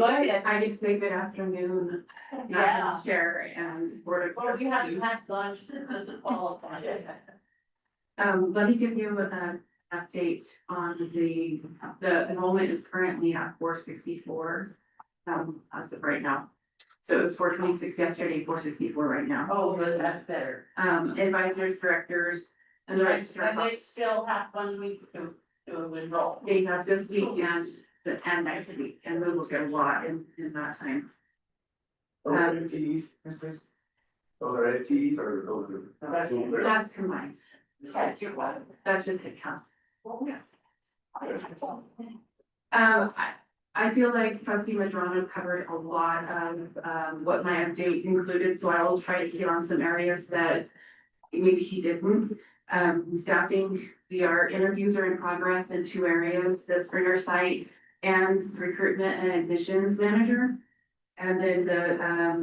ahead. I just say good afternoon, Yeah. Madam Chair and Board of Well, we haven't Trustees. had lunch, it doesn't qualify. Let me give you an update on the enrollment is currently at 464. As of right now. So it was 426 yesterday, 464 right now. Oh, but that's better. Advisors, directors, and the registrars. And they still have 1 week to enroll. They have this weekend and next week, and we will get a lot in that time. Those are FTEs, Ms. Chris? Those are FTEs or those are? That's combined. That's just the count. Yes. I feel like trustee Madrano covered a lot of what my update included, so I will try to hit on some areas that maybe he didn't. Staffing, interviews are in progress in two areas, the Springer site and recruitment and admissions manager. And then the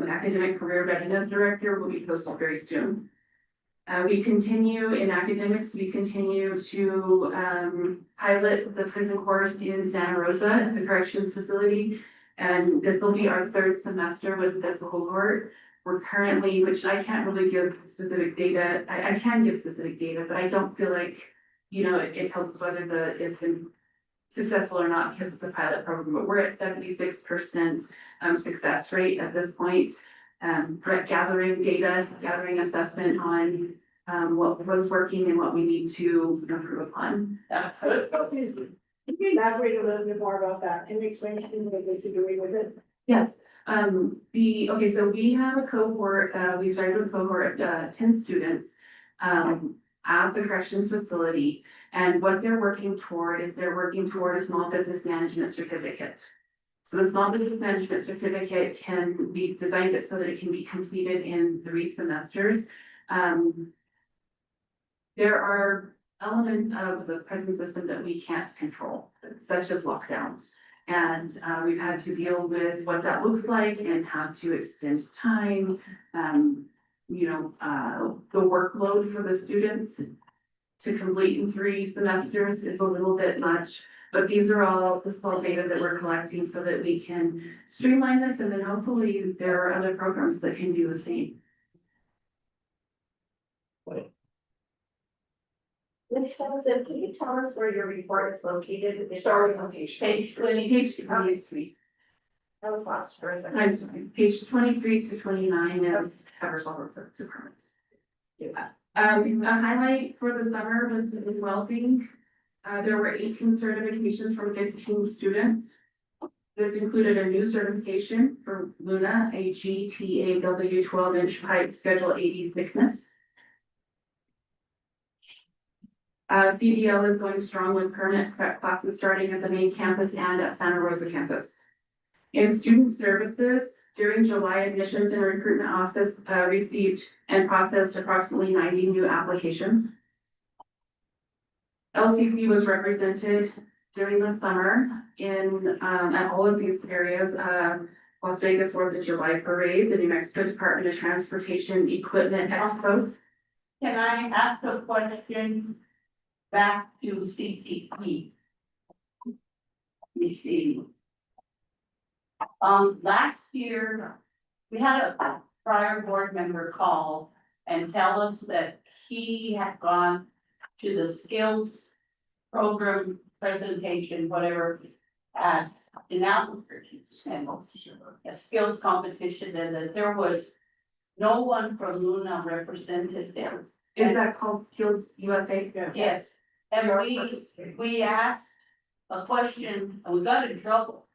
academic career readiness director will be posted very soon. We continue in academics, we continue to pilot the prison course in Santa Rosa at the corrections facility. And this will be our third semester with this cohort. We're currently, which I can't really give specific data, I can give specific data, but I don't feel like, it tells us whether it's been successful or not because it's a pilot program, but we're at 76% success rate at this point. Gathering data, gathering assessment on what's working and what we need to improve upon. That's good. Can you elaborate a little bit more about that and explain to me what you're doing with it? Yes, so we have a cohort, we started with a cohort, 10 students, at the corrections facility. And what they're working toward is they're working toward a small business management certificate. So the small business management certificate can be designed so that it can be completed in 3 semesters. There are elements of the prison system that we can't control, such as lockdowns. And we've had to deal with what that looks like and how to extend time. The workload for the students to complete in 3 semesters is a little bit much. But these are all the small data that we're collecting so that we can streamline this, and then hopefully there are other programs that can do the same. Ms. Johnson, can you tell us where your report is located? Starting on page Page 23. That was last first. I'm sorry, page 23 to 29 covers all of the departments. A highlight for the summer was in welding. There were 18 certifications from 15 students. This included a new certification for Luna, a GTAW 12-inch pipe schedule 80 thickness. CDL is going strong with permanent prep classes starting at the main campus and at Santa Rosa campus. In student services, during July, admissions and recruitment office received and processed approximately 90 new applications. LCC was represented during the summer in at all of these areas. Las Vegas 4th of July Parade, the New Mexico Department of Transportation Equipment Expo. Can I ask a question back to CTE? Last year, we had a prior board member call and tell us that he had gone to the skills program presentation, whatever, at in Albuquerque, a skills competition, and that there was no one from Luna represented there. Is that called Skills USA? Yes, and we asked a question, and we got in trouble.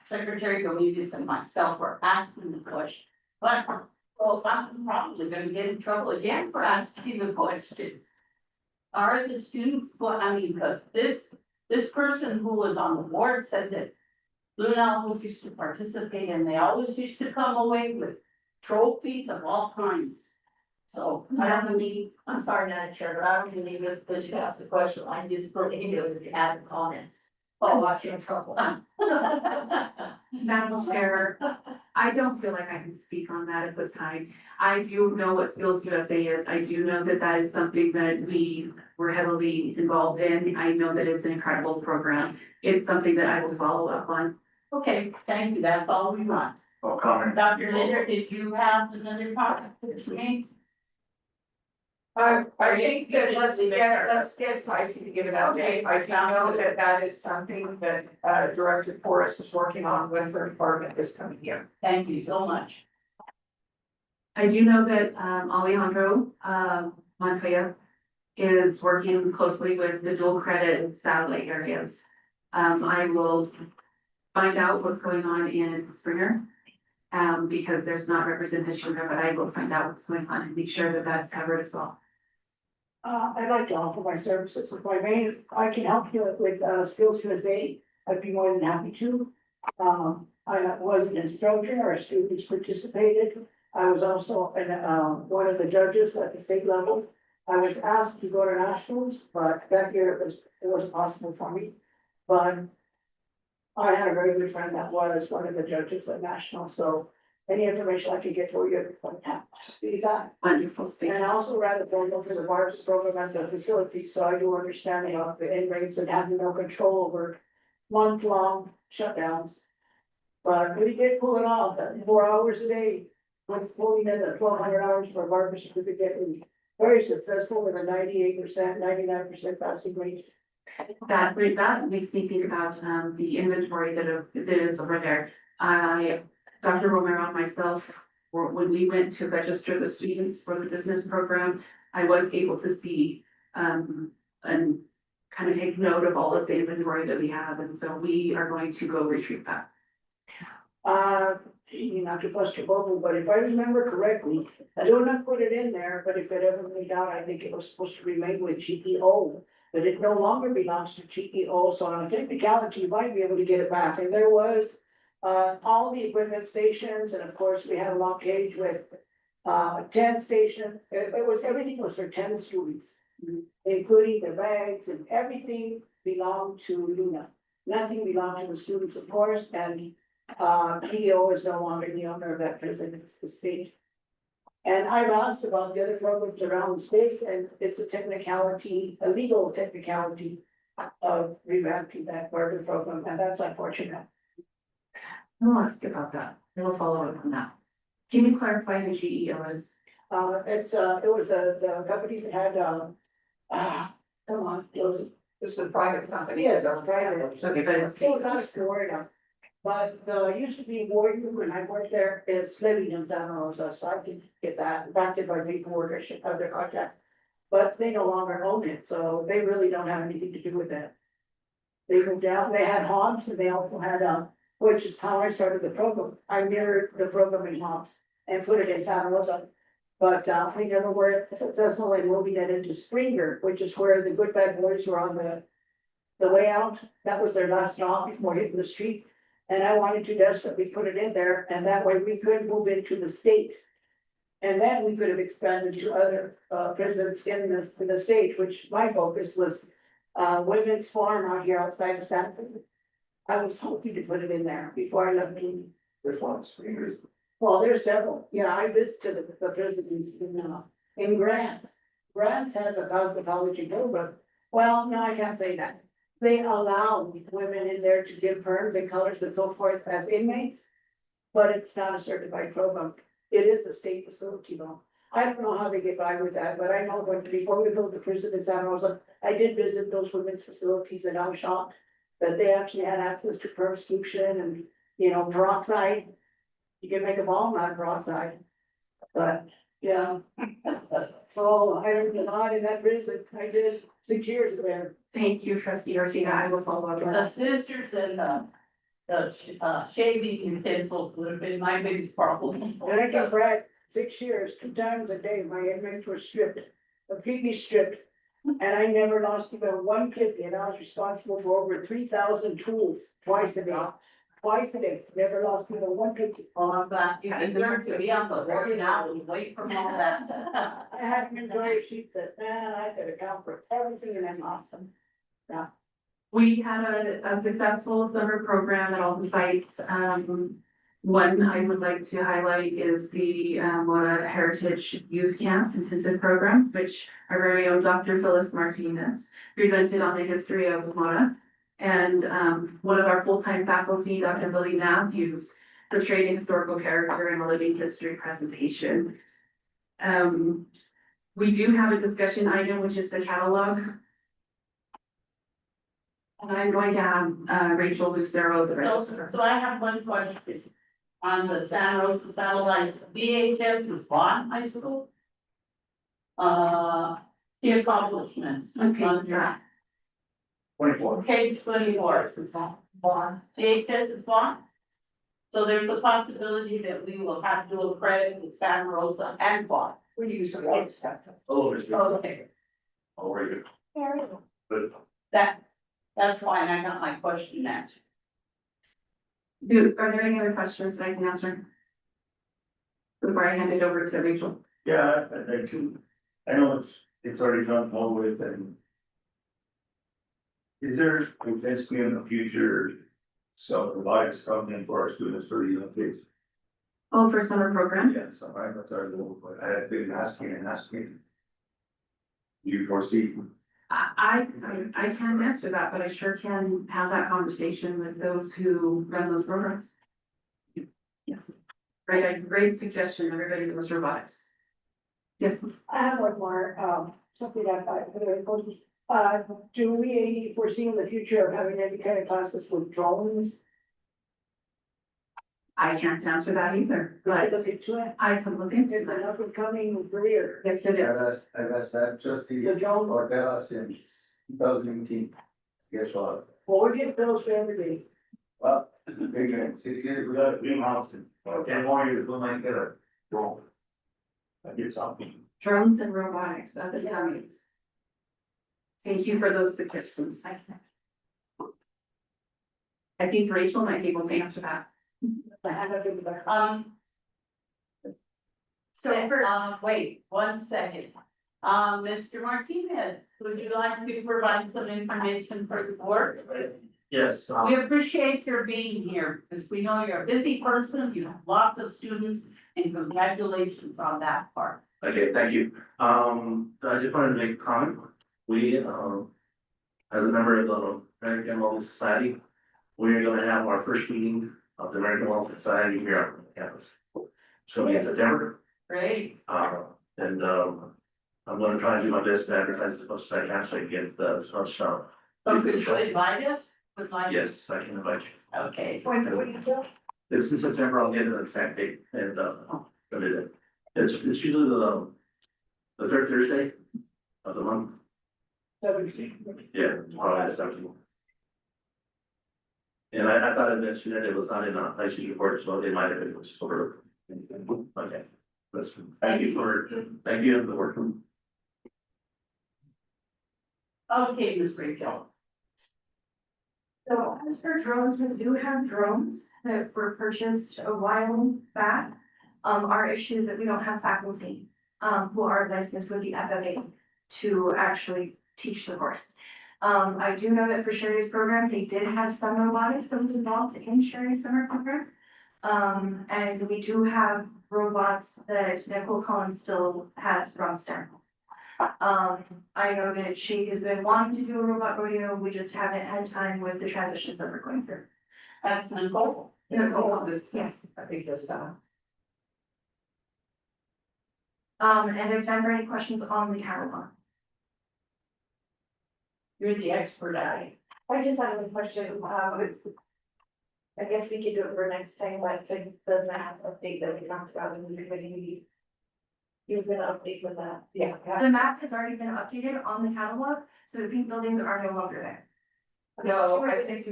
Secretary Dominguez and myself were asking the question, but well, I'm probably gonna get in trouble again for asking the question. Are the students, because this person who was on the board said that Luna always used to participate and they always used to come away with trophies of all kinds. So I don't believe, I'm sorry, Madam Chair, but I don't believe this, but you asked the question, I just put it into the added comments. Oh, watch you in trouble. Madam Chair, I don't feel like I can speak on that at this time. I do know what Skills USA is. I do know that that is something that we were heavily involved in. I know that it's an incredible program. It's something that I will follow up on. okay, thank you, that's all we want. No comment. Dr. Linder, did you have another comment for me? I think that let's get Tyson to give an update. I do know that that is something that Director Forrest is working on with her department this coming year. Thank you so much. I do know that Alejandro Montoya is working closely with the dual credit satellite areas. I will find out what's going on in Springer. Because there's not representation there, but I will find out what's going on and make sure that that's covered as well. I'd like to offer my services. If I can help you with Skills USA, I'd be more than happy to. I was an instructor, our students participated. I was also one of the judges at the state level. I was asked to go to nationals, but that year it wasn't possible for me. But I had a very good friend that was one of the judges at nationals, so any information I could get for you, be that. Wonderful, thank And you. I also ran the program for the VARS program at the facility, so I do understand of the inmates and having no control over month-long shutdowns. But we did pull it off, 4 hours a day, with pulling in the 1,200 hours for VARS certificate, and very successful with a 98%, 99% passing rate. That makes me think about, the inventory that is over there. Dr. Romero and myself, when we went to register the students for the business program, I was able to see, and kind of take note of all of the inventory that we have, and so we are going to go retrieve that. Not to bust your bubble, but if I remember correctly, I do not put it in there, but if it ever made out, I think it was supposed to remain with GEO. But it no longer belongs to GEO, so on a technicality, you might be able to get it back, and there was. All the equipment stations, and of course, we had a lock cage with 10 stations, everything was for 10 students. Including the bags and everything belonged to Luna. Nothing belonged to the students, of course, and GEO is no longer the owner of that prison, it's the state. And I've asked about the other programs around the state, and it's a technicality, a legal technicality of revamping that part of the program, and that's unfortunate. I'll ask about that. I will follow up on that. Can you clarify who GEO is? It was the company that had, come on, it was. This is a private company. Yes, it's private. Okay, but it's. It was out of Florida. But used to be Warden when I worked there, it's living in Santa Rosa, so I can get that back to my paperwork, I should have their contact. But they no longer own it, so they really don't have anything to do with that. They moved out, they had Hobbs, and they also had, which is how I started the program. I mirrored the program in Hobbs and put it in Santa Rosa. But we never were successful in moving it into Springer, which is where the good bad boys were on the way out. That was their last stop before hitting the street. And I wanted to desperately put it in there, and that way we could move into the state. And then we could have expanded to other prisons in the state, which my focus was Women's Farm out here outside of Stanford. I was hoping to put it in there before I left. There's one, Springers. Well, there's several. Yeah, I visited the prisons in Grants. Grants has a cosmetology program. Well, no, I can't say that. They allow women in there to give perms and colors and so forth as inmates. But it's not a certified program. It is a state facility though. I don't know how they get by with that, but I know when, before we built the prison in Santa Rosa, I did visit those women's facilities and I was shocked. That they actually had access to perm suction and, peroxide. You can make a ball out of peroxide. But, yeah. Oh, I don't deny in that prison. I did 6 years there. Thank you, trustee Ortega. I will follow up on The that. scissors and the shaving utensils would have been my biggest problem. And I can brag, 6 years, 2 times a day, my inmates were stripped, completely stripped. And I never lost even one clip, and I was responsible for over 3,000 tools twice a day. Twice a day, never lost even one clip. Well, I'm glad you deserve to be on the board now and wait for all that. I had an employee sheet that, man, I could account for everything and I'm awesome. We had a successful summer program at all the sites. One I would like to highlight is the Mona Heritage Youth Camp Intensive Program, which our very own Dr. Phyllis Martinez presented on the history of Mona. And one of our full-time faculty, Dr. Billy Matthews, portrayed a historical character in a living history presentation. We do have a discussion item, which is the catalog. And I'm going to have Rachel Lucero, the registrar. So I have one question. On the Santa Rosa satellite, VHS was bought in high school? The accomplishments. Okay, what's that? 24. Page 24 is bought. VHS is bought. So there's a possibility that we will have to do a credit with Santa Rosa and bought. We use a lot of stuff. Oh, there's. Okay, Oh, very good. But that's fine. I got my question answered. Are there any other questions that I can answer? before I hand it over to Rachel. Yeah, I too, I know it's already done all with and. Is there potentially in the future, some robotics company for our students for the young kids? Oh, for summer program? Yeah, so I, that's our goal, but I have been asking and asking. Do you foresee? I can't answer that, but I sure can have that conversation with those who run those programs. Yes, great suggestion, everybody knows robotics. Yes, I have one more, something that do we foresee in the future of having any kind of classes with drones? I can't answer that either, but Look into it. I can look into It's an that. up and coming career. Yes, it is. I've asked that just The drone, or that since 2018. Guess what? well, we get those for everybody. Well, big thing, 6 years, we got a green house and 10 more years, we might get a drone. I get something. Drones and robotics, other counties. Thank you for those suggestions. I think Rachel might be able to answer that. So wait, 1 second. Mr. Martinez, would you like to provide some information for the board? Yes, We appreciate your being here, because we know you're a busy person, you have lots of students, and congratulations on that part. okay, thank you. I just wanted to make a comment. We, as a member of the American Wellness Society, we're gonna have our first meeting of the American Wellness Society here on campus. So in September, Great. and, I'm gonna try and do my best to advertise as much as I can, so I can get as much, So could you invite us? Would like. yes, I can invite you. Okay. When do you feel? It's in September, I'll get an exact date and, put it in. It's usually the third Thursday of the month. 17. Yeah, probably the 17th. And I thought I mentioned that it was not in a high school report, so it might have been sort of. Okay, that's, thank you for the work. Okay, Ms. Rachel. So as for drones, we do have drones that were purchased a while back. Our issue is that we don't have faculty, who are licensed with the FFA to actually teach the course. I do know that for Sherry's program, they did have some robotics that was involved in Sherry's summer program. And we do have robots that Nicole Collins still has from STEM. I know that she has been wanting to do a robot rodeo, we just haven't had time with the transitions that we're going through. That's Nicole. Nicole, yes. I think that's, And it's time for any questions on the catalog. you're the expert at it. I just have a question, I guess we could do it for next time, but the map update that we talked about in the committee meeting. You're gonna update with that? Yeah. The map has already been updated on the catalog, so the pink buildings are no longer there. No, I think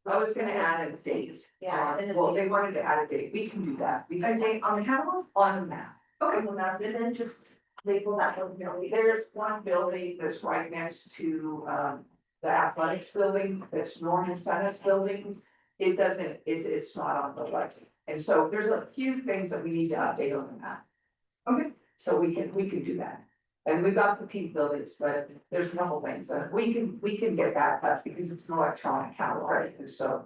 I was gonna add a date. Yeah. Well, they wanted to add a date, we can do that. We A can date on the catalog? on the map. Okay. Well, now, and then just label that one, There's one building that's right next to, the athletics building, that's Norman Sennis building. It doesn't, it's not on the budget, and so there's a few things that we need to update on the map. Okay. So we can do that. And we got the pink buildings, but there's a couple things, we can get that cut because it's an electronic catalog, and so.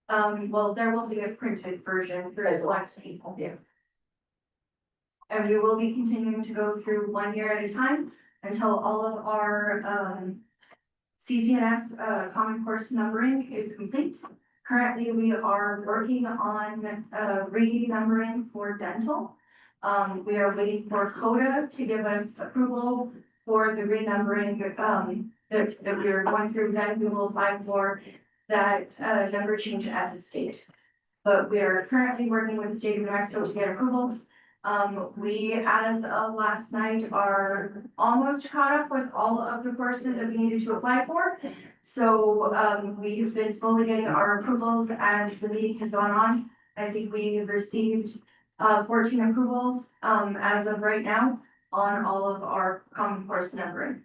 Well, there will be a printed version for As well. select people. Yeah. And we will be continuing to go through 1 year at a time until all of our, CCNS, common course numbering is complete. Currently, we are working on, reading numbering for dental. We are waiting for CODA to give us approval for the renumbering, that we are going through, then we will apply for that, number change at the state. But we are currently working with the state of New Mexico to get approval. We, as of last night, are almost caught up with all of the courses that we needed to apply for. So, we have been slowly getting our approvals as the meeting has gone on. I think we have received 14 approvals, as of right now on all of our common course numbering.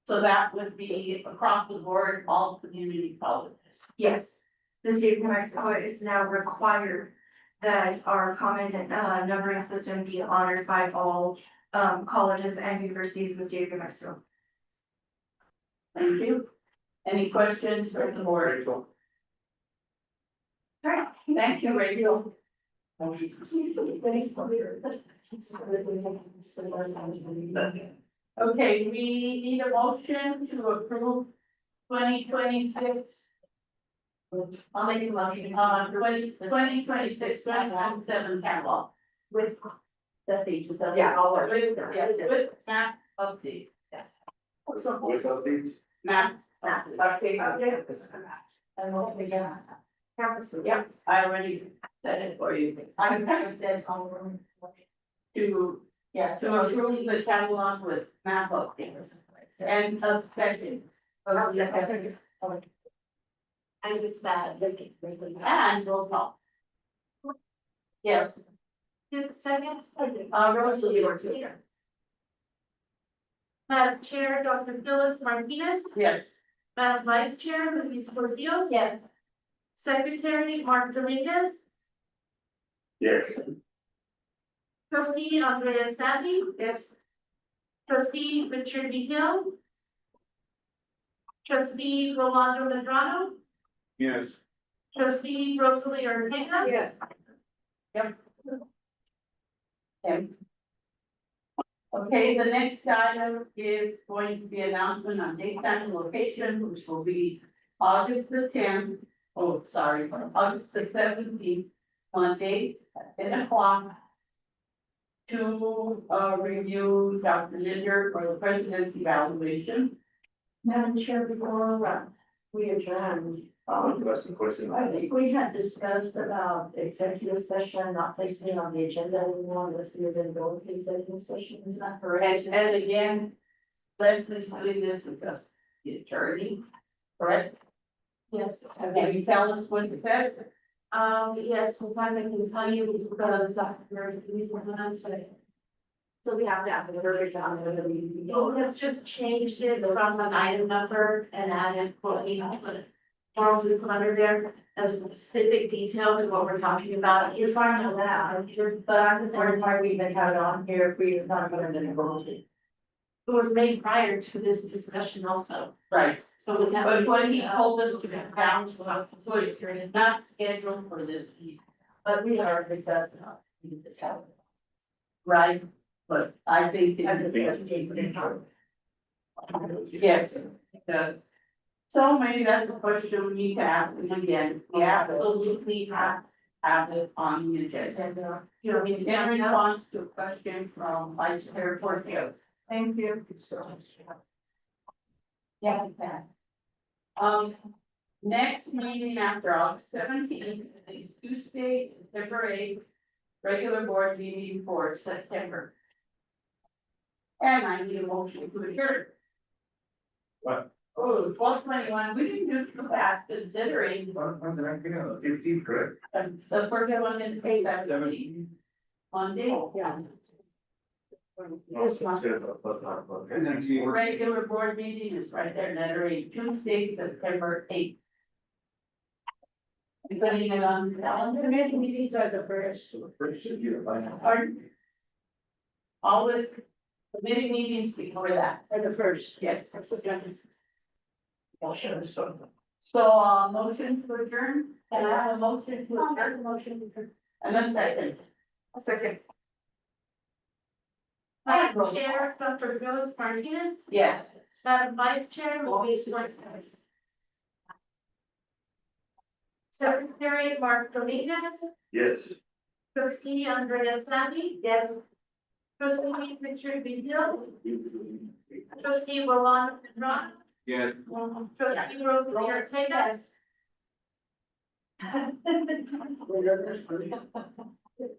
So that would be across the board, all community colleges. Yes, the state of New Mexico is now required that our common numbering system be honored by all colleges and universities in the state of New Mexico. Thank you. Any questions for the board? Rachel. All right, thank you, Rachel. Okay, we need a motion to approve 2026. I'll make a motion, 2026, 2027 catalog. With the features of. Yeah, I'll work. With map update. Yes. With updates? Map. Okay. And what we got? Yep, I already said it for you. I said to, yes, to approve the catalog with map updates and of second. I was that. And roll call. Yes, Second. Rosalie, you were too. Madam Chair, Dr. Phyllis Martinez. Yes. Madam Vice Chair, Luis Portillo. Yes. Secretary, Mark Dominguez. Yes. Trustee Andrea Savvy. Yes. Trustee Richard B. Hill. Trustee Rolando Medrano. Yes. Trustee Rosalie Ortega. Yes. Okay. Okay, the next item is going to be announcement on date, time, and location, which will be August the 10th. Oh, sorry, August the 17th, Monday at 10 o'clock. To review Dr. Linder for the president's evaluation. Madam Chair, before we adjourn, That's the question. I think we had discussed about executive session not placing it on the agenda anymore, if we were going to go into executive session, is that correct? And again, Leslie's doing this because the attorney, correct? Yes. Can you tell us what it says? Yes, if I can tell you, because after we were gonna say. So we have to have the verbiage on it, we have just changed it from an item number and added what we have put. Or we put under there as a specific detail to what we're talking about. You're fine with that, but I'm the third part, we even have it on here if we are not going to. It was made prior to this discussion also, Right. so we have. But when he told us to get down to a point, it's not scheduled for this week. But we are discussing this happening. Right, but I think. Yes, it does. So maybe that's a question we need to ask him again. We absolutely have to have it on the agenda. You know, In response to a question from Vice Chair Portillo. Thank you. Yeah, you can. Next meeting after August 17th is Tuesday, September 8th, regular board meeting for September. And I need a motion to adjourn. What? Oh, 12:21, we didn't do that considering, 15, correct? the first one is paid that Monday. Yeah. This one. And then she. Regular board meeting is right there, letter A, Tuesday, September 8th. You putting it on the calendar? Meetings are the first. First should be the final. Pardon? Always, committee meetings before that, Or the first. yes. Yeah, sure. So, motion to adjourn, can I have a motion to adjourn? Motion. And a second. A second. Madam Chair, Dr. Phyllis Martinez. Yes. Madam Vice Chair, Luis Martinez. Secretary, Mark Dominguez. Yes. Trustee Andrea Savvy. Yes. Trustee Richard B. Hill. Trustee Rolando Medrano. Yeah. Trustee Rosalie Ortega.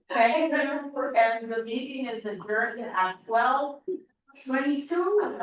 Thank you, and the meeting is adjourned at 12:22.